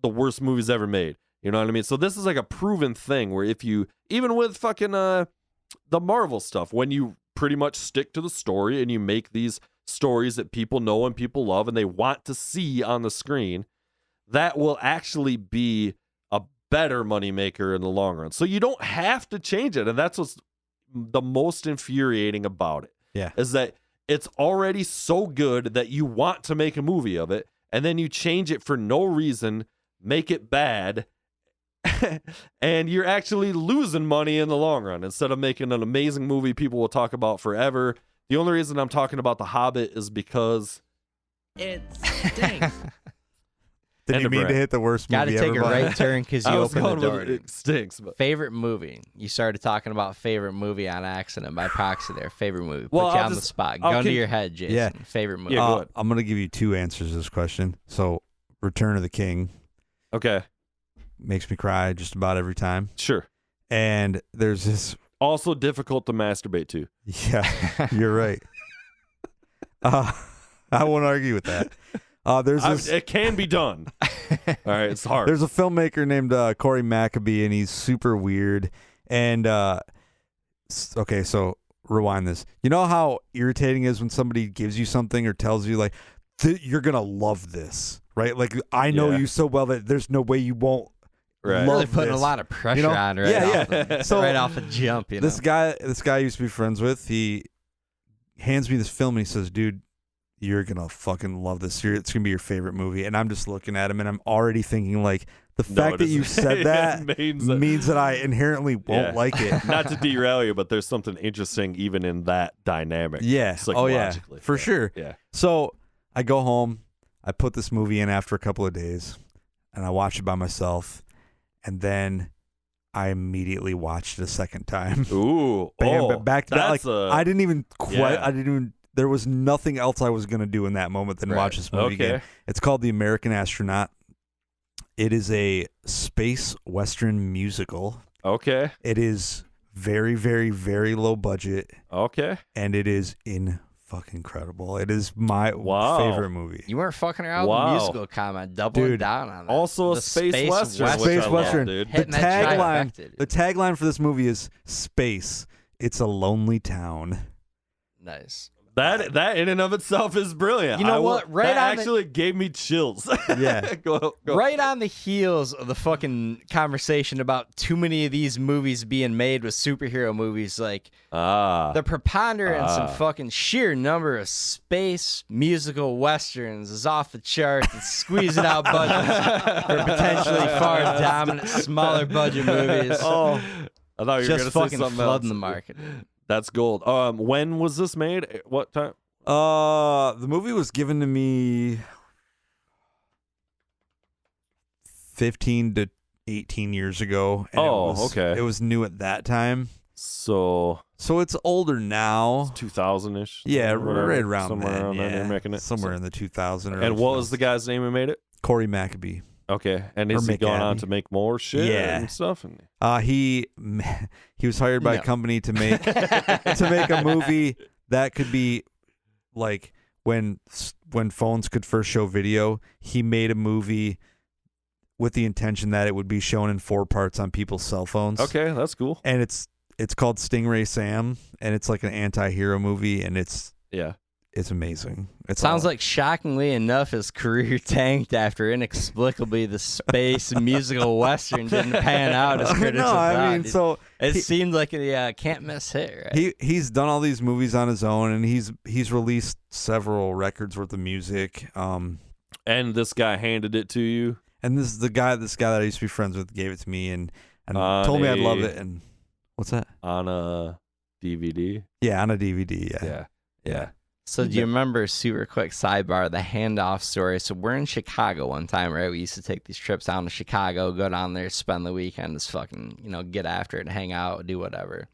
the worst movies ever made. You know what I mean? So this is like a proven thing where if you, even with fucking the Marvel stuff, when you pretty much stick to the story and you make these stories that people know and people love and they want to see on the screen, that will actually be a better moneymaker in the long run. So you don't have to change it. And that's what's the most infuriating about it. Yeah. Is that it's already so good that you want to make a movie of it, and then you change it for no reason, make it bad, and you're actually losing money in the long run instead of making an amazing movie people will talk about forever. The only reason I'm talking about The Hobbit is because It stinks. Did you mean to hit the worst movie Got to ever? take a Mike? right turn because you I was opened the going door. with it stinks. But Favorite movie? You started talking about favorite movie on accident by proxy there. Favorite movie. Well, Put you I'll on the just- spot. I'll Gun to keep- your head, Jason. Yeah. Favorite movie. Yeah, go ahead. I'm going to give you 2 answers to this question. So, Return of the King okay, makes me cry just about every time. sure. And there's this. Also difficult to masturbate to. Yeah, you're right. I won't argue with that. There's this. It can be done. All right, it's hard. There's a filmmaker named Corey Maccabee, and he's super weird. And okay, so rewind this. You know how irritating it is when somebody gives you something or tells you like you're gonna love this, right? Like I know Yeah. you so well that there's no way you won't. Right. Love Really putting this. a lot of pressure You know? on right Yeah, off yeah. the, So, right off the jump. You know? This guy I used to be friends with, he hands me this film and he says, "Dude, you're gonna fucking love this. It's gonna be your favorite movie." And I'm just looking at him and I'm already thinking like the fact that you said that means that I inherently won't like it. Not to derail you, but there's something interesting even in that dynamic. Yeah. Oh yeah. Psychologically. For sure. Yeah. So I go home, I put this movie in after a couple of days, and I watch it by myself, and then I immediately watched it a second time. Ooh. Bam, back to that. Like I didn't even Yeah. there was nothing else I was gonna do in that moment than watch this movie again. It's called The American Astronaut. It is a space western musical. Okay. It is very, very, very low budget, Okay. and it is fucking incredible. It is my favorite movie. You weren't fucking around Wow. with the musical comment. Doubling Dude, down on that. Also a The space western. which Space I love, western. dude. The Hitting that tagline. trifecta. The tagline for this movie is "Space. It's a lonely town." Nice. That in and of itself is brilliant. You know what? Right that on the- actually gave me chills. Yeah. go. Right on the heels of the fucking conversation about too many of these movies being made with superhero movies, like the preponderance and fucking sheer number of space musical westerns is off the charts. It's squeezing out budgets for potentially far dominant, smaller budget movies. Oh, I thought you were Just going to say fucking something flooding else. the market. That's gold. When was this made? What time? The movie was given to me 15 to 18 years ago. And okay. It was new at that time. So it's older now. 2000-ish. Yeah, right around somewhere then. around yeah. there, making it Somewhere in the 2000 or And what was the guy's name who made it? Corey Maccabee. Okay, and Or is he going on McAbee. to make more shit Yeah. and stuff? And He was hired by a No. company to make a movie that could be like when phones could first show video. He made a movie with the intention that it would be shown in 4 parts on people's cell phones. okay, that's cool. And it's called Stingray Sam, and it's like an anti-hero movie, and it's Yeah, it's amazing. It Sounds like, shockingly enough, his career tanked after inexplicably the space musical western didn't pan out as critics no, thought. I mean, so it seemed like a can't miss hit. Right? He's done all these movies on his own, and he's released several records worth of music. And this guy handed it to you. And this guy that I used to be friends with gave it to me and told me I'd love it. And what's that? On a DVD. Yeah, on a DVD. Yeah. So do you remember, super quick sidebar, the handoff story? So we're in Chicago one time, right? We used to take these trips down to Chicago, go down there, spend the weekend, just fucking, get after it, hang out, do whatever.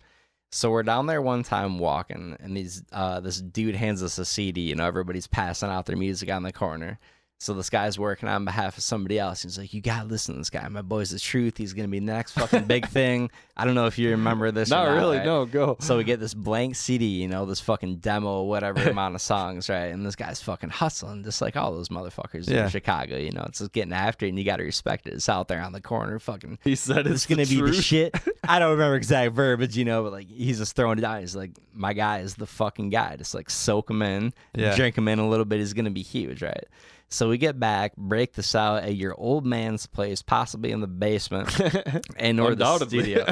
So we're down there one time walking, and this dude hands us a CD. Everybody's passing out their music on the corner. So this guy's working on behalf of somebody else. He's like, you got to listen to this guy. My boy's the truth. He's going to be the next fucking big thing. I don't know if you remember this Not or not. really, Right? no, go. So we get this blank CD, this fucking demo, whatever amount of songs, right? And this guy's fucking hustling, just like all those motherfuckers in Chicago, It's just getting after it, and you got to respect it. It's out there on the corner, fucking. He said it's going to be truth. the shit. I don't remember exact verbiage, but like he's just throwing it down. He's like, my guy is the fucking guy. Just like soak him in, drink him in a little bit. He's going to be huge, right? So we get back, break this out at your old man's place, possibly in the basement, and or the studio.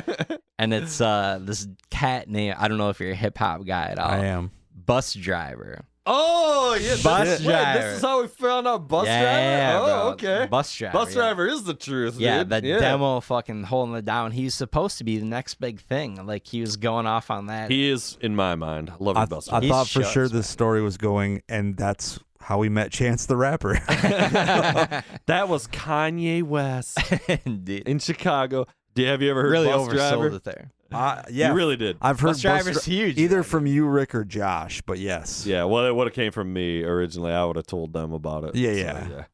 And it's this cat named, I don't know if you're a hip hop guy at all. I am. Busdriver. Oh, yeah. Busdriver. This is how we found out Busdriver? Yeah, oh, bro. okay. Busdriver. Busdriver is the truth, Yeah, dude. that demo fucking holding it down. He was supposed to be the next big thing. Like, he was going off on that. He is, in my mind. I love you, Busdriver. I thought for shucks, sure this story was going, and that's how we met Chance the Rapper. That was Kanye West Indeed. in Chicago. Have you ever heard Really Busdriver? oversold it there. Yeah, You really did. I've heard Busdriver's huge. either from you, Rick, or Josh, but yes. Yeah, well, it would have came from me originally. I would have told them about it. Yeah.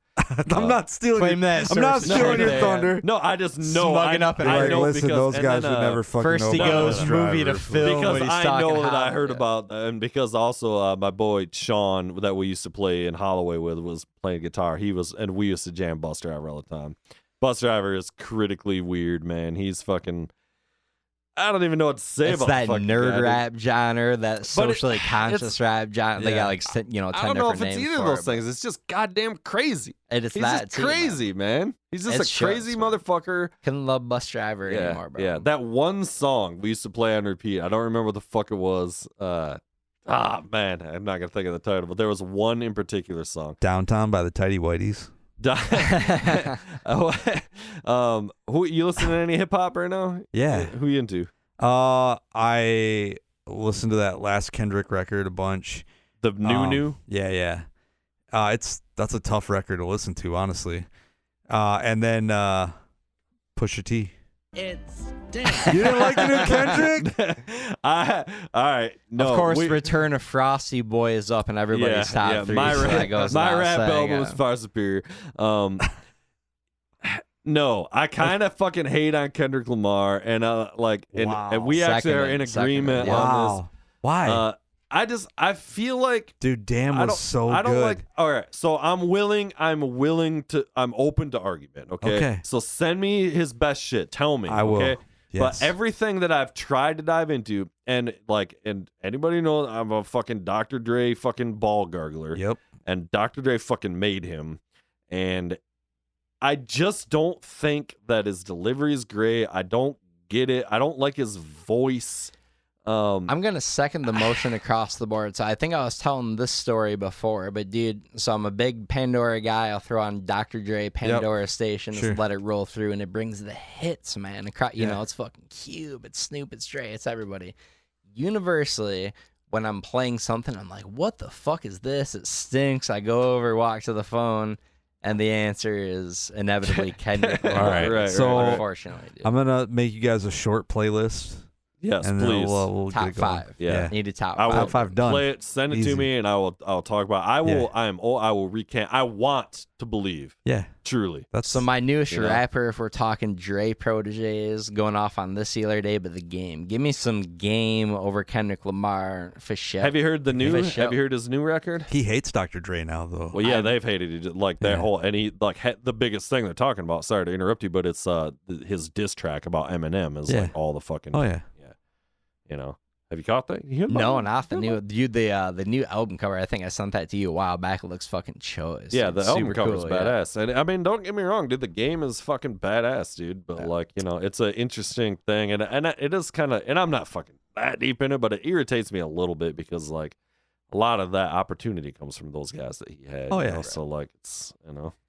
I'm not stealing Claim that I'm not source is stealing right your there. thunder. No, I just know. Smugging up and I Like, know listen, because, those and guys then, would never fucking First know he about goes Busdriver. movie to film. Because when he's I talking know that I Hollywood. heard about, and because also my boy Sean that we used to play in Holloway with was playing guitar. And we used to jam Busdriver all the time. Busdriver is critically weird, man. He's fucking. I don't even know what to say It's about that the fucking nerd guy, dude. rap genre, that socially it's- conscious rap genre. They got like 10 I don't different know if it's names either of for those it, but things. It's just goddamn crazy. It's He's that just too, man. crazy, man. He's just It's a crazy shucks, man. motherfucker. Couldn't love Busdriver Yeah, anymore, bro. yeah. That one song we used to play on repeat. I don't remember what the fuck it was. Man, I'm not gonna think of the title, but there was one in particular song. Downtown by the Tidy Whiteys. Who you listening to any hip hop right now? Yeah. Who you into? I listened to that last Kendrick record a bunch. The new? Yeah. That's a tough record to listen to, honestly. And then Pusha T. It's damn. You didn't like the new Kendrick? All right. No, of course, Return of Frosty Boy is up in everybody's top 3. My so that rap, goes my without rap saying, album is far superior. No, I kind of fucking hate on Kendrick Lamar, and and we actually are in agreement on this. Why? I feel like, dude, Damn was so good. I don't like. All right, so I'm open to argument. Okay. So send me his best shit. Tell me. I will. Okay. Yes. But everything that I've tried to dive into, and anybody knows I'm a fucking Dr. Dre fucking ball gargler. Yep. And Dr. Dre fucking made him, and I just don't think that his delivery is great. I don't get it. I don't like his voice. I'm going to second the motion across the board. So I think I was telling this story before, but dude, so I'm a big Pandora guy. I'll throw on Dr. Dre, Pandora Station, just let it roll through, and it brings the hits, man. You know, it's fucking Cube, it's Snoop, it's Dre, it's everybody. Universally, when I'm playing something, I'm like, what the fuck is this? It stinks. I go over, walk to the phone, and the answer is inevitably Kendrick Lamar. All right. So unfortunately, dude. I'm going to make you guys a short playlist. Yes, and then please. we'll top get it going. 5. Yeah. Need a top I 5. will Top 5 done. play it, send it Easy. to me, and I'll talk about it. I will recant. I want to believe. Yeah. Truly. That's So my newest You know? rapper, if we're talking Dre proteges, going off on this other day, but the Game. Give me some Game over Kendrick Lamar for sure. Have you heard the new? For sure. Have you heard his new record? He hates Dr. Dre now, though. Well, yeah, they've hated it. Like that Yeah. whole, and he the biggest thing they're talking about. Sorry to interrupt you, but it's his diss track about Eminem is Yeah. like all the fucking. Oh, yeah. You know. Have you caught that? You hear about No, it? not the new the new album cover. I think I sent that to you a while back. It looks fucking choice. Yeah, dude. the album Super cover's cool, yeah. badass. And I mean, don't get me wrong, dude. The game is fucking badass, dude. But like, you know, it's an interesting thing, and it is kind of. And I'm not fucking that deep in it, but it irritates me a little bit because like a lot of that opportunity comes from those guys that he had. Oh, you yeah. know? So like, it's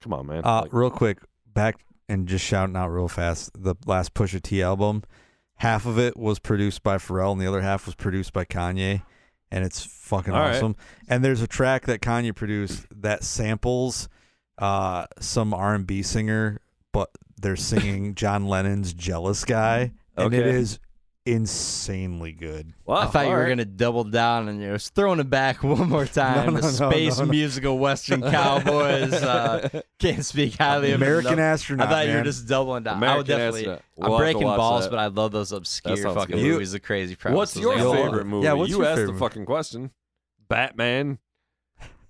come on, man. Like, Real quick, back and just shouting out real fast. The last Pusha T album, half of it was produced by Pharrell, and the other half was produced by Kanye. And it's fucking All right. awesome. And there's a track that Kanye produced that samples some R&B singer, but they're singing John Lennon's "Jealous Guy," and it Okay. is insanely good. wow, I thought you all were right. gonna double down and just throwing it back one more time. No, the space no. musical Western Cowboys can't speak highly of it American enough. Astronaut. I thought you were man. just doubling down. I would American definitely. Astronaut. I'm We'll have to breaking watch balls, that. but I love those obscure sounds fucking good. movies. The crazy premises. What's your they all favorite are. movie? Yeah, what's you your asked favorite? the fucking question. Batman.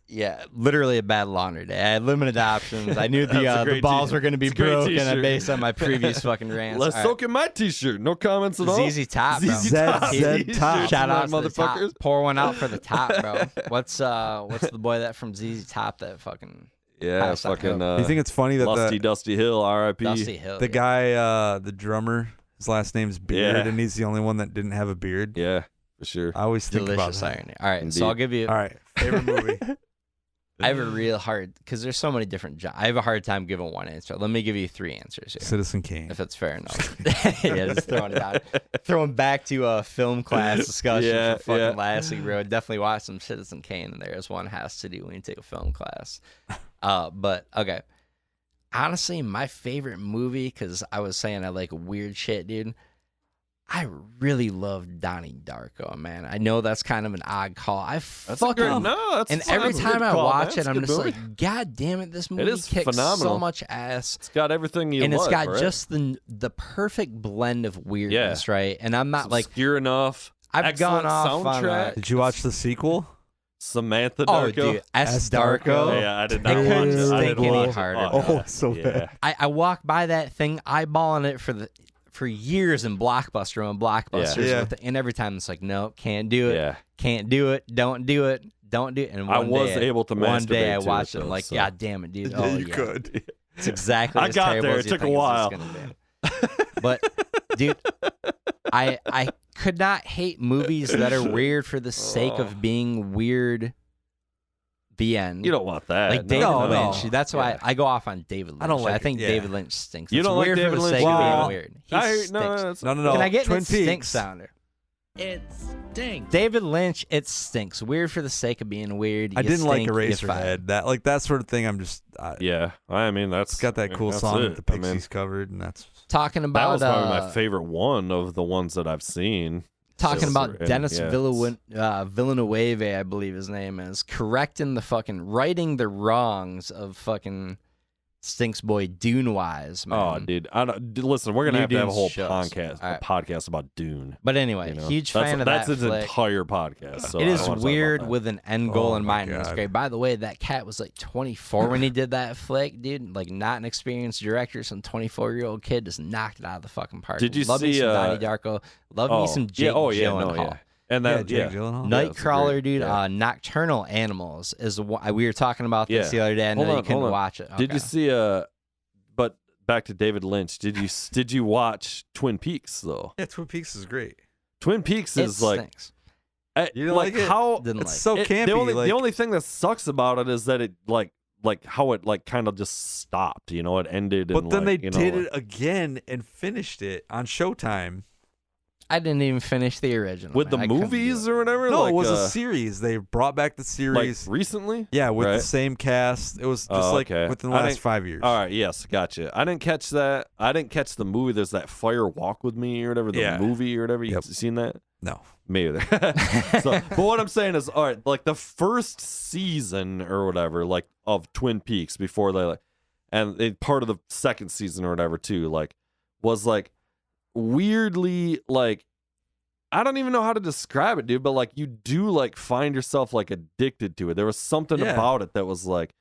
Yeah, literally a bad laundry day. I had limited options. I knew That was a the great balls t- were going to be it's a great broken t-shirt. based on my previous fucking rants. Let's All soak in my t-shirt. No comments at all. ZZ Top, bro. ZZ Zed- Top. Zed T-shirts Top. Shout out tonight, to the top. motherfuckers. Pour one out for the top, bro. What's the boy that from ZZ Top that fucking Yeah, Pass that fucking note. you think it's funny that Lusty Dusty Hill, R.I.P. Dusty Hill? the yeah. guy, the drummer, his last name's Beard, Yeah. and he's the only one that didn't have a beard. Yeah, for sure. I always think Delicious about that. irony. All right, Indeed. so I'll give you. All right, favorite movie. I have a real hard because there's so many different. I have a hard time giving one answer. Let me give you three answers here, Citizen Kane. if it's fair enough. Yeah, just throwing it out. Throwing back to a film class discussion Yeah, for fucking yeah. last week, bro. Definitely watch some Citizen Kane in there, as one has to do when you take a film class. But okay, honestly, my favorite movie, because I was saying I like weird shit, dude. I really love Donnie Darko, man. I know that's kind of an odd call. That's a fucking great, no, that's and that's a every good time I call, watch man. it, I'm It's a just good movie. like, God damn it, this movie is kicks phenomenal. so much ass. It's got everything you And it's love, got right? just the perfect blend of weirdness, right? And I'm not It's like obscure enough. I've Excellent gone off on soundtrack. Did you watch the sequel? Samantha oh, Darko. dude, S. S. Darko. Darko? Yeah, I did They not watch couldn't it. I stink didn't any watch it. harder. Oh, Oh, yeah. so yeah. bad. I walked by that thing eyeballing it for years in Blockbuster and Blockbusters, Yeah. and every time it's like, no, can't do it, Yeah. can't do it, don't do it, don't do it. And I one was day, able to one day I masturbate to watched it, it, and though, like, so. God damn it, dude. Oh, you yeah. could. It's exactly I as got terrible there. as It you took a think it's while. gonna be. But dude, I could not hate movies that are weird for the sake of being weird. The end. You don't want that. like David No, no. Lynch. That's why Yeah. I go off on David Lynch. I don't like I think it, yeah. David Lynch stinks. You It's don't like weird David for the Lynch? sake Wow. of being weird. He I hear, stinks. No. Can I get Twin an it stinks Peaks. sounder? It stinks. David Lynch, it stinks. Weird for the sake of being weird. I You didn't like stink, you're fine. Eraserhead. That sort of thing. I'm just. Yeah, I mean that's It's got that cool that's song it. that the I mean, Pixies covered, and that's. Talking that about was probably my favorite one of the ones that I've seen. Talking So- about and, Dennis yeah, Villeneuve, I believe his name is, correcting the fucking, righting the wrongs of fucking Stinks boy Dune Wise, man. Oh, dude, listen, we're gonna New have to have a Dune's whole shows. podcast, All right. a podcast about Dune. But anyway, You know? huge that's, fan of that's that its flick. entire podcast. So It I is don't wanna talk about weird that. with an end goal Oh in my mind. And it's God. great. By the way, that cat was like 24 when he did that flick, dude. Like, not an experienced director. Some 24-year-old kid just knocked it out of the fucking park. Did you Love me see, some Donnie Darko. Love me some Jake Gyllenhaal. yeah. And that, Jake Gyllenhaal. Yeah, it's Nightcrawler, great. dude. Yeah. Nocturnal Animals is we were talking about this Yeah. the other day. I know Hold you on, couldn't hold on. watch it. Did you Okay. see but back to David Lynch? Did you watch Twin Peaks though? Yeah, Twin Peaks is great. Twin Peaks It is like stinks. You didn't like like it? how Didn't It's like so it- campy. the only thing that sucks about it is that it like how it like kind of just stopped. You know, it ended. but and, then like, they you know, did like- it again and finished it on Showtime. I didn't even finish the original. with the man. I couldn't do movies it. or whatever. No, like, it was a series. They brought back the like series. recently. yeah, with the right? same cast. It was just Oh, like okay. within the I last didn't- 5 years. All right, yes, gotcha. I didn't catch that. I didn't catch the movie. There's that Fire Walk with Me or whatever. The Yeah. movie or whatever. You Yep. seen that? No. Me either. So, but what I'm saying is, all right, like the first season or whatever, like of Twin Peaks before they like, and part of the second season or whatever too, like, was like weirdly like, I don't even know how to describe it, dude. But like, you do like find yourself like addicted to it. There was something Yeah. about it that was like,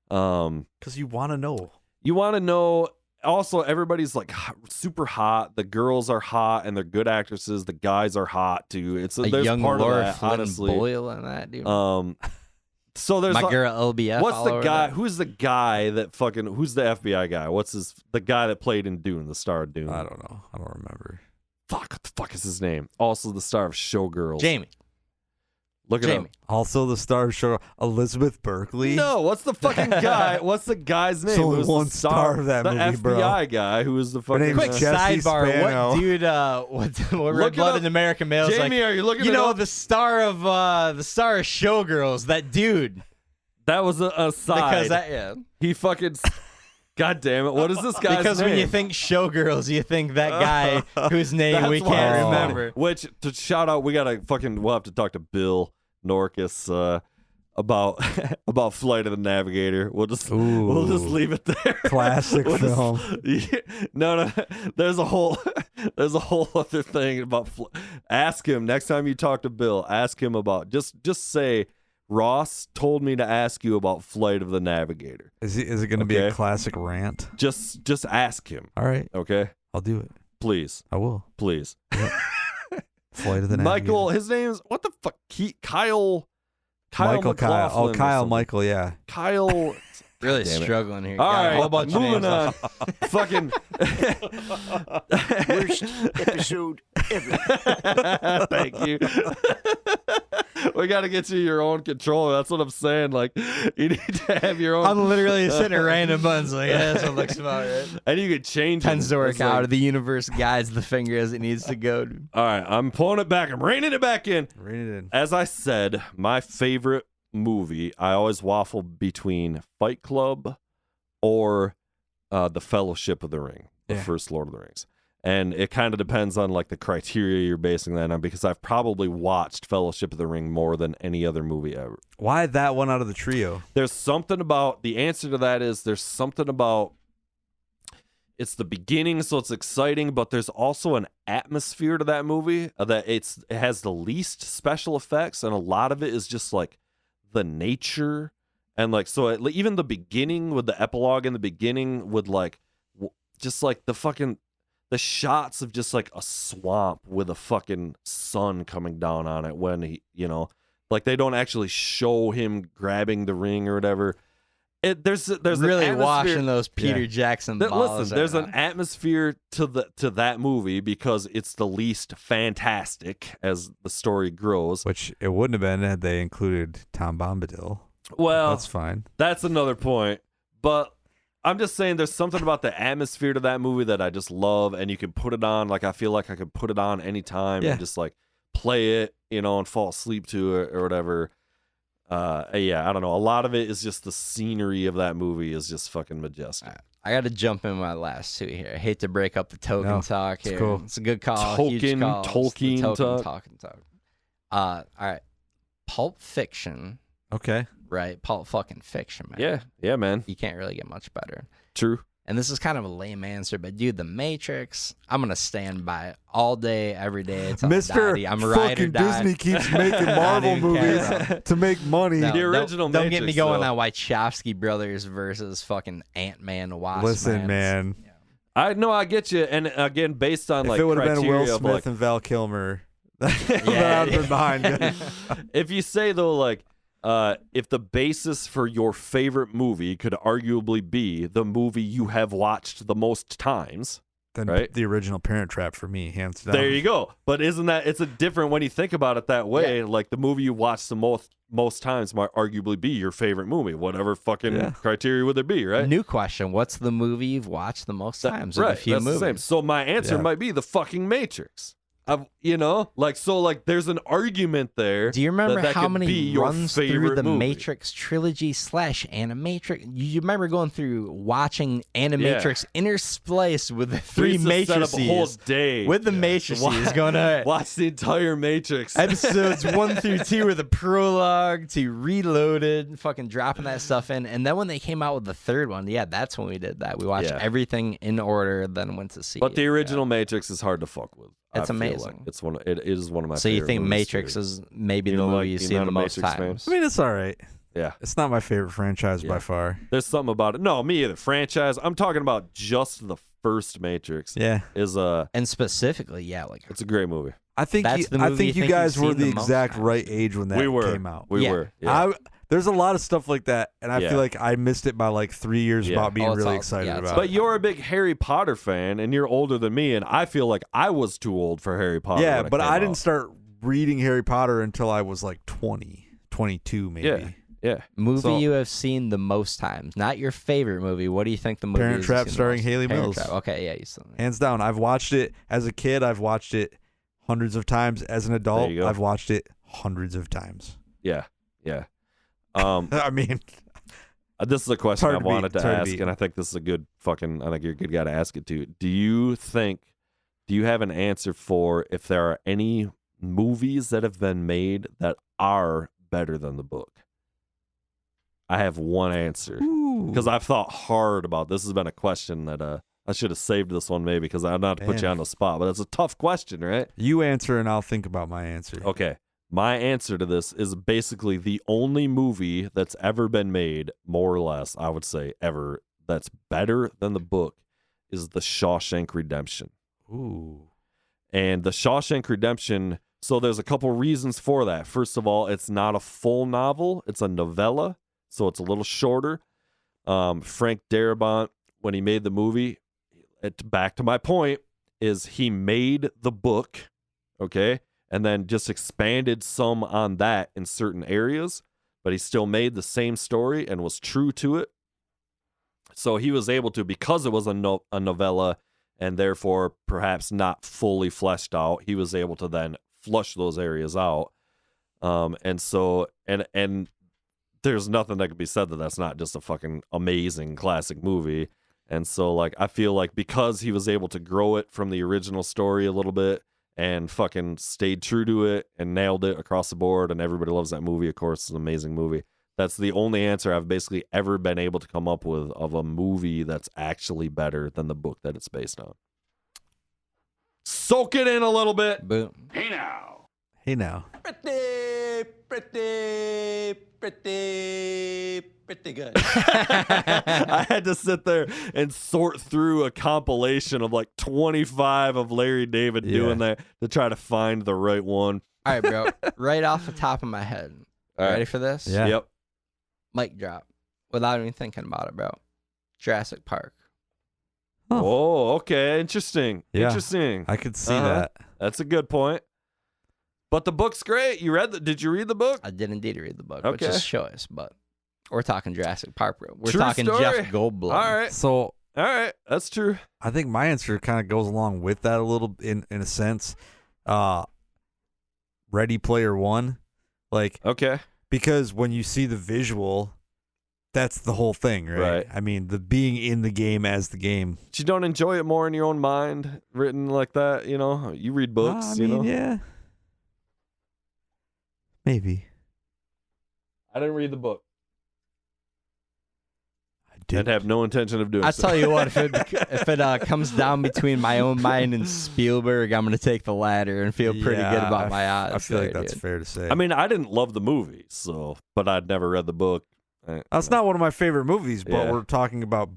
Because you want to know. you want to know. also everybody's like super hot. The girls are hot and they're good actresses. The guys are hot too. It's a there's young part Laura of that, Flynn honestly. Boyle in that, dude. So there's my girl LBF. what's all the over guy? that. Who's the guy that fucking? Who's the FBI guy? The guy that played in Dune, the star of Dune? I don't know. I don't remember. Fuck, what the fuck is his name? Also the star of Showgirls. Jamie. Look it up. Also the star of show Elizabeth Berkley. No, what's the fucking guy? What's the guy's name? There's only Who's the one star of that the movie, bro. FBI guy who was the fucking. name's Quick Jesse sidebar. Spano. What dude? What Look Red it Blooded up. American Male? Jamie, are you looking? You it know up? the star of Showgirls. That dude. That was a side. Because that yeah. He fucking. God damn it! What is this guy's Because name? when you think Showgirls, you think that guy whose name we That's why can't it's funny. remember. Which to shout out, we'll have to talk to Bill Norkus about about Flight of the Navigator. We'll just leave it there. Classic film. No. There's a whole other thing about. Ask him next time you talk to Bill. Ask him about just say. Ross told me to ask you about Flight of the Navigator. Is it going to be a classic rant? Just ask him. All right. Okay? I'll do it. Please. I will. Please. Flight of the Navigator. Michael, his name's what the fuck? Michael Kyle. McLaughlin Oh, or Kyle something. Michael, yeah. Kyle. Really Damn it. struggling here. All Got a right, whole bunch of moving names. on. Fucking Worst episode ever. Thank you. We got to get you your own controller. That's what I'm saying. Like, you need to have your own. I'm literally sitting at random buttons like, yeah, that's what looks about right. And you can change it. Tends to work It's like- out. The universe guides the finger as it needs to go. Dude. All right, I'm pulling it back. I'm reining it back in. Rein it in. As I said, my favorite movie, I always waffle between Fight Club or The Fellowship of the Ring, the first Lord of the Rings. And it kind of depends on like the criteria you're basing that on, because I've probably watched Fellowship of the Ring more than any other movie ever. Why that one out of the trio? There's something about, the answer to that is there's something about, it's the beginning, so it's exciting, but there's also an atmosphere to that movie that it has the least special effects, and a lot of it is just like the nature. And like, so even the beginning with the epilogue in the beginning with like, just like the shots of just like a swamp with a fucking sun coming down on it when he, like they don't actually show him grabbing the ring or whatever. There's really an atmosphere. washing those Peter Jackson balls. Listen, there's right an now. atmosphere to that movie because it's the least fantastic as the story grows. Which it wouldn't have been had they included Tom Bombadil. Well, That's fine. That's another point. But I'm just saying there's something about the atmosphere to that movie that I just love, and you can put it on. Like, I feel like I could put it on anytime and just like play it, and fall asleep to it or whatever. Yeah, I don't know. A lot of it is just the scenery of that movie is just fucking majestic. I got to jump in my last two here. I hate to break up the token talk here. cool. It's a good call. Tolkien huge call. It's the talk. Tolkien talk. All right. Pulp Fiction. Okay. Right? Pulp fucking Fiction, man. Yeah, man. You can't really get much better. True. And this is kind of a lame answer, but dude, The Matrix, I'm going to stand by it all day, every day. It's Mr. I'm ride or fucking die. Disney keeps making Marvel even care, movies to make money. No, The original don't get me Matrix, going though. on Wachowski brothers versus fucking Ant-Man Wasp. Listen, man. I get you. And again, based on If like it would have been criteria Will of, Smith like, and Val Kilmer, then I'd have been behind you. if you say though, like, if the basis for your favorite movie could arguably be the movie you have watched the most times, Then right? the original Parent Trap for me, hands down. there you go. But isn't that, it's a different when you think about it that way? Like the movie you watched the most times might arguably be your favorite movie, whatever fucking criteria would there be, right? New question. What's the movie you've watched the most times? Right, Of the few that's movies? the same. So my answer might be the fucking Matrix. There's an argument there. Do you remember that how could many be your runs through favorite the movie. Matrix trilogy / Animatrix? You remember going through watching Animatrix interspliced with the We three used to set up a whole matrices day with the matrices going on. watch the entire Matrix. Episodes 1 through 2 were the prologue to Reloaded, fucking dropping that stuff in. And then when they came out with the third one, that's when we did that. We watched everything in order, then went to see But the it. original Matrix is hard to fuck with. It's I feel amazing. Like. It is one of my So you favorite think movies, Matrix too. is maybe You the know, movie like, you've you're seen not the a most Matrix fan? times? I mean, it's all right. Yeah. It's not my favorite franchise by far. There's something about it. No, me either. Franchise. I'm talking about just the first Matrix. Yeah. And specifically, like it's a great movie. I think That's the movie you guys were the most exact times. right age when that came out. We were. Yeah. There's a lot of stuff like that, and I feel like I missed it by like 3 years about being really excited about it. But you're a big Harry Potter fan, and you're older than me, and I feel like I was too old for Harry Potter. Yeah, when it but came I didn't out. start reading Harry Potter until I was like 20, 22 maybe. Yeah. movie So- you have seen the most times. Not your favorite movie. What do you think the movie Parent is? Trap you've seen the starring most? Haley Parent Mills. Trap. Okay, yeah, you still. Hands down. I've watched it as a kid. I've watched it hundreds of times. As an adult, you go. I've watched it hundreds of times. Yeah. I mean, This is a question I hard to beat. wanted to It's hard to ask, beat. and I think this is a good fucking. I think you're a good guy to ask it to. Do you have an answer for if there are any movies that have been made that are better than the book? I have one answer because I've thought hard about this. Has been a question that I should have saved this one maybe because I'm not to put you Man. on the spot, but it's a tough question, right? you answer and I'll think about my answer. Okay. My answer to this is basically the only movie that's ever been made, more or less, I would say, ever, that's better than the book is The Shawshank Redemption. Ooh. And The Shawshank Redemption, so there's a couple reasons for that. First of all, it's not a full novel, it's a novella, so it's a little shorter. Frank Darabont, when he made the movie, back to my point, is he made the book, okay? And then just expanded some on that in certain areas, but he still made the same story and was true to it. So he was able to, because it was a novella and therefore perhaps not fully fleshed out, he was able to then flush those areas out. And there's nothing that could be said that that's not just a fucking amazing classic movie. And so, like, I feel like because he was able to grow it from the original story a little bit, and fucking stayed true to it and nailed it across the board, and everybody loves that movie, of course. It's an amazing movie. That's the only answer I've basically ever been able to come up with of a movie that's actually better than the book that it's based on. Soak it in a little bit. Boom. Hey now. Hey now. Pretty good. I had to sit there and sort through a compilation of like 25 of Larry David doing that to try to find the right one. All right, bro. Right off the top of my head. All right. Ready for this? Yeah. Yep. Mic drop. Without even thinking about it, bro. Jurassic Park. Oh, okay. Interesting. Yeah. Interesting. I could see Uh-huh. that. That's a good point. But the book's great. Did you read the book? I did indeed read the book, which Okay. is choice, but we're talking Jurassic Park, bro. We're True talking story. Jeff Goldblum. All right. So All right. That's true. I think my answer kind of goes along with that a little in a sense. Ready Player One. Like, Okay. because when you see the visual, that's the whole thing, right? Right. I mean, the being in the game as the game. But you don't enjoy it more in your own mind, written like that, you know? You read books, I you mean, know? yeah. Maybe. I didn't read the book. I did. I'd have no intention of doing I so. tell you what, if it comes down between my own mind and Spielberg, I'm gonna take the latter and feel pretty good about my odds. I feel like there, that's dude. fair to say. I mean, I didn't love the movie, but I'd never read the book. That's not one of my favorite movies, but Yeah. we're talking about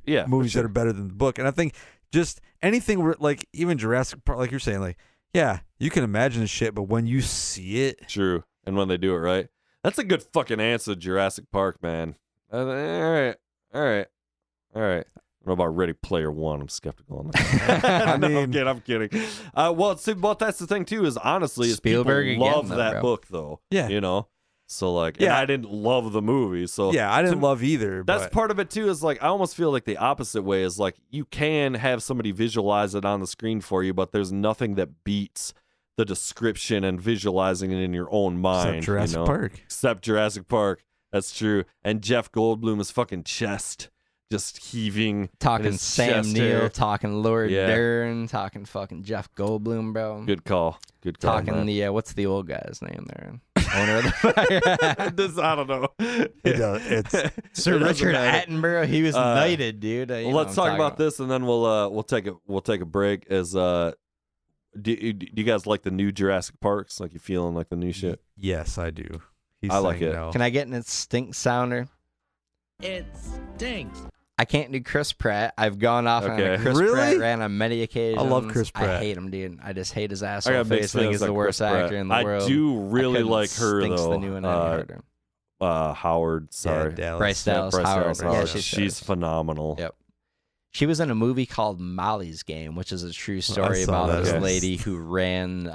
yeah, movies for that are better than the book. And I think just anything like even Jurassic Park, like you're saying, like, yeah, you can imagine the shit, but when you see it, true. And when they do it right, that's a good fucking answer, Jurassic Park, man. All right. I don't know about Ready Player One. I'm skeptical on that. I No, mean- I'm kidding. Well, see, but that's the thing too. Is honestly, is Spielberg people again, love though, that bro. book, though. Yeah. You know. So like, Yeah. and I didn't love the movie. So yeah, I didn't love either. that's but part of it too. Is like I almost feel like the opposite way is like you can have somebody visualize it on the screen for you, but there's nothing that beats the description and visualizing it in your own mind. except Jurassic you know? Park. Except Jurassic Park. That's true. And Jeff Goldblum's fucking chest just heaving. in Talking his Sam chest Neill, hair. talking Laura Yeah. Dern, talking fucking Jeff Goldblum, bro. Good call. Good call. Talking man. the what's the old guy's name there? Owner of the This, I don't know. It does. It's Sir It doesn't Richard matter. Attenborough. He was knighted, dude. You Well, know let's what I'm talk about talking this, and then we'll take a break. Do you guys like the new Jurassic Parks? Like you feeling like the new shit? yes, I do. He's I like saying it. No. Can I get an instinct sounder? It stinks. I can't do Chris Pratt. I've gone off on Okay. a Chris Really? Pratt rant on many occasions. I love Chris Pratt. I hate him, dude. I just hate his I asshole got mixed face. I think feelings he's the on worst Chris Pratt. actor in the I world. do really couldn't like her stinks though. the new one any harder. Howard, sorry. Yeah, Dallas. Bryce Dallas Bryce Howard. Dallas Yeah, Howard. she's She's phenomenal. Yep. She was in a movie called Molly's Game, which is a true story saw about that. this Okay. lady who ran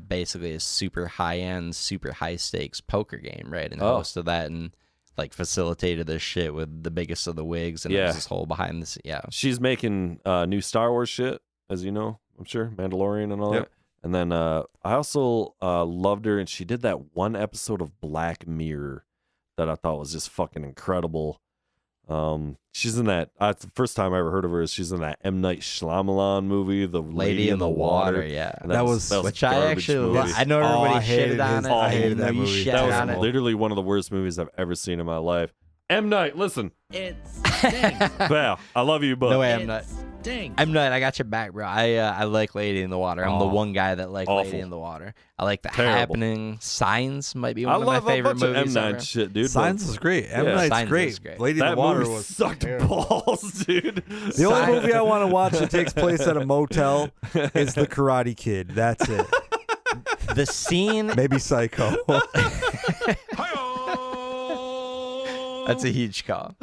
basically a super high-end, super high-stakes poker game, right? And Oh. hosted that and like facilitated this shit with the biggest of the wigs, and it Yeah. was this whole behind the yeah. She's making new Star Wars shit, as you know, I'm sure, Mandalorian and all Yep. that. And then I also loved her, and she did that one episode of Black Mirror that I thought was just fucking incredible. She's in that. It's the first time I ever heard of her. Is she's in that M. Night Shyamalan movie, The Lady in the Water, yeah. And That was Which I garbage actually movie. I know Oh, everybody I hated shitted on his- it. I hated know that you movie. shitted That on was it. literally one of the worst movies I've ever seen in my life. M. Night, listen, It stinks. Val, I love you, but No way, It I'm not. stinks. I'm not. I got your back, bro. I like Lady in the Water. I'm the Oh, one guy that like awful. Lady in the Water. I like The Terrible. Happening. Signs might be I one of love my a favorite bunch of M. movies Night ever. shit, dude. but Signs is great. M. Yeah. Night's Signs great. is great. Lady in that the Water movie was sucked terrible. balls, dude. The only Signs- movie I want to watch that takes place at a motel is The Karate Kid. That's it. The scene. Maybe Psycho. That's a huge call.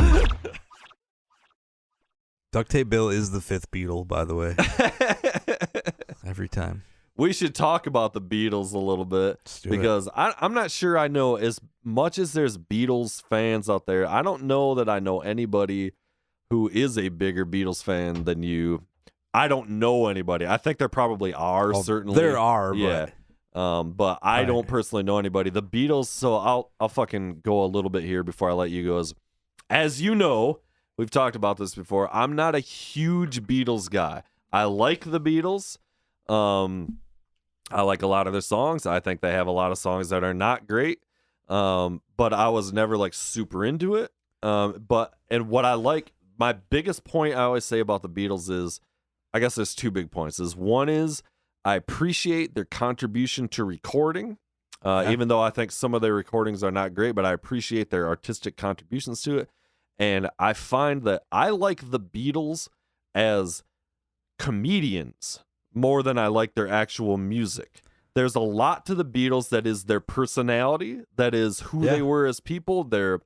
Duct Tape Bill is the fifth Beatle, by the way. Every time. We should talk about the Beatles a little bit Let's do it. because I'm not sure I know as much as there's Beatles fans out there. I don't know that I know anybody who is a bigger Beatles fan than you. I don't know anybody. I think there probably are, Oh, certainly. there are, yeah. But I Right. don't personally know anybody. The Beatles, so I'll fucking go a little bit here before I let you go. As you know, we've talked about this before. I'm not a huge Beatles guy. I like the Beatles. I like a lot of their songs. I think they have a lot of songs that are not great. But I was never like super into it. And what I like, my biggest point I always say about the Beatles is, I guess there's two big points. One is I appreciate their contribution to recording, even though I think some of their recordings are not great, but I appreciate their artistic contributions to it. And I find that I like the Beatles as comedians more than I like their actual music. There's a lot to the Beatles that is their personality, that is who they were as people, their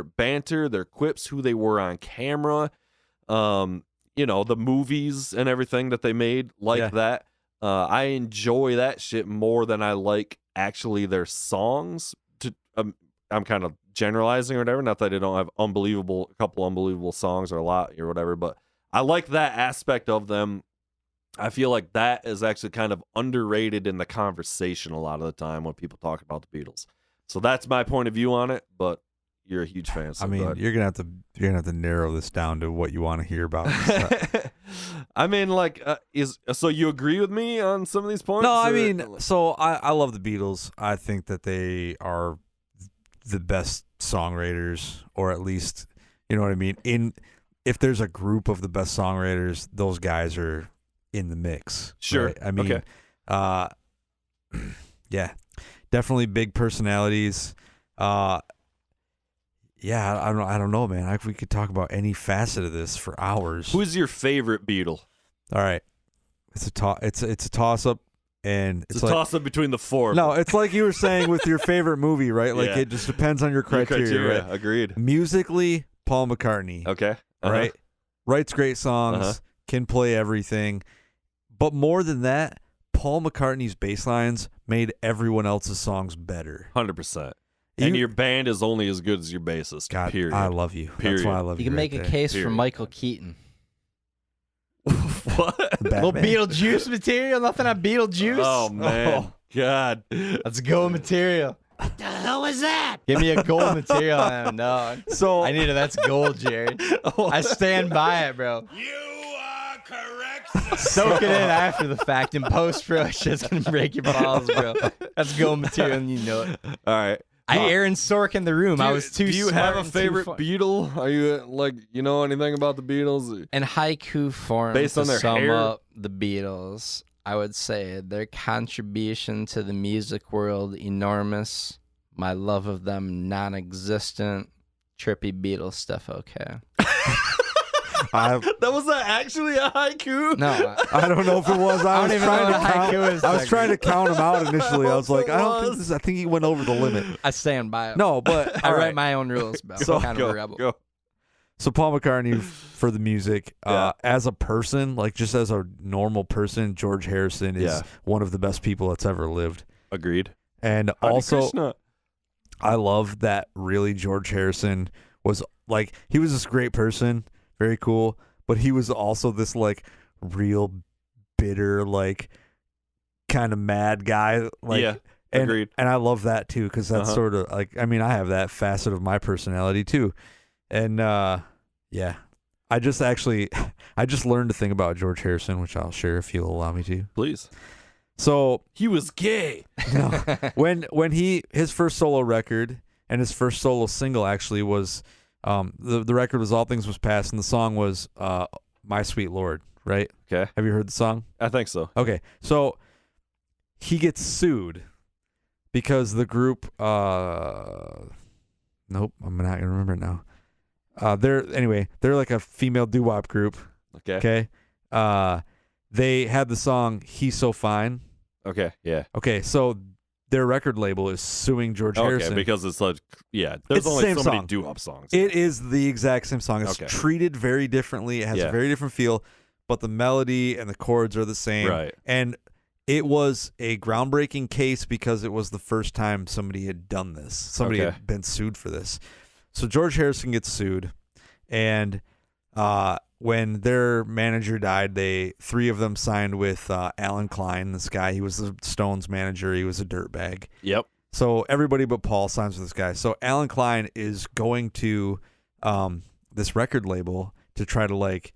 banter, their quips, who they were on camera, the movies and everything that they made like that. I enjoy that shit more than I like actually their songs. I'm kind of generalizing or whatever. Not that they don't have a couple unbelievable songs or a lot or whatever, but I like that aspect of them. I feel like that is actually kind of underrated in the conversation a lot of the time when people talk about the Beatles. So that's my point of view on it, but you're a huge fan. So I mean, you're gonna have to narrow this down to what you want to hear about. I mean, like, so you agree with me on some of these points? No, I or- mean, so I love the Beatles. I think that they are the best songwriters, or at least, you know what I mean. If there's a group of the best songwriters, those guys are in the mix. Sure. Right? I mean, Okay. yeah, definitely big personalities. Yeah, I don't know, man. We could talk about any facet of this for hours. Who's your favorite Beatle? All right, it's a toss up, and It's it's a like toss up between the four. no, it's like you were saying with your favorite movie, right? Like Yeah. it just depends on your criteria. Right? Agreed. Musically, Paul McCartney, Okay. right? Writes great songs, can play everything, but more than that, Paul McCartney's bass lines made everyone else's songs better. 100%. And your band is only as good as your bassist. God, period. I love you. Period. That's why I love You you. can right make a there. case for Period. Michael Keaton. What? Little Batman. Beetlejuice material, nothing on Beetlejuice. Oh, man. God. Let's go material. What the hell was that? Give me a gold material on him, dog. So I need it. That's gold, Jared. I stand by it, bro. You are correct. Soak it in after the fact. In post, bro, it's just gonna break your balls, bro. That's gold material, and you know it. All right. I Aaron Sorkin the room. I was too. Do you smart have a and too favorite fun- Beatle? Are you like, you know anything about the Beatles? In haiku form, Based on to their sum hair? up the Beatles, I would say their contribution to the music world enormous, My love of them non-existent. Trippy Beatles stuff, okay. That was actually a haiku? No, I don't know if it was. I was don't even trying know to what a count. haiku is. I was trying to count them out initially. I was like, I don't think this. I think he went over the limit. I stand by it. No, but I all write right. my own rules, but So- I'm kind of a rebel. Go. So Paul McCartney for the music, Yeah. as a person, like just as a normal person, George Harrison is Yeah. one of the best people that's ever lived. Agreed. And Hare also, Krishna. I love that really George Harrison was like, he was this great person, very cool, but he was also this like real bitter, like kind of mad guy. Like, Yeah. and, Agreed. And I love that too, because that's Uh-huh. sort of like, I mean, I have that facet of my personality too. And yeah, I just learned a thing about George Harrison, which I'll share if you'll allow me to. Please. So He was gay. no, when his first solo record and his first solo single actually was the record was All Things Was Past, and the song was My Sweet Lord, right? Okay. Have you heard the song? I think so. Okay, so he gets sued because the group nope, I'm not gonna remember it now. They're like a female doo-wop group. Okay. Okay. They had the song He's So Fine. Okay. Yeah. Okay, so their record label is suing George Harrison. Okay, because it's like, yeah, there's It's the only same so many song. doo-wop songs. It is the exact same song. It's Okay. treated very differently. It has Yeah. a very different feel, but the melody and the chords are the same. Right. And it was a groundbreaking case because it was the first time somebody had done this. Somebody Okay. had been sued for this. So George Harrison gets sued, and when their manager died, three of them signed with Alan Klein, this guy. He was the Stones manager. He was a dirtbag. Yep. So everybody but Paul signs with this guy. So Alan Klein is going to this record label to try to like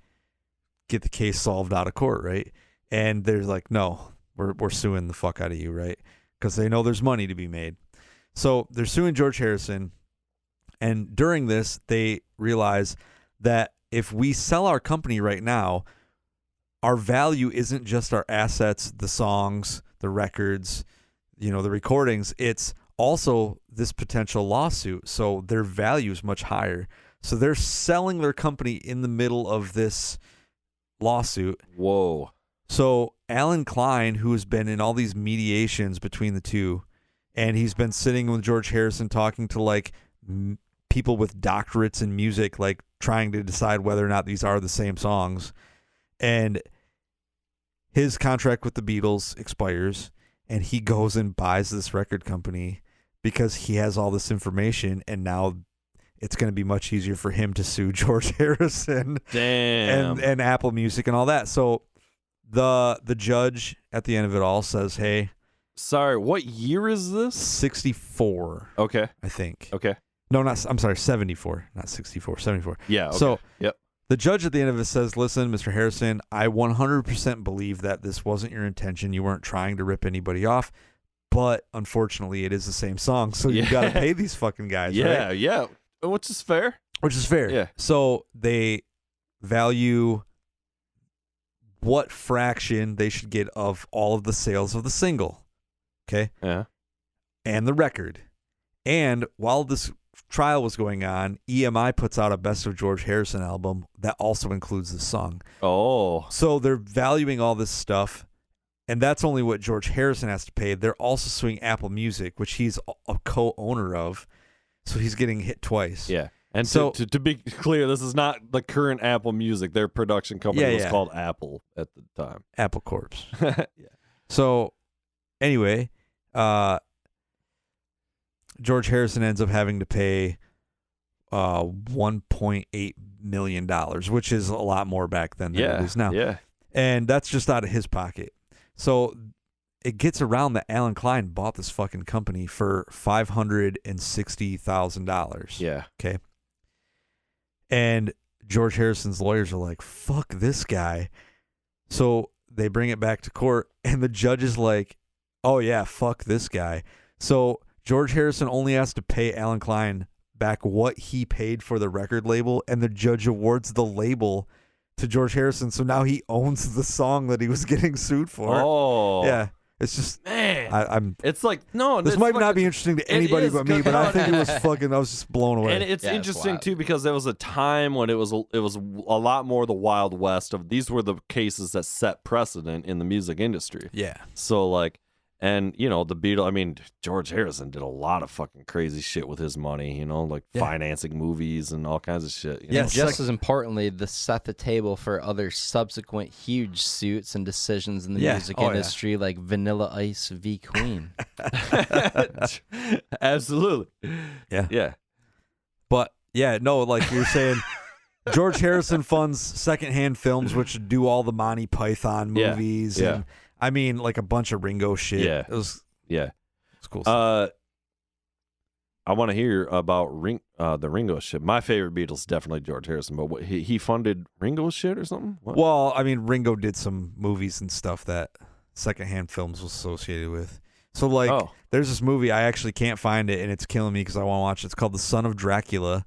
get the case solved out of court, right? And they're like, no, we're suing the fuck out of you, right? Because they know there's money to be made. So they're suing George Harrison. And during this, they realize that if we sell our company right now, our value isn't just our assets, the songs, the records, the recordings. It's also this potential lawsuit. So their value is much higher. So they're selling their company in the middle of this lawsuit. Whoa. So Alan Klein, who has been in all these mediations between the two, and he's been sitting with George Harrison talking to like people with doctorates in music, like trying to decide whether or not these are the same songs. And his contract with the Beatles expires, and he goes and buys this record company because he has all this information, and now it's going to be much easier for him to sue George Harrison Damn. and Apple Music and all that. So the judge at the end of it all says, hey, Sorry, what year is this? 64, Okay. I think. Okay. No, I'm sorry, 74, not 64, 74. Yeah. Okay. So yep. the judge at the end of it says, listen, Mr. Harrison, I 100% believe that this wasn't your intention. You weren't trying to rip anybody off, but unfortunately it is the same song. So you Yeah. got to pay these fucking guys, Yeah. right? Yeah. Which is fair. Which is fair. Yeah. So they value what fraction they should get of all of the sales of the single. Okay. Yeah. And the record. And while this trial was going on, EMI puts out a Best of George Harrison album that also includes this song. Oh. So they're valuing all this stuff, and that's only what George Harrison has to pay. They're also suing Apple Music, which he's a co-owner of, so he's getting hit twice. Yeah. And So- to be clear, this is not the current Apple Music. Their production company Yeah, was yeah. called Apple at the time. Apple Corps. Yeah. So anyway, George Harrison ends up having to pay $1.8 million, which is a lot more back then than it is now. Yeah. And that's just out of his pocket. So it gets around that Alan Klein bought this fucking company for $560,000. Yeah. Okay. And George Harrison's lawyers are like, fuck this guy. So they bring it back to court, and the judge is like, oh, yeah, fuck this guy. So George Harrison only has to pay Alan Klein back what he paid for the record label, and the judge awards the label to George Harrison. So now he owns the song that he was getting sued for. Oh. Yeah. It's just Man, I'm. it's like no. This it's might fucking- not be interesting to anybody is, but me, but no, I think it was fucking. I was just blown away. And it's Yeah, it's interesting wild. too because there was a time when it was a lot more the Wild West of these were the cases that set precedent in the music industry. yeah. So like, and you know the Beatles. I mean, George Harrison did a lot of fucking crazy shit with his money. You know, like Yeah. financing movies and all kinds of shit. You Yeah, know? And just as importantly, this set the table for other subsequent huge suits and decisions in the Yeah. music Oh, yeah. industry, like Vanilla Ice v. Queen. Absolutely. Yeah. Yeah. But yeah, no, like you're saying, George Harrison funds secondhand films, which do all the Monty Python Yeah, movies, yeah. and I mean, like a bunch of Ringo shit. Yeah. it was Yeah. cool. Stuff. I want to hear about the Ringo shit. My favorite Beatles is definitely George Harrison, but what, he funded Ringo shit or something? What? Well, I mean, Ringo did some movies and stuff that secondhand films was associated with. So like, Oh. there's this movie I actually can't find it, and it's killing me because I want to watch it. It's called The Son of Dracula,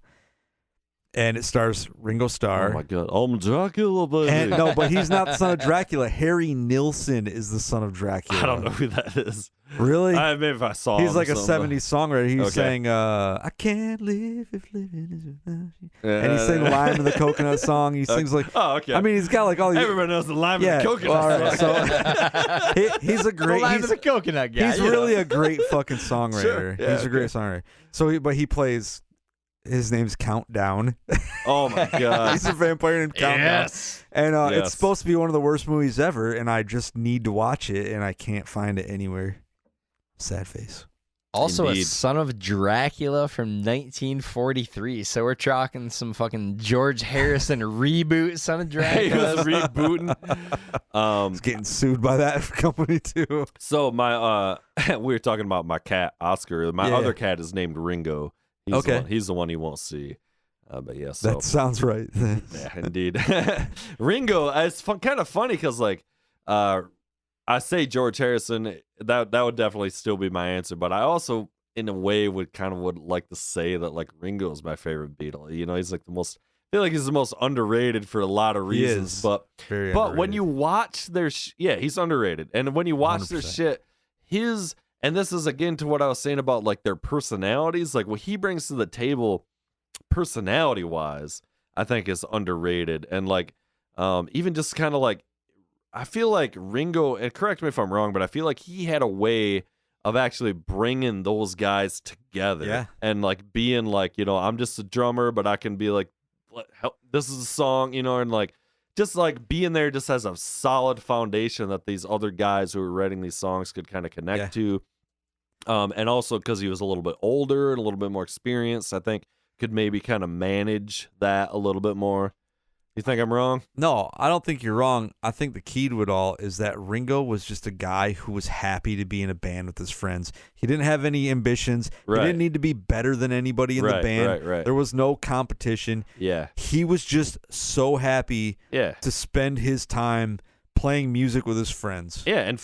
and it stars Ringo Starr. Oh my god, I'm Dracula, baby. And no, but he's not the son of Dracula. Harry Nilsson is the son of Dracula. I don't know who that is. Really? Maybe if I saw He's him like or a something. 70s songwriter. He Okay. sang, I can't live if living is without you. Yeah. And he sang Lime in the Coconut song. He sings like, Oh, okay. I mean, he's got like all these. everybody knows the lime Yeah, and the coconut. all right, song. he's a great. He's, coconut he's really a great fucking songwriter. Sure, yeah, He's a great songwriter. So, but he plays. His name's Countdown. Oh my god. He's a vampire named Countdown. And Yes. it's supposed to be one of the worst movies ever, and I just need to watch it, and I can't find it anywhere. Sad face. Also Indeed. a Son of Dracula from 1943. So we're talking some fucking George Harrison reboot Son of he Dracula. was rebooting. He's getting sued by that company too. So my we were talking about my cat Oscar. My Yeah. other cat is named Ringo. He's Okay. the one, he's the one you won't see. But yeah, so That sounds right. yeah, indeed. Ringo, it's kind of funny because like I say George Harrison, that would definitely still be my answer, but I also in a way would like to say that like Ringo is my favorite Beatle. You know, he's like I feel like he's the most underrated for a lot of He reasons, is. but Very when underrated. you watch their he's underrated. And when you watch their 100%. shit, and this is again to what I was saying about like their personalities, like what he brings to the table personality wise, I think is underrated. And like even just kind of like I feel like Ringo, and correct me if I'm wrong, but I feel like he had a way of actually bringing those guys together. Yeah. And like being like, you know, I'm just a drummer, but I can be like, this is a song, you know, and like just like being there just has a solid foundation that these other guys who were writing these songs could kind of connect to. And also because he was a little bit older and a little bit more experienced, I think could maybe kind of manage that a little bit more. You think I'm wrong? No, I don't think you're wrong. I think the key to it all is that Ringo was just a guy who was happy to be in a band with his friends. He didn't have any ambitions. Right. He didn't need to be better than anybody in the band. Right. There was no competition. Yeah. He was just so happy Yeah. to spend his time playing music with his friends. Yeah, and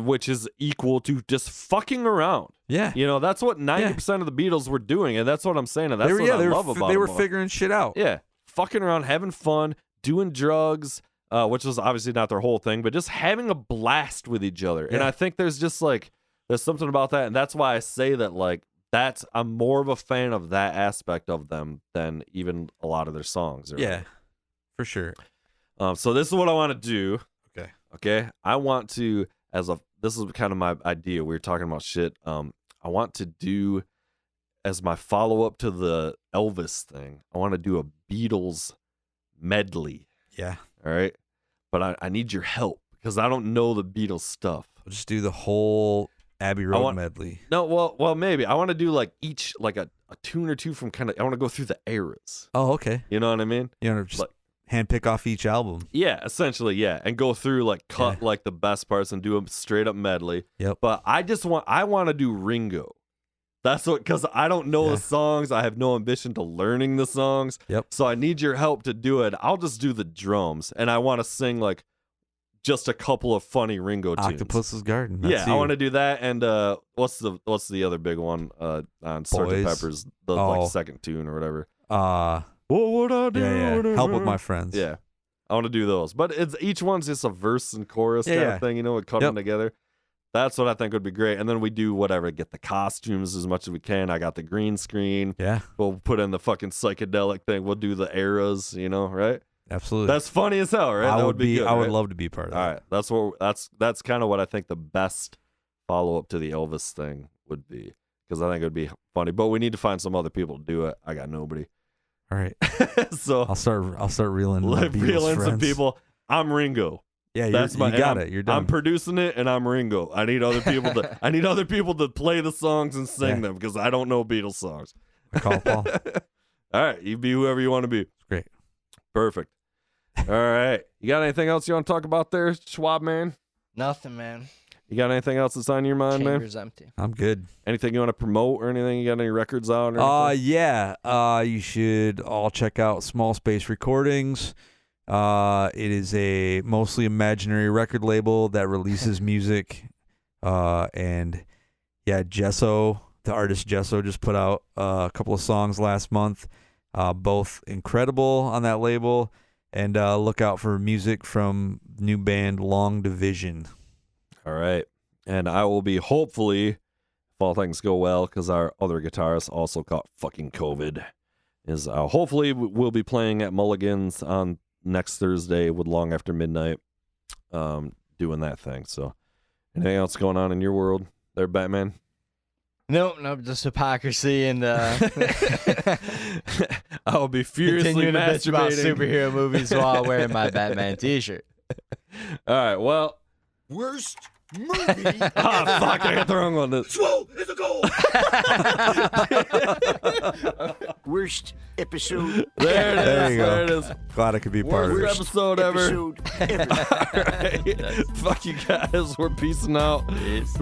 which is equal to just fucking around. Yeah. You know, that's what 90% of the Beatles were doing, and that's what I'm saying, and that's they were, what I they love were, about They them were all. figuring shit out. Yeah, fucking around, having fun, doing drugs, which was obviously not their whole thing, but just having a blast with each other. And Yeah. I think there's just like, there's something about that, and that's why I say that, like, I'm more of a fan of that aspect of them than even a lot of their songs. Yeah, for sure. So this is what I want to do. Okay. I want to, this is kind of my idea. We were talking about shit. I want to do, as my follow-up to the Elvis thing, I want to do a Beatles medley. Yeah. All right? But I need your help because I don't know the Beatles stuff. We'll just do the whole Abbey Road want- medley. No, well, maybe. I want to do like each, like a tune or two from I want to go through the eras. Oh, okay. You know what I mean? You know, just Like- handpick off each album. Yeah, essentially, yeah, and go through like cut like the best parts and do a straight up medley. Yep. But I want to do Ringo. That's what, because I don't know Yeah. the songs. I have no ambition to learning the songs. Yep. So I need your help to do it. I'll just do the drums, and I want to sing like just a couple of funny Ringo tunes. Octopus's Garden. That's Yeah, you. I want to do that. And what's the other big one on Sgt. Boys. Pepper's, the Oh. like second tune or whatever. Yeah, What would I do? yeah. Help with my friends. Yeah, I want to do those, but it's each one's just a verse and chorus kind Yeah. of thing, you know, and cut Yep. them together. That's what I think would be great. And then we do whatever, get the costumes as much as we can. I got the green screen. Yeah, We'll put in the fucking psychedelic thing. We'll do the eras, right? absolutely. That's funny as hell, right? That would be good, I would right? love to be part of All that. right. That's kind of what I think the best follow-up to the Elvis thing would be, because I think it would be funny. But we need to find some other people to do it. I got nobody. All right, So I'll start reeling my Beatles reel in some friends. people. I'm Ringo. Yeah, That's you got it. You're done. I'm producing it, and I'm Ringo. I need other people to. I need other people to play the songs and sing them, because I don't know Beatles songs. I call Paul. All right, you be whoever you want to be. Great. Perfect. All right, you got anything else you want to talk about there, Schwab man? Nothing, man. You got anything else that's on your mind, man? Chamber's empty. I'm good. Anything you want to promote or anything? You got any records out? Or anything? Yeah. You should all check out Small Space Recordings. It is a mostly imaginary record label that releases music. And yeah, Gesso, the artist Gesso, just put out a couple of songs last month. Both incredible on that label. And look out for music from new band Long Division. All right. And I will be, hopefully, if all things go well, because our other guitarist also caught fucking COVID, is hopefully we'll be playing at Mulligan's on next Thursday with Long After Midnight, doing that thing. So anything else going on in your world there, Batman? Nope, just hypocrisy and I will be furiously continuing to bitch about masturbating. superhero movies while wearing my Batman t-shirt. All right, well. Worst movie. Ah, fuck, I got the wrong one. Swole is a goal. Worst episode. There it is. There you go. There it is. Glad I could be part of it. Worst episode ever. Episode ever. All right. Fuck you guys. We're peacing out. Peace.